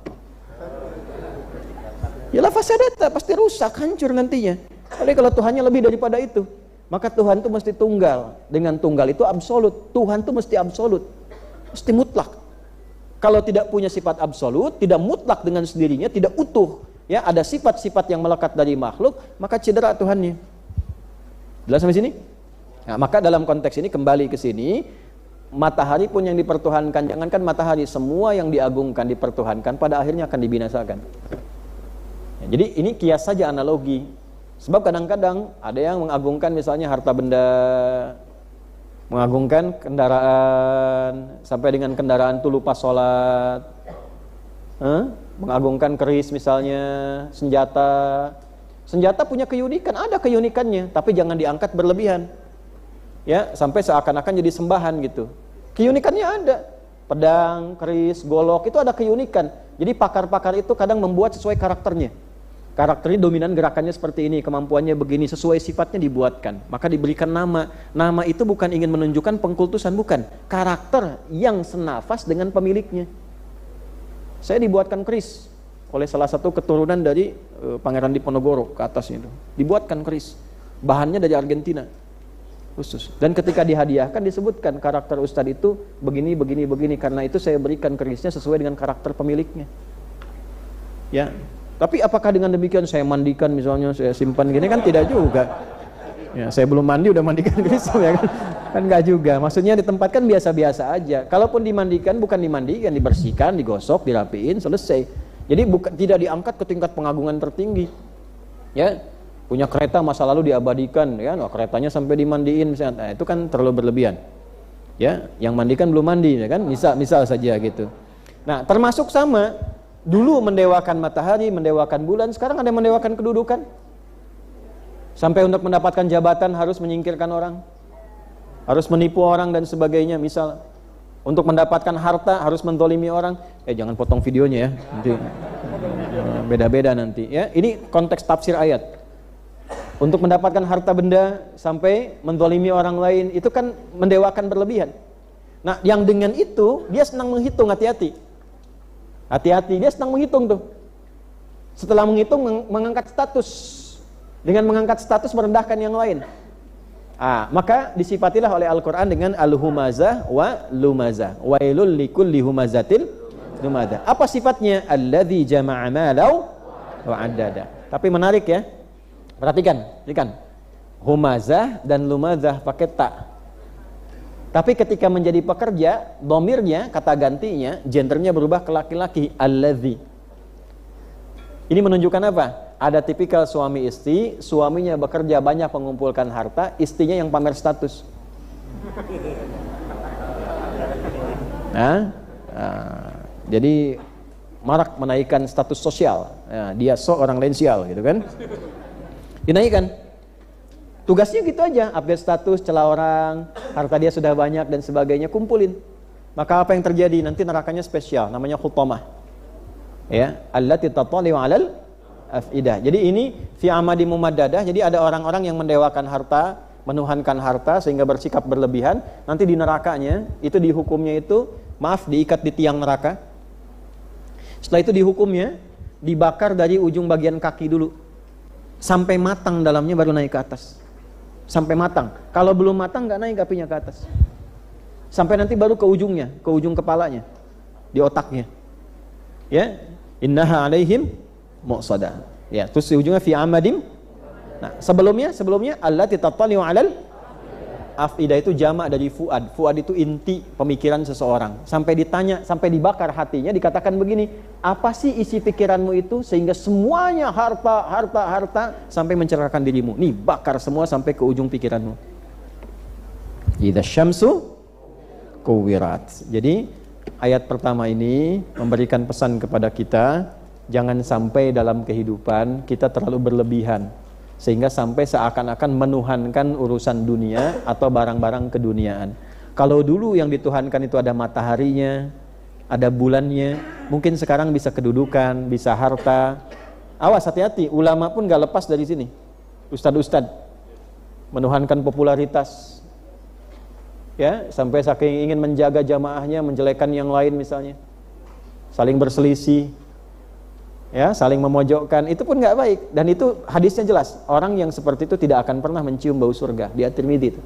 Yalah fasadata, pasti rusak, hancur nantinya. Oleh kalau Tuhannya lebih daripada itu, maka Tuhan itu mesti tunggal. Dengan tunggal itu absolut. Tuhan itu mesti absolut, mesti mutlak. Kalau tidak punya sifat absolut, tidak mutlak dengan sendirinya, tidak utuh, ya, ada sifat-sifat yang melekat dari makhluk, maka cedera Tuhannya. Jelas sampai sini? Nah, maka dalam konteks ini kembali ke sini, matahari pun yang dipertuhankan, jangankan matahari, semua yang diagungkan, dipertuhankan, pada akhirnya akan dibinasakan. Jadi ini kias saja, analogi. Sebab kadang-kadang ada yang mengagungkan misalnya harta benda, mengagungkan kendaraan, sampai dengan kendaraan itu lupa sholat, mengagungkan keris misalnya, senjata. Senjata punya keunikan, ada keunikannya, tapi jangan diangkat berlebihan. Ya, sampai seakan-akan jadi sembahan gitu. Keunikannya ada. Pedang, keris, golok itu ada keunikan. Jadi pakar-pakar itu kadang membuat sesuai karakternya. Karakternya dominan, gerakannya seperti ini, kemampuannya begini, sesuai sifatnya dibuatkan. Maka diberikan nama. Nama itu bukan ingin menunjukkan pengkultusan, bukan. Karakter yang senafas dengan pemiliknya. Saya dibuatkan keris oleh salah satu keturunan dari Pangeran Diponegoro ke atas itu. Dibuatkan keris. Bahannya dari Argentina. Khusus. Dan ketika dihadiahkan disebutkan karakter ustadz itu begini, begini, begini. Karena itu saya berikan kerisnya sesuai dengan karakter pemiliknya. Ya. Tapi apakah dengan demikian saya mandikan misalnya, saya simpan gini, kan tidak juga. Ya, saya belum mandi udah mandikan keris ya kan? Kan enggak juga. Maksudnya ditempatkan biasa-biasa aja. Kalaupun dimandikan, bukan dimandikan, dibersihkan, digosok, dirapiin, selesai. Jadi bukan, tidak diangkat ke tingkat pengagungan tertinggi. Ya, punya kereta masa lalu diabadikan, ya, keretanya sampai dimandiin misalnya. Nah, itu kan terlalu berlebihan. Ya, yang mandikan belum mandi, ya kan? Misal saja gitu. Nah, termasuk sama. Dulu mendewakan matahari, mendewakan bulan, sekarang ada yang mendewakan kedudukan. Sampai untuk mendapatkan jabatan harus menyingkirkan orang, harus menipu orang dan sebagainya. Misal untuk mendapatkan harta harus menzalimi orang. Jangan potong videonya ya, nanti beda-beda nanti ya. Ini konteks tafsir ayat. Untuk mendapatkan harta benda sampai menzalimi orang lain, itu kan mendewakan berlebihan. Nah, yang dengan itu dia senang menghitung, hati-hati. Hati-hati, dia senang menghitung tuh. Setelah menghitung, mengangkat status. Dengan mengangkat status merendahkan yang lain. Maka disifatilah oleh Al-Quran dengan al-humazah wa lumazah. Wailul likulli humazatil lumazah. Apa sifatnya? Alladzi jama'a malau wa addada. Tapi menarik ya. Perhatikan. Humazah dan lumazah pakai ta. Tapi ketika menjadi pekerja, domirnya, kata gantinya, gendernya berubah ke laki-laki, alladzi. Ini menunjukkan apa? Ada tipikal suami istri, suaminya bekerja banyak mengumpulkan harta, istrinya yang pamer status. Jadi marak menaikkan status sosial. Dia orang lain sial gitu kan. Dinaikkan. Tugasnya gitu aja, update status, celah orang, harta dia sudah banyak dan sebagainya, kumpulin. Maka apa yang terjadi? Nanti nerakanya spesial, namanya khutamah. Ya, allati tattali'u 'alal afidah. Jadi ini fi amadi mumaddadah, jadi ada orang-orang yang mendewakan harta, menuhankan harta sehingga bersikap berlebihan, nanti di nerakanya, itu dihukumnya itu, diikat di tiang neraka. Setelah itu dihukumnya, dibakar dari ujung bagian kaki dulu. Sampai matang dalamnya baru naik ke atas. Sampai matang. Kalau belum matang nggak naik apinya ke atas. Sampai nanti baru ke ujungnya, ke ujung kepalanya, di otaknya. Ya, innaha alaihim muqsadah. Ya, terus di ujungnya fi amadim. Nah, sebelumnya allati tattali'u 'alal afidah itu jamak dari fuad. Fuad itu inti pemikiran seseorang. Sampai ditanya, sampai dibakar hatinya, dikatakan begini, apa sih isi pikiranmu itu sehingga semuanya harta sampai mencerahkan dirimu. Nih, bakar semua sampai ke ujung pikiranmu. Idza syamsu kuwirat. Jadi ayat pertama ini memberikan pesan kepada kita, jangan sampai dalam kehidupan kita terlalu berlebihan sehingga sampai seakan-akan menuhankan urusan dunia atau barang-barang keduniaan. Kalau dulu yang dituhankan itu ada mataharinya, ada bulannya, mungkin sekarang bisa kedudukan, bisa harta. Awas, hati-hati, ulama pun gak lepas dari sini. Ustadz menuhankan popularitas, ya, sampai saking ingin menjaga jamaahnya, menjelekan yang lain misalnya, saling berselisih, ya, saling memojokkan, itu pun nggak baik. Dan itu hadisnya jelas, orang yang seperti itu tidak akan pernah mencium bau surga. Di At-Tirmidzi itu.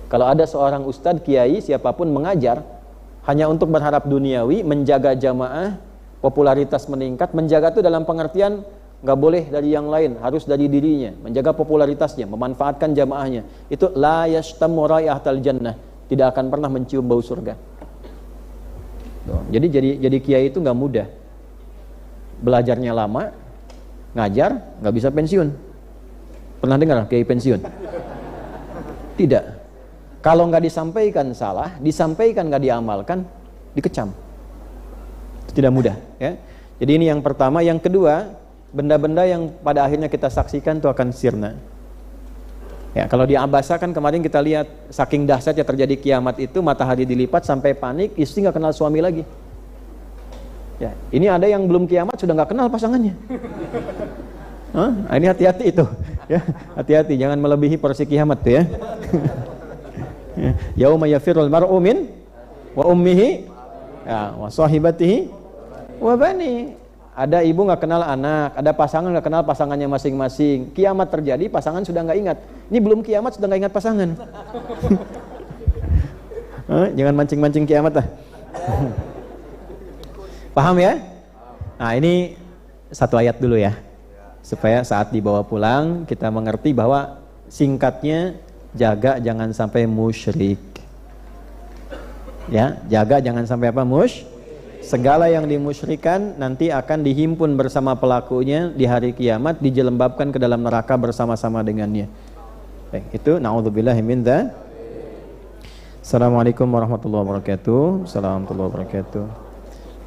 Kalau ada seorang ustadz, kiai, siapapun mengajar hanya untuk berharap duniawi, menjaga jamaah, popularitas meningkat, menjaga itu dalam pengertian nggak boleh dari yang lain, harus dari dirinya, menjaga popularitasnya, memanfaatkan jamaahnya, itu la yashtamu raihatal jannah, tidak akan pernah mencium bau surga. Jadi kiai itu nggak mudah. Belajarnya lama, ngajar nggak bisa pensiun. Pernah dengar kiai pensiun? Tidak. Kalau nggak disampaikan salah, disampaikan nggak diamalkan, dikecam. Tidak mudah, ya. Jadi ini yang pertama. Yang kedua, benda-benda yang pada akhirnya kita saksikan itu akan sirna. Ya, kalau di Abasa kan kemarin kita lihat saking dahsyatnya terjadi kiamat itu, matahari dilipat sampai panik, istri nggak kenal suami lagi. Ya, ini ada yang belum kiamat sudah nggak kenal pasangannya. Ini hati-hati itu, ya, hati-hati, jangan melebihi porsi kiamat tuh ya. Yauma yafirul mar'u min wa ummihi, ya, wa sahibatihi wa bani. Ada ibu nggak kenal anak, ada pasangan nggak kenal pasangannya masing-masing. Kiamat terjadi, pasangan sudah nggak ingat. Ini belum kiamat sudah nggak ingat pasangan. Jangan mancing-mancing kiamat lah. Paham ya? Nah, ini satu ayat dulu ya, supaya saat dibawa pulang kita mengerti bahwa singkatnya jaga jangan sampai musyrik. Ya, jaga jangan sampai apa? Segala yang dimusyrikan nanti akan dihimpun bersama pelakunya di hari kiamat, dijelembabkan ke dalam neraka bersama-sama dengannya. Itu naudzubillahi min dzalik. Assalamualaikum warahmatullahi wabarakatuh. Assalamualaikum warahmatullahi wabarakatuh.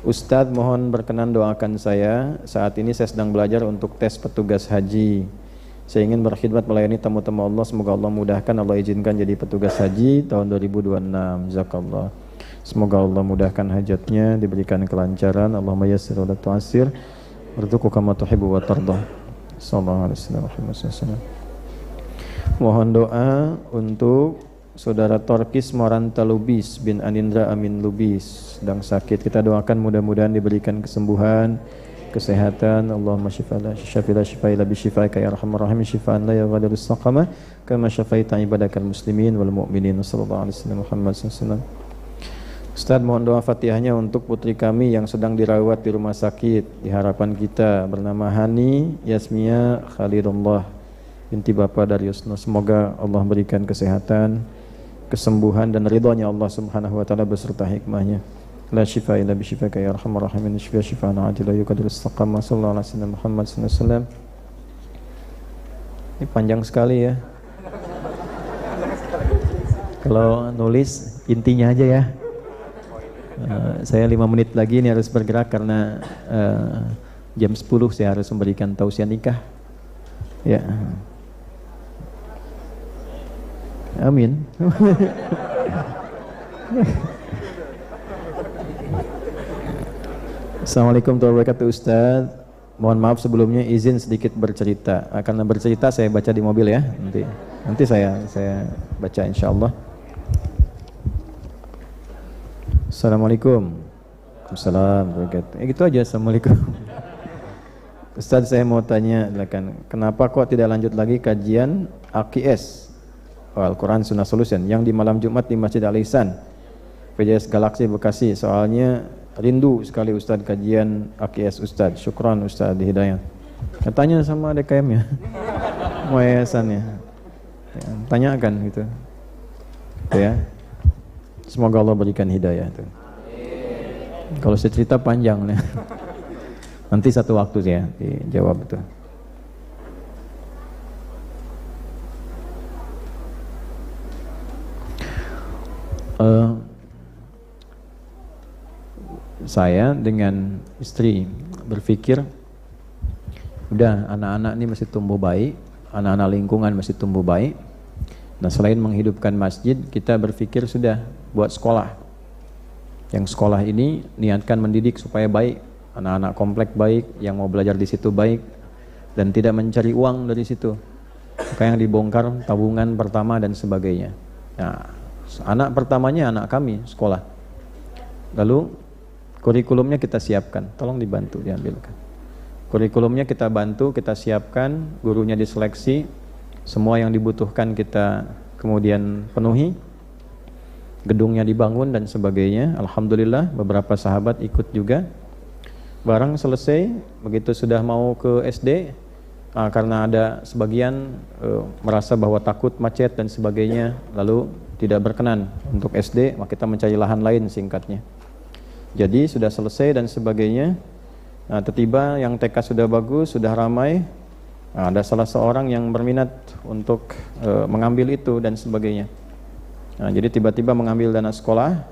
Ustadz, mohon berkenan doakan saya. Saat ini saya sedang belajar untuk tes petugas haji. Saya ingin berkhidmat melayani tamu-tamu Allah. Semoga Allah mudahkan, Allah izinkan jadi petugas haji tahun 2026. Jazakallah. Semoga Allah mudahkan hajatnya, diberikan kelancaran. Allahumma yassir wa la tu'assir. Warzuqhu kama tuhibbu wa tardah. Sallallahu alaihi wasallam. Mohon doa untuk Saudara Torkis Moranta Lubis bin Anindra Amin Lubis sedang sakit. Kita doakan mudah-mudahan diberikan kesembuhan, kesehatan. Allahumma syifalah syifaila bi syifaika ya arhamar rahimin, syifaan la yughadiru saqama kama syafaita ibadakal muslimin wal mu'minin. Sallallahu alaihi wasallam Muhammad sallallahu alaihi wasallam. Ustaz, mohon doa Fatihahnya untuk putri kami yang sedang dirawat di rumah sakit di harapan kita, bernama Hani Yasmia Khalidullah binti Bapak Dariusno. Semoga Allah berikan kesehatan, kesembuhan dan ridhonya Allah Subhanahu wa taala beserta hikmahnya. La syifa illa bi syifaka ya arhamar rahimin, syifaan ajila yuqadir istiqamah. Sallallahu alaihi wasallam Muhammad sallallahu alaihi wasallam. Ini panjang sekali ya. Kalau nulis intinya aja ya. Saya 5 menit lagi ini harus bergerak karena jam 10 saya harus memberikan tausiah nikah. Ya. Amin. Assalamualaikum warahmatullahi wabarakatuh Ustaz. Mohon maaf sebelumnya izin sedikit bercerita. Karena bercerita saya baca di mobil ya. Nanti saya baca insyaallah. Assalamualaikum. Waalaikumsalam. Gitu aja. Assalamualaikum. Ustaz, saya mau tanya, kenapa kok tidak lanjut lagi kajian AQS Al-Quran Sunnah Solution yang di malam Jumat di Masjid Al-Ihsan PJS Galaksi Bekasi? Soalnya rindu sekali Ustaz kajian AQS Ustaz. Syukran Ustaz di Hidayah. Tanya sama DKM ya, yayasannya ya, tanyakan gitu ya. Semoga Allah berikan hidayah itu. Kalau saya cerita panjang nih. Nanti satu waktu saya dijawab itu. Saya dengan istri berpikir, udah anak-anak ini masih tumbuh baik, anak-anak lingkungan masih tumbuh baik. Nah, selain menghidupkan masjid, kita berpikir sudah buat sekolah. Yang sekolah ini niatkan mendidik supaya baik, anak-anak komplek baik, yang mau belajar di situ baik, dan tidak mencari uang dari situ. Kayak yang dibongkar tabungan pertama dan sebagainya. Nah, anak pertamanya anak kami sekolah. Lalu kurikulumnya kita siapkan, tolong dibantu diambilkan. Kurikulumnya kita bantu, kita siapkan, gurunya diseleksi, semua yang dibutuhkan kita kemudian penuhi, gedungnya dibangun dan sebagainya. Alhamdulillah beberapa sahabat ikut juga. Barang selesai, begitu sudah mau ke SD, karena ada sebagian merasa bahwa takut macet dan sebagainya, lalu tidak berkenan untuk SD, maka kita mencari lahan lain singkatnya. Jadi sudah selesai dan sebagainya, Nah, tiba-tiba yang TK sudah bagus, sudah ramai, nah, ada salah seorang yang berminat untuk mengambil itu dan sebagainya. Nah, jadi tiba-tiba mengambil dana sekolah,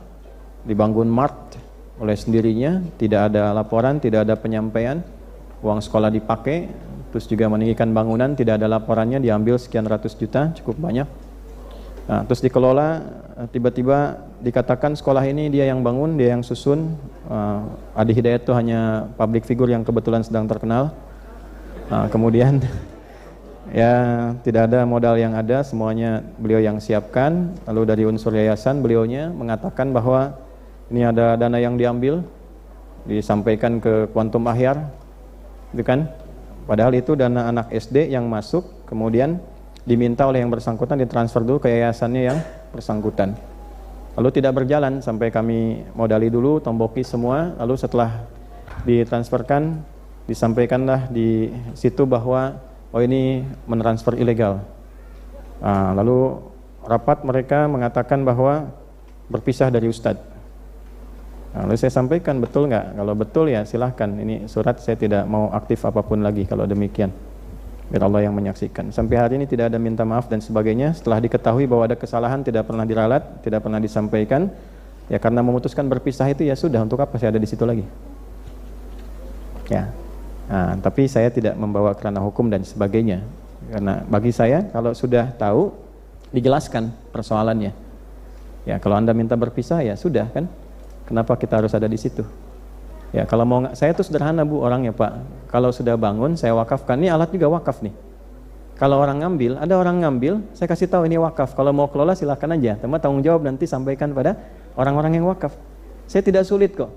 dibangun mart oleh sendirinya, tidak ada laporan, tidak ada penyampaian, uang sekolah dipakai, terus juga meninggikan bangunan, tidak ada laporannya, diambil sekian ratus juta, cukup banyak. Nah, terus dikelola, tiba-tiba dikatakan sekolah ini dia yang bangun, dia yang susun. Adi Hidayat itu hanya public figure yang kebetulan sedang terkenal. Nah, kemudian ya tidak ada modal yang ada, semuanya beliau yang siapkan. Lalu dari unsur yayasan beliaunya mengatakan bahwa ini ada dana yang diambil, disampaikan ke Quantum Ahyar, gitu kan? Padahal itu dana anak SD yang masuk, kemudian diminta oleh yang bersangkutan ditransfer dulu ke yayasannya yang bersangkutan. Lalu tidak berjalan sampai kami modali dulu, tomboki semua, lalu setelah ditransferkan, disampaikanlah di situ bahwa oh ini mentransfer ilegal. Nah, lalu rapat mereka mengatakan bahwa berpisah dari Ustadz. Nah, lalu saya sampaikan, betul nggak? Kalau betul ya silahkan, ini surat saya tidak mau aktif apapun lagi kalau demikian. Biar Allah yang menyaksikan. Sampai hari ini tidak ada minta maaf dan sebagainya. Setelah diketahui bahwa ada kesalahan, tidak pernah diralat, tidak pernah disampaikan. Ya karena memutuskan berpisah itu ya sudah, untuk apa saya ada di situ lagi? Ya. Nah, tapi saya tidak membawa kerana hukum dan sebagainya. Karena bagi saya kalau sudah tahu, dijelaskan persoalannya. Ya kalau Anda minta berpisah ya sudah kan. Kenapa kita harus ada di situ? Ya kalau mau, saya tuh sederhana Bu orangnya Pak. Kalau sudah bangun saya wakafkan. Ini alat juga wakaf nih. Kalau orang ngambil, ada orang ngambil, saya kasih tahu ini wakaf. Kalau mau kelola silahkan aja. Teman tanggung jawab nanti sampaikan pada orang-orang yang wakaf. Saya tidak sulit kok.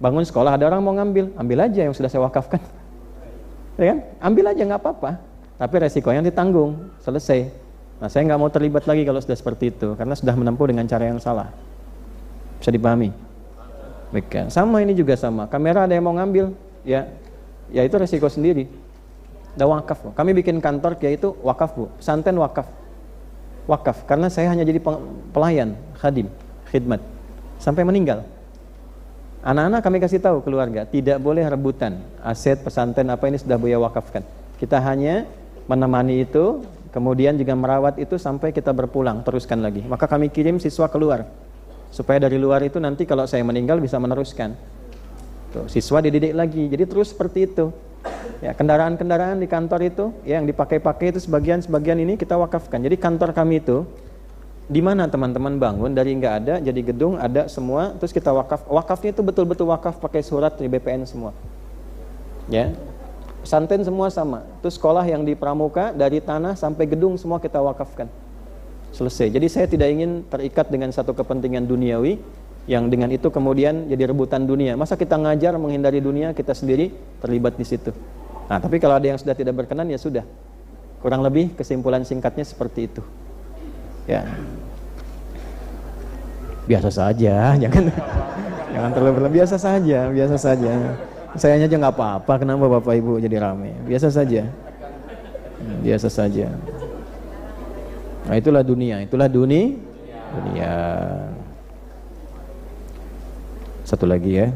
Bangun sekolah ada orang mau ngambil, ambil aja yang sudah saya wakafkan. Ya kan? Ambil aja nggak apa-apa. Tapi resikonya ditanggung. Selesai. Nah saya nggak mau terlibat lagi kalau sudah seperti itu, karena sudah menempuh dengan cara yang salah. Bisa dipahami? Baik, sama ini juga sama. Kamera ada yang mau ngambil, ya itu resiko sendiri. Ada wakaf. Kami bikin kantor yaitu wakaf Bu, pesantren wakaf. Wakaf karena saya hanya jadi pelayan, khadim, khidmat sampai meninggal. Anak-anak kami kasih tahu keluarga, tidak boleh rebutan aset pesantren apa ini sudah Buya wakafkan. Kita hanya menemani itu, kemudian juga merawat itu sampai kita berpulang, teruskan lagi. Maka kami kirim siswa keluar. Supaya dari luar itu nanti kalau saya meninggal bisa meneruskan. Tuh, siswa dididik lagi. Jadi terus seperti itu. Ya, kendaraan-kendaraan di kantor itu ya, yang dipakai-pakai itu sebagian ini kita wakafkan. Jadi kantor kami itu di mana teman-teman bangun dari nggak ada jadi gedung, ada semua, terus kita wakaf. Wakafnya itu betul-betul wakaf pakai surat dari BPN semua. Ya. Pesantren semua sama. Terus sekolah yang di Pramuka dari tanah sampai gedung semua kita wakafkan. Selesai. Jadi saya tidak ingin terikat dengan satu kepentingan duniawi yang dengan itu kemudian jadi rebutan dunia. Masa kita ngajar menghindari dunia, kita sendiri terlibat di situ. Nah, tapi kalau ada yang sudah tidak berkenan ya sudah. Kurang lebih kesimpulan singkatnya seperti itu. Ya. Biasa saja, jangan terlalu berlebihan, biasa saja. Saya aja nggak apa-apa, kenapa Bapak Ibu jadi rame? Biasa saja. Nah, itulah dunia. Satu lagi ya.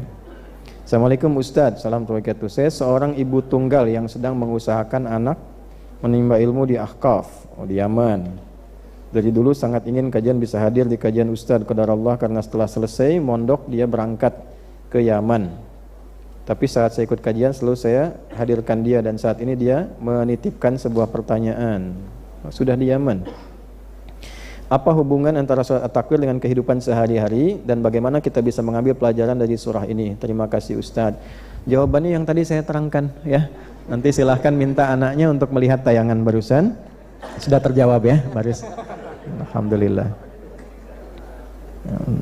Assalamualaikum Ustadz, salam wabarakatuh. Saya seorang ibu tunggal yang sedang mengusahakan anak menimba ilmu di Ahqaf, di Yaman. Dari dulu sangat ingin kajian bisa hadir di kajian Ustadz qadarullah, karena setelah selesai mondok dia berangkat ke Yaman. Tapi saat saya ikut kajian selalu saya hadirkan dia, dan saat ini dia menitipkan sebuah pertanyaan. Sudah di Yaman. Apa hubungan antara surat At-Takwir dengan kehidupan sehari-hari, dan bagaimana kita bisa mengambil pelajaran dari surah ini? Terima kasih Ustadz. Jawabannya yang tadi saya terangkan ya. Nanti silahkan minta anaknya untuk melihat tayangan barusan. Sudah terjawab ya, Baris. Alhamdulillah.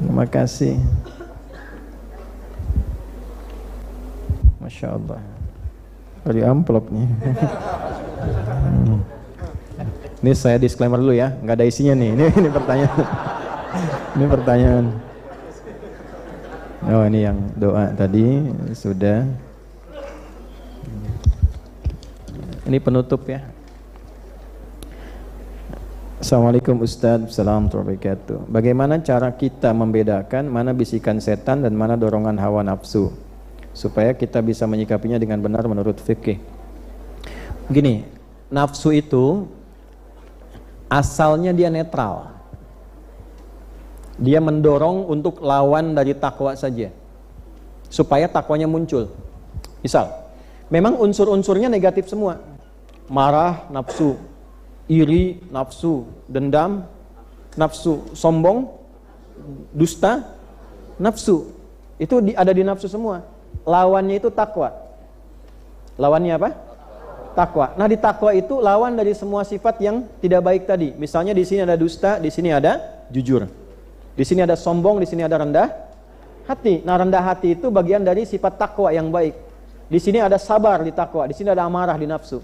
Terima kasih. Masya Allah. Dari amplopnya. Ini saya disclaimer dulu ya, nggak ada isinya nih. Ini pertanyaan. Ini pertanyaan. Oh, ini yang doa tadi sudah. Ini penutup ya. Assalamualaikum Ustadz, assalamualaikum warahmatullahi wabarakatuh. Bagaimana cara kita membedakan mana bisikan setan dan mana dorongan hawa nafsu? supaya kita bisa menyikapinya dengan benar menurut fikih. Begini, nafsu itu asalnya dia netral. Dia mendorong untuk lawan dari takwa saja, supaya takwanya muncul. Misal, memang unsur-unsurnya negatif semua. Marah, nafsu. Iri, nafsu. Dendam, nafsu. Sombong, dusta, nafsu. Itu ada di nafsu semua. Lawannya itu takwa. Lawannya apa? Takwa. Nah, di takwa itu lawan dari semua sifat yang tidak baik tadi. Misalnya di sini ada dusta, di sini ada jujur. Di sini ada sombong, di sini ada rendah hati. Nah, rendah hati itu bagian dari sifat takwa yang baik. Di sini ada sabar di takwa, di sini ada amarah di nafsu.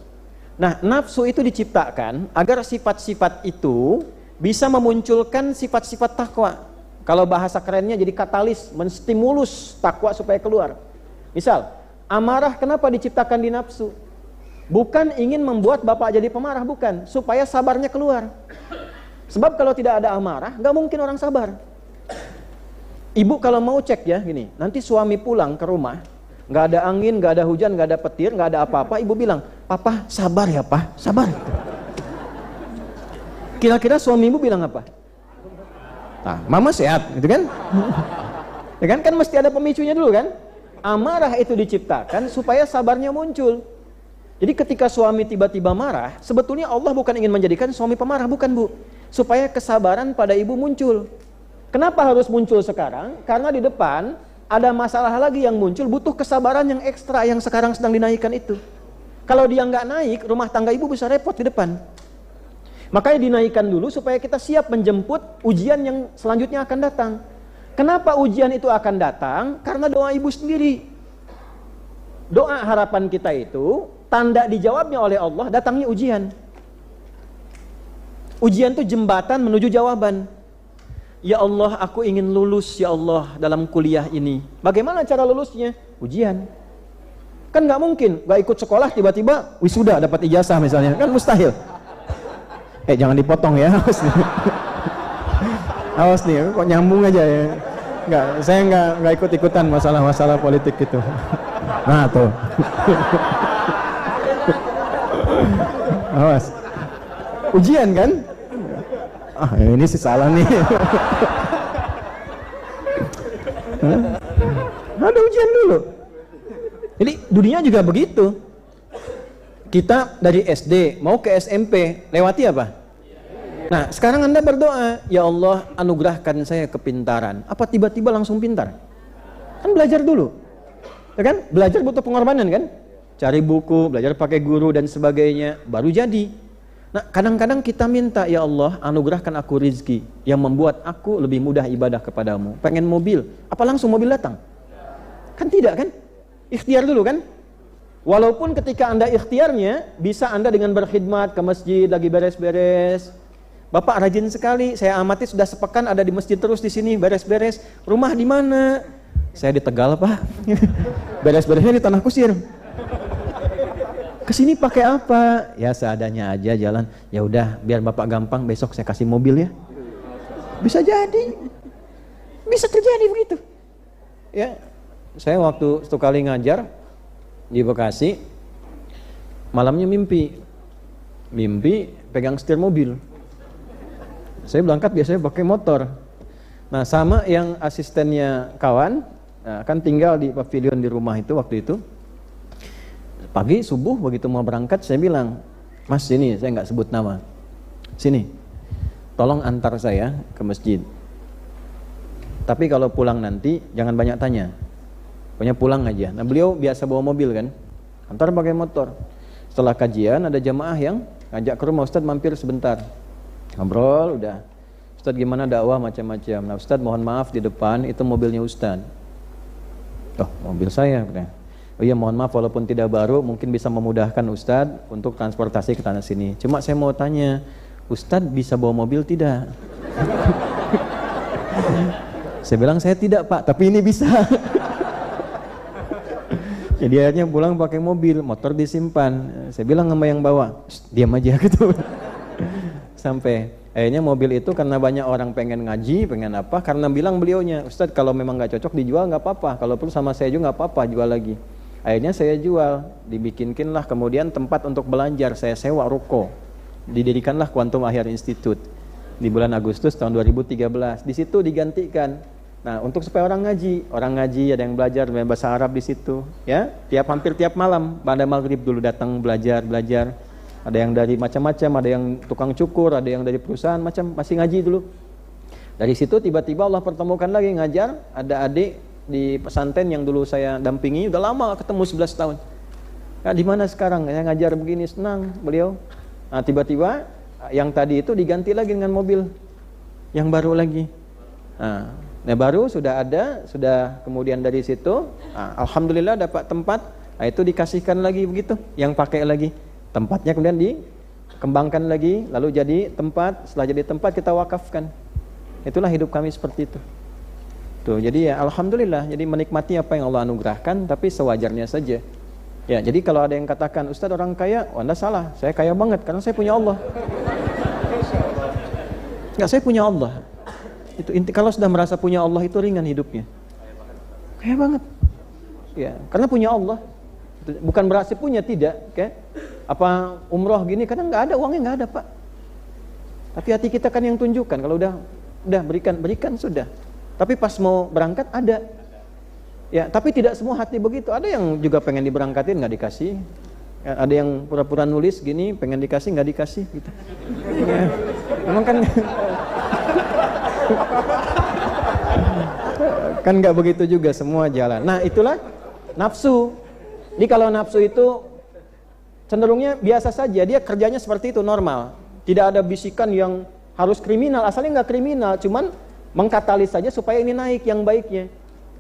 Nah, nafsu itu diciptakan agar sifat-sifat itu bisa memunculkan sifat-sifat takwa. Kalau bahasa kerennya jadi katalis, menstimulus takwa supaya keluar. Misal, amarah kenapa diciptakan di nafsu? Bukan ingin membuat bapak jadi pemarah, bukan. Supaya sabarnya keluar. Sebab kalau tidak ada amarah, nggak mungkin orang sabar. Ibu kalau mau cek ya, gini, nanti suami pulang ke rumah, nggak ada angin, nggak ada hujan, nggak ada petir, nggak ada apa-apa, ibu bilang, papa sabar ya pak, sabar. Kira-kira suami ibu bilang apa? Nah, mama sehat, gitu kan? Ya kan mesti ada pemicunya dulu kan? Amarah itu diciptakan supaya sabarnya muncul. Jadi ketika suami tiba-tiba marah, sebetulnya Allah bukan ingin menjadikan suami pemarah, bukan bu. Supaya kesabaran pada ibu muncul. Kenapa harus muncul sekarang? Karena di depan ada masalah lagi yang muncul, butuh kesabaran yang ekstra yang sekarang sedang dinaikkan itu. Kalau dia nggak naik, rumah tangga ibu bisa repot di depan. Makanya dinaikkan dulu supaya kita siap menjemput ujian yang selanjutnya akan datang. Kenapa ujian itu akan datang? Karena doa ibu sendiri. Doa harapan kita itu tanda dijawabnya oleh Allah datangnya ujian. Ujian itu jembatan menuju jawaban. Ya Allah, aku ingin lulus ya Allah dalam kuliah ini. Bagaimana cara lulusnya? Ujian. Kan nggak mungkin, nggak ikut sekolah tiba-tiba wisuda dapat ijazah misalnya, kan mustahil. Jangan dipotong ya, awas nih. Awas nih, kok nyambung aja ya. Saya nggak ikut-ikutan masalah-masalah politik gitu. Nah tuh. Awas. Ujian kan? Ini sih salah nih. Ada ujian dulu. Jadi dunia juga begitu. Kita dari SD mau ke SMP lewati apa? Nah, sekarang Anda berdoa, ya Allah anugerahkan saya kepintaran. Apa tiba-tiba langsung pintar? Kan belajar dulu. Ya kan? Belajar butuh pengorbanan kan? Cari buku, belajar pakai guru dan sebagainya, baru jadi. Nah, kadang-kadang kita minta, ya Allah anugerahkan aku rizki yang membuat aku lebih mudah ibadah kepadamu. Pengen mobil, apa langsung mobil datang? Kan tidak kan? Ikhtiar dulu kan? Walaupun ketika Anda ikhtiarnya, bisa Anda dengan berkhidmat ke masjid, lagi beres-beres. Bapak rajin sekali, saya amati sudah sepekan ada di masjid terus di sini, beres-beres. Rumah di mana? Saya di Tegal Pak. Beres-beresnya di Tanah Kusir. Kesini pakai apa? Ya seadanya aja jalan. Ya udah, biar Bapak gampang, besok saya kasih mobil ya. Bisa jadi. Bisa terjadi begitu. Ya, saya waktu satu kali ngajar di Bekasi, malamnya mimpi pegang setir mobil. Saya berangkat biasanya pakai motor. Nah, sama yang asistennya kawan, kan tinggal di pavilion di rumah itu waktu itu. Pagi subuh begitu mau berangkat saya bilang, Mas sini, saya nggak sebut nama, sini, tolong antar saya ke masjid. Tapi kalau pulang nanti jangan banyak tanya, pokoknya pulang aja. Nah beliau biasa bawa mobil kan, antar pakai motor. Setelah kajian ada jamaah yang ngajak ke rumah, Ustadz mampir sebentar, ngobrol udah. Ustadz gimana dakwah macam-macam. Nah Ustadz mohon maaf di depan itu mobilnya Ustadz. Oh mobil saya. Oh iya mohon maaf walaupun tidak baru mungkin bisa memudahkan Ustadz untuk transportasi ke tanah sini. Cuma saya mau tanya, Ustadz bisa bawa mobil tidak? Saya bilang saya tidak Pak, tapi ini bisa. Jadi akhirnya pulang pakai mobil, motor disimpan. Saya bilang sama yang bawa, diam aja gitu. Sampai Akhirnya mobil itu karena banyak orang pengen ngaji, pengen apa, karena bilang beliaunya, Ustadz kalau memang nggak cocok dijual nggak apa-apa, kalau perlu sama saya juga nggak apa-apa, jual lagi. Akhirnya saya jual, dibikinlah kemudian tempat untuk belajar, saya sewa ruko, didirikanlah Quantum Ahyar Institute di bulan Agustus tahun 2013. Di situ digantikan. Nah, untuk supaya orang ngaji, ada yang belajar bahasa Arab di situ, ya, hampir tiap malam pada maghrib dulu datang belajar. Ada yang dari macam-macam, ada yang tukang cukur, ada yang dari perusahaan, macam masih ngaji dulu. Dari situ tiba-tiba Allah pertemukan lagi ngajar, ada adik di pesantren yang dulu saya dampingi, udah lama ketemu 11 tahun. Nah, di mana sekarang? Saya ngajar begini, senang beliau. Nah, tiba-tiba yang tadi itu diganti lagi dengan mobil yang baru lagi. Nah, baru sudah ada, sudah kemudian dari situ, alhamdulillah dapat tempat, itu dikasihkan lagi begitu, yang pakai lagi. Tempatnya kemudian dikembangkan lagi, lalu jadi tempat, setelah jadi tempat kita wakafkan. Itulah hidup kami seperti itu. Tuh, jadi ya alhamdulillah, jadi menikmati apa yang Allah anugerahkan, tapi sewajarnya saja. Ya, jadi kalau ada yang katakan, Ustadz orang kaya, Anda salah, saya kaya banget karena saya punya Allah. Enggak, saya punya Allah. Itu inti, kalau sudah merasa punya Allah itu ringan hidupnya. Kaya banget. Ya, karena punya Allah. Bukan berarti punya, tidak, okay? Apa umroh gini kadang nggak ada, uangnya nggak ada Pak, tapi hati kita kan yang tunjukkan. Kalau udah berikan sudah, tapi pas mau berangkat ada ya, tapi tidak semua hati begitu. Ada yang juga pengen diberangkatin nggak dikasih ya, ada yang pura-pura nulis gini pengen dikasih nggak dikasih gitu ya, memang kan kan nggak begitu juga semua jalan. Nah, itulah nafsu. Jadi kalau nafsu itu cenderungnya biasa saja, dia kerjanya seperti itu, normal. Tidak ada bisikan yang harus kriminal, asalnya nggak kriminal, cuman mengkatalis saja supaya ini naik yang baiknya.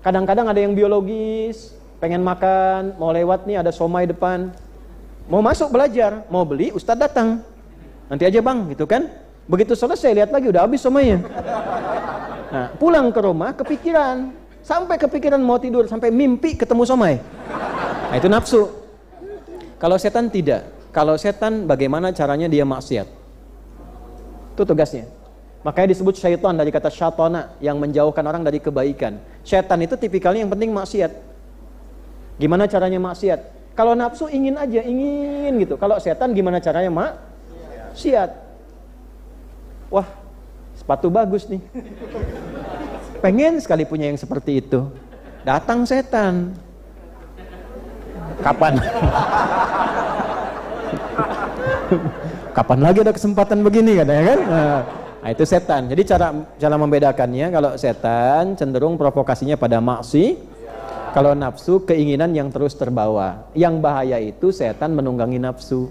Kadang-kadang ada yang biologis, pengen makan, mau lewat nih ada somai depan, mau masuk belajar, mau beli, ustadz datang, nanti aja bang, gitu kan. Begitu selesai lihat lagi udah habis somainya. Nah, pulang ke rumah kepikiran, sampai kepikiran mau tidur, sampai mimpi ketemu somai. Nah, itu nafsu. Kalau setan tidak. Kalau setan bagaimana caranya dia maksiat? Itu tugasnya. Makanya disebut syaitan dari kata syatona, yang menjauhkan orang dari kebaikan. Setan itu tipikalnya yang penting maksiat. Gimana caranya maksiat? Kalau nafsu ingin aja, ingin gitu. Kalau setan gimana caranya maksiat? Wah, sepatu bagus nih. Pengen sekali punya yang seperti itu. Datang setan. Kapan? Kapan lagi ada kesempatan begini katanya kan? Nah, itu setan. Jadi cara membedakannya, kalau setan cenderung provokasinya pada maksi, kalau nafsu keinginan yang terus terbawa. Yang bahaya itu setan menunggangi nafsu.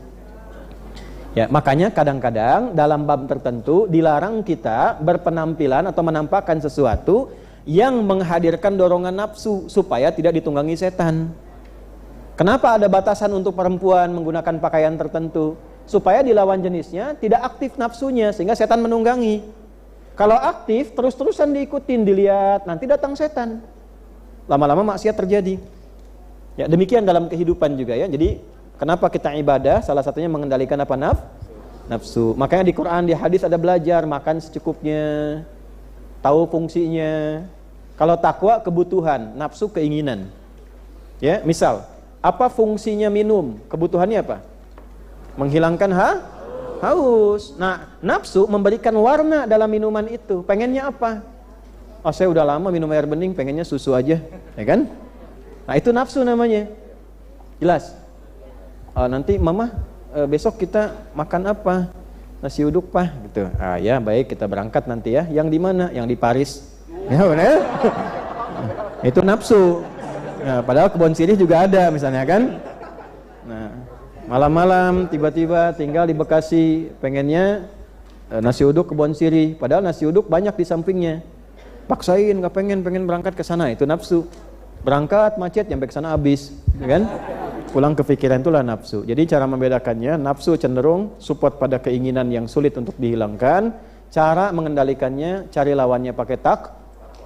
Ya, makanya kadang-kadang dalam bab tertentu dilarang kita berpenampilan atau menampakkan sesuatu yang menghadirkan dorongan nafsu supaya tidak ditunggangi setan. Kenapa ada batasan untuk perempuan menggunakan pakaian tertentu? Supaya di lawan jenisnya tidak aktif nafsunya, sehingga setan menunggangi. Kalau aktif, terus-terusan diikutin, dilihat, nanti datang setan. Lama-lama maksiat terjadi. Ya, demikian dalam kehidupan juga ya. Jadi, kenapa kita ibadah? Salah satunya mengendalikan apa? Nafsu. Makanya di Quran, di hadis ada belajar, makan secukupnya, tahu fungsinya. Kalau takwa, kebutuhan, nafsu, keinginan. Ya, misal, apa fungsinya minum? Kebutuhannya apa? Menghilangkan haus. Nah, nafsu memberikan warna dalam minuman itu. Pengennya apa? Oh, saya udah lama minum air bening, pengennya susu aja, ya kan? Nah, itu nafsu namanya. Jelas? Nanti mama besok kita makan apa? Nasi uduk Pak, gitu. Ya baik, kita berangkat nanti ya. Yang di mana? Yang di Paris. Ya benar? Itu nafsu. Nah, padahal kebun sirih juga ada misalnya kan. Nah, malam-malam tiba-tiba tinggal di Bekasi, pengennya nasi uduk kebun sirih, padahal nasi uduk banyak di sampingnya. Paksain nggak pengen berangkat ke sana, itu nafsu. Berangkat macet sampai ke sana habis, kan? Pulang kepikiran, itulah nafsu. Jadi cara membedakannya, nafsu cenderung support pada keinginan yang sulit untuk dihilangkan. Cara mengendalikannya, cari lawannya pakai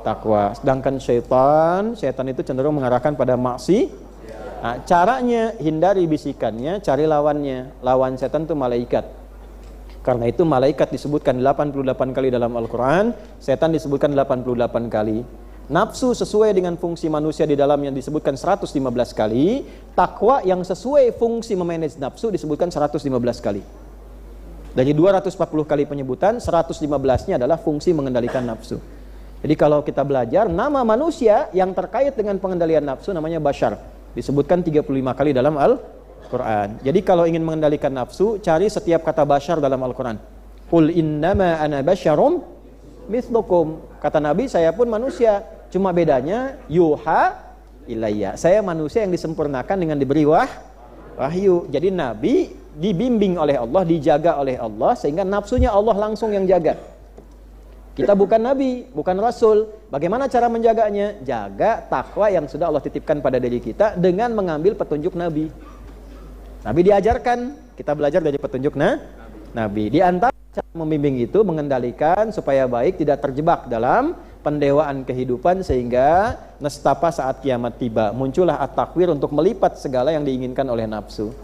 takwa. Sedangkan setan itu cenderung mengarahkan pada maksi. Nah, caranya hindari bisikannya, cari lawannya. Lawan setan itu malaikat. Karena itu malaikat disebutkan 88 kali dalam Al-Quran, setan disebutkan 88 kali. Nafsu sesuai dengan fungsi manusia di dalamnya disebutkan 115 kali. Takwa yang sesuai fungsi memanage nafsu disebutkan 115 kali. Dari 240 kali penyebutan, 115-nya adalah fungsi mengendalikan nafsu. Jadi kalau kita belajar, nama manusia yang terkait dengan pengendalian nafsu namanya Bashar. Disebutkan 35 kali dalam Al-Quran. Jadi kalau ingin mengendalikan nafsu, cari setiap kata Bashar dalam Al-Quran. Qul innama ana basyarum mithlukum. Kata Nabi, saya pun manusia. Cuma bedanya, yuha ilayya. Saya manusia yang disempurnakan dengan diberi wahyu. Jadi Nabi dibimbing oleh Allah, dijaga oleh Allah, sehingga nafsunya Allah langsung yang jaga. Kita bukan Nabi, bukan Rasul. Bagaimana cara menjaganya? Jaga takwa yang sudah Allah titipkan pada diri kita dengan mengambil petunjuk Nabi. Nabi diajarkan, kita belajar dari petunjuk Nabi. Di antara cara membimbing itu mengendalikan supaya baik, tidak terjebak dalam pendewaan kehidupan sehingga nestapa saat kiamat tiba. Muncullah at-takwir untuk melipat segala yang diinginkan oleh nafsu.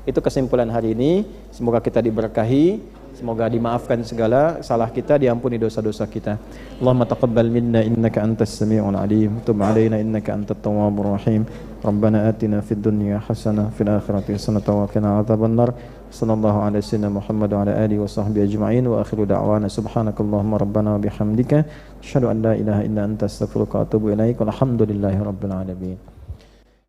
Itu kesimpulan hari ini. Semoga kita diberkahi. Semoga dimaafkan segala salah kita, diampuni dosa-dosa kita. Allahumma taqabbal minna innaka antas sami'ul alim, tub 'alaina innaka antat tawwabur rahim. Rabbana atina fid dunya hasanah fil akhirati hasanah wa qina adzabannar. Sallallahu ala sayyidina Muhammad wa ala alihi wa sahbihi ajma'in wa akhiru da'wana subhanakallahumma rabbana wa bihamdika asyhadu an la ilaha illa anta astaghfiruka wa atubu ilaik. Walhamdulillahi rabbil alamin.